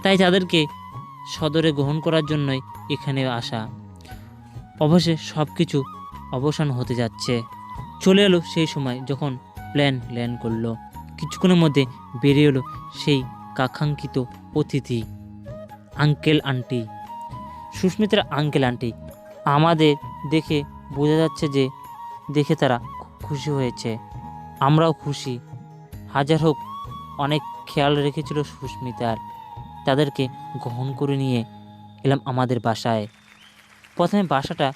তাই তাদেরকে সদরে গ্রহণ করার জন্যই এখানে আসা। অবশ্যই সব কিছু অবসান হতে যাচ্ছে। চলে এলো সেই সময় যখন প্লেন ল্যান্ড করলো। কিছুক্ষণের মধ্যে বেরিয়ে এলো সেই কাঙ্ক্ষিত অতিথি, আঙ্কেল আন্টি, সুস্মিতার আঙ্কেল আন্টি। আমাদের দেখে বোঝা যাচ্ছে যে দেখে তারা খুব খুশি হয়েছে, আমরাও খুশি। হাজার হোক অনেক খেয়াল রেখেছিল সুস্মিতার। তাদেরকে গ্রহণ করে নিয়ে এলাম আমাদের বাসায়। প্রথমে বাসাটা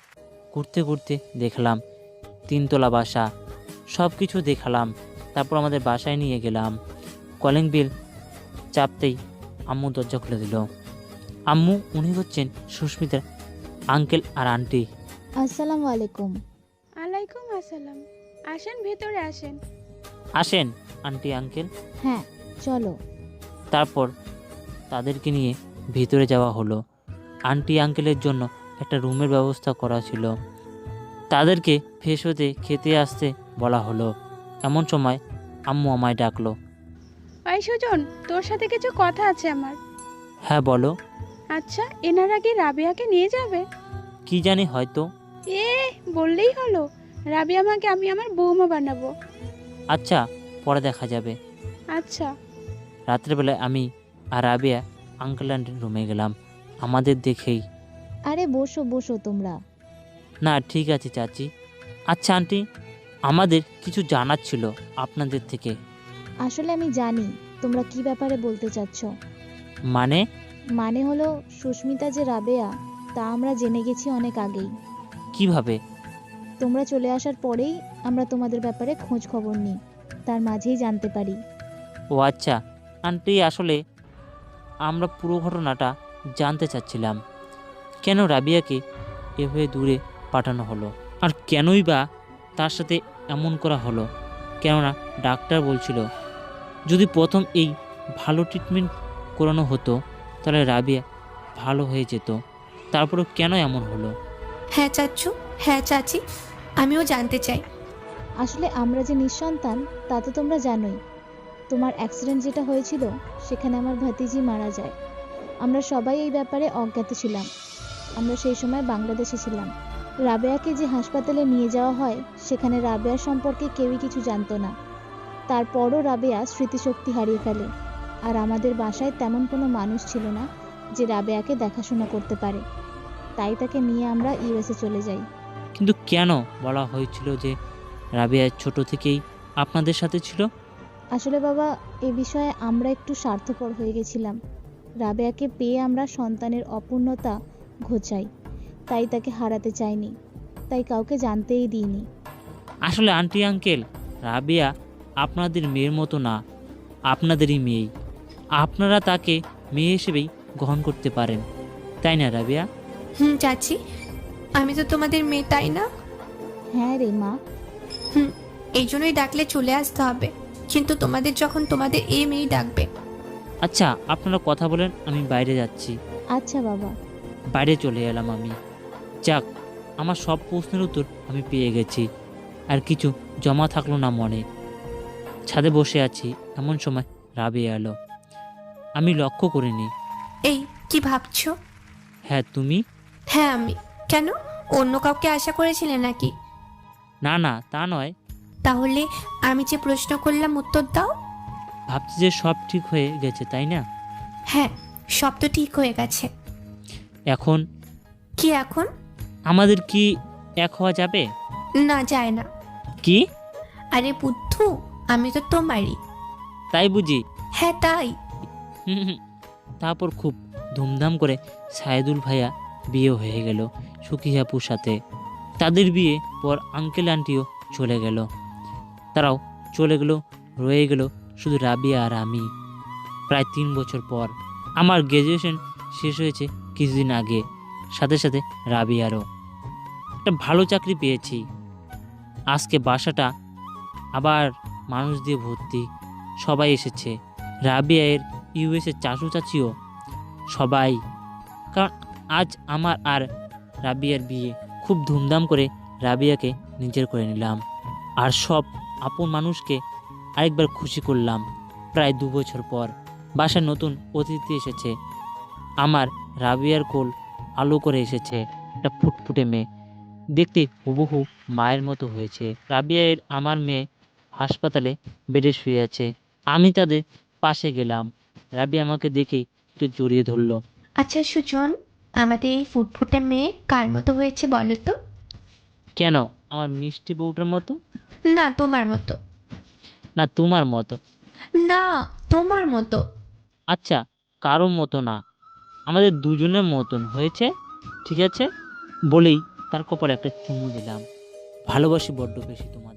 ঘুরতে ঘুরতে দেখলাম 3 তলা বাসা, সব কিছু দেখালাম। তারপর আমাদের বাসায় নিয়ে গেলাম। কলিং বেল চাপতেই আম্মু দরজা খুলে দিল। আম্মু, উনি হচ্ছেন সুস্মিতার আঙ্কেল আর আন্টি। আসসালামু আলাইকুম। আলাইকুম আসসালাম। আসেন, ভেতরে আসেন। আসেন আন্টি আঙ্কেল। হ্যাঁ চলো। তারপর তাদেরকে নিয়ে ভিতরে যাওয়া হলো। আন্টি আঙ্কেলের জন্য একটা রুমের ব্যবস্থা করা ছিল। তাদেরকে ফ্রেশ হতে খেতে আসতে বলা হলো। এমন সময় আম্মু আমায় ডাকলো। ওই সুজন, তোর সাথে কিছু কথা আছে আমার। হ্যাঁ বলো। আচ্ছা, এনারা কি রাবিয়াকে নিয়ে যাবে? কি জানি, হয়তো। এ বললেই হলো, রাবিয়ামাকে আমি আমার বৌমা বানাবো। আচ্ছা, পরে দেখা যাবে। আচ্ছা। রাত্রেবেলায় আমি আর রাবিয়া আঙ্কেল আন্টির রুমে গেলাম আমাদের দেখেই। আরে বসো বসো তোমরা। না ঠিক আছে চাচি। আচ্ছা আন্টি, আমাদের কিছু জানার ছিল আপনাদের থেকে। আসলে আমি জানি তোমরা কি ব্যাপারে বলতে চাচ্ছ। মানে হলো সুস্মিতা যে রাবেয়া, তা আমরা জেনে গেছি অনেক আগেই। কিভাবে? তোমরা চলে আসার পরেই আমরা তোমাদের ব্যাপারে খোঁজ খবর নিই, তার মাঝেই জানতে পারি। ও আচ্ছা আন্টি, আসলে আমরা পুরো ঘটনাটা জানতে চাচ্ছিলাম। কেন রাবিয়াকে এভাবে দূরে পাঠানো হলো, আর কেনই বা তার সাথে এমন করা হলো? কেননা ডাক্তার বলছিল যদি প্রথম এই ভালো ট্রিটমেন্ট করানো হতো তাহলে রাবিয়া ভালো হয়ে যেত। তারপরেও কেন এমন হলো? হ্যাঁ চাচু, হ্যাঁ চাচি, আমিও জানতে চাই। আসলে আমরা যে নিঃসন্তান তা তো তোমরা জানোই। তোমার অ্যাক্সিডেন্ট যেটা হয়েছিল সেখানে আমার ভাতিজি মারা যায়। আমরা সবাই এই ব্যাপারে অজ্ঞাত ছিলাম। আমরা সেই সময় বাংলাদেশে ছিলাম। রাবেয়াকে যে হাসপাতালে নিয়ে যাওয়া হয় সেখানে রাবেয়ার সম্পর্কে কেউই কিছু জানতো না। তারপরও রাবেয়া স্মৃতিশক্তি হারিয়ে ফেলে, আর আমাদের বাসায় তেমন কোনো মানুষ ছিল না যে রাবেয়াকে দেখাশোনা করতে পারে। তাই তাকে নিয়ে আমরা ইউএসএ চলে যাই। কিন্তু কেন বলা হয়েছিল যে রাবিয়া ছোট থেকেই আপনাদের সাথে ছিল? আসলে বাবা, এ বিষয়ে আমরা একটু স্বার্থপর হয়ে গেছিলাম। রাবেয়াকে পেয়ে আমরা সন্তানের অপূর্ণতা ঘোচাই, তাই তাকে হারাতে চাইনি, তাই কাউকে জানতেই দিইনি। আসলে আন্টি আঙ্কেল, রাবিয়া আপনাদের মেয়ের মতো না, আপনাদেরই মেয়ে। আপনারা তাকে মেয়ে হিসেবেই গ্রহণ করতে পারেন, তাই না রাবিয়া? চাচি, আমি তো তোমাদের মেয়ে, তাই না? হ্যাঁ রে মা। এই জন্যই ডাকলে চলে আসতে হবে, কিন্তু তোমাদের যখন তোমাদের এই মেয়েই ডাকবে। আচ্ছা আপনারা কথা বলেন, আমি বাইরে যাচ্ছি। আচ্ছা বাবা। বাইরে চলে এলাম আমি। যাক, আমার সব প্রশ্নের উত্তর আমি পেয়ে গেছি, আর কিছু জমা থাকলো না মনে। ছাদে বসে আছি, এমন সময় রাবিয়া এলো। আমি লক্ষ্য করিনি। এই কি ভাবছো? হ্যাঁ তুমি? হ্যাঁ আমি। কেন, অন্য কাউকে আশা করেছিলে নাকি? না না, তা নয়। তাহলে আমি যে প্রশ্ন করলাম উত্তর দাও। ভাবছি যে সব ঠিক হয়ে গেছে, তাই না? হ্যাঁ, সব তো ঠিক হয়ে গেছে। এখন কি এখন? আমাদের কি এক হওয়া যাবে? না, যায় না। কি? আরে বুদ্ধু, আমি তো তোমারই। তাই বুঝি? হ্যাঁ তাই। তারপর খুব ধুমধাম করে সাইদুল ভাইয়া বিয়ে হয়ে গেল সুকিয়াপুর সাথে। তাদের বিয়ে পর আঙ্কেল আন্টিও চলে গেল। তারাও চলে গেল, রয়ে গেল শুধু রাবিয়া আর আমি। প্রায় 3 বছর পর আমার গ্র্যাজুয়েশন শেষ হয়েছে কিছুদিন আগে। সাথে সাথে রাবিয়ারও। একটা ভালো চাকরি পেয়েছি। আজকে বাসাটা আবার মানুষ দিয়ে ভর্তি, সবাই এসেছে। রাবিয়ার ইউএসের চাচু চাচিও সবাই, কারণ আজ আমার আর রাবিয়ার বিয়ে। খুব ধুমধাম করে রাবিয়াকে নিজের করে নিলাম, আর সব আপন মানুষকে আরেকবার খুশি করলাম। প্রায় 2 বছর পর বাসায় নতুন অতিথি এসেছে। আমার রাবিয়ার কোল আলো করে এসেছে একটা ফুটফুটে মেয়ে, দেখতে হুবহু মায়ের মতো হয়েছে। রাবিয়ার আমার মেয়ে হাসপাতালে বেডে শুয়ে আছে। আমি তাদের পাশে গেলাম। রাবিয়া আমাকে দেখেই একটু জড়িয়ে ধরলো। আচ্ছা সুজন, আমাদের এই ফুটফুটে মেয়ে কার মতো হয়েছে বলো তো? কেন, আমার মিষ্টি বউটার মতো? না তোমার মতো। না তোমার মতো? না তোমার মতো। আচ্ছা, কারো মতো না, আমাদের দুজনের মতন হয়েছে, ঠিক আছে? বলেই তার কপালে একটা চুমু দিলাম। ভালোবাসি বড্ড বেশি তোমার।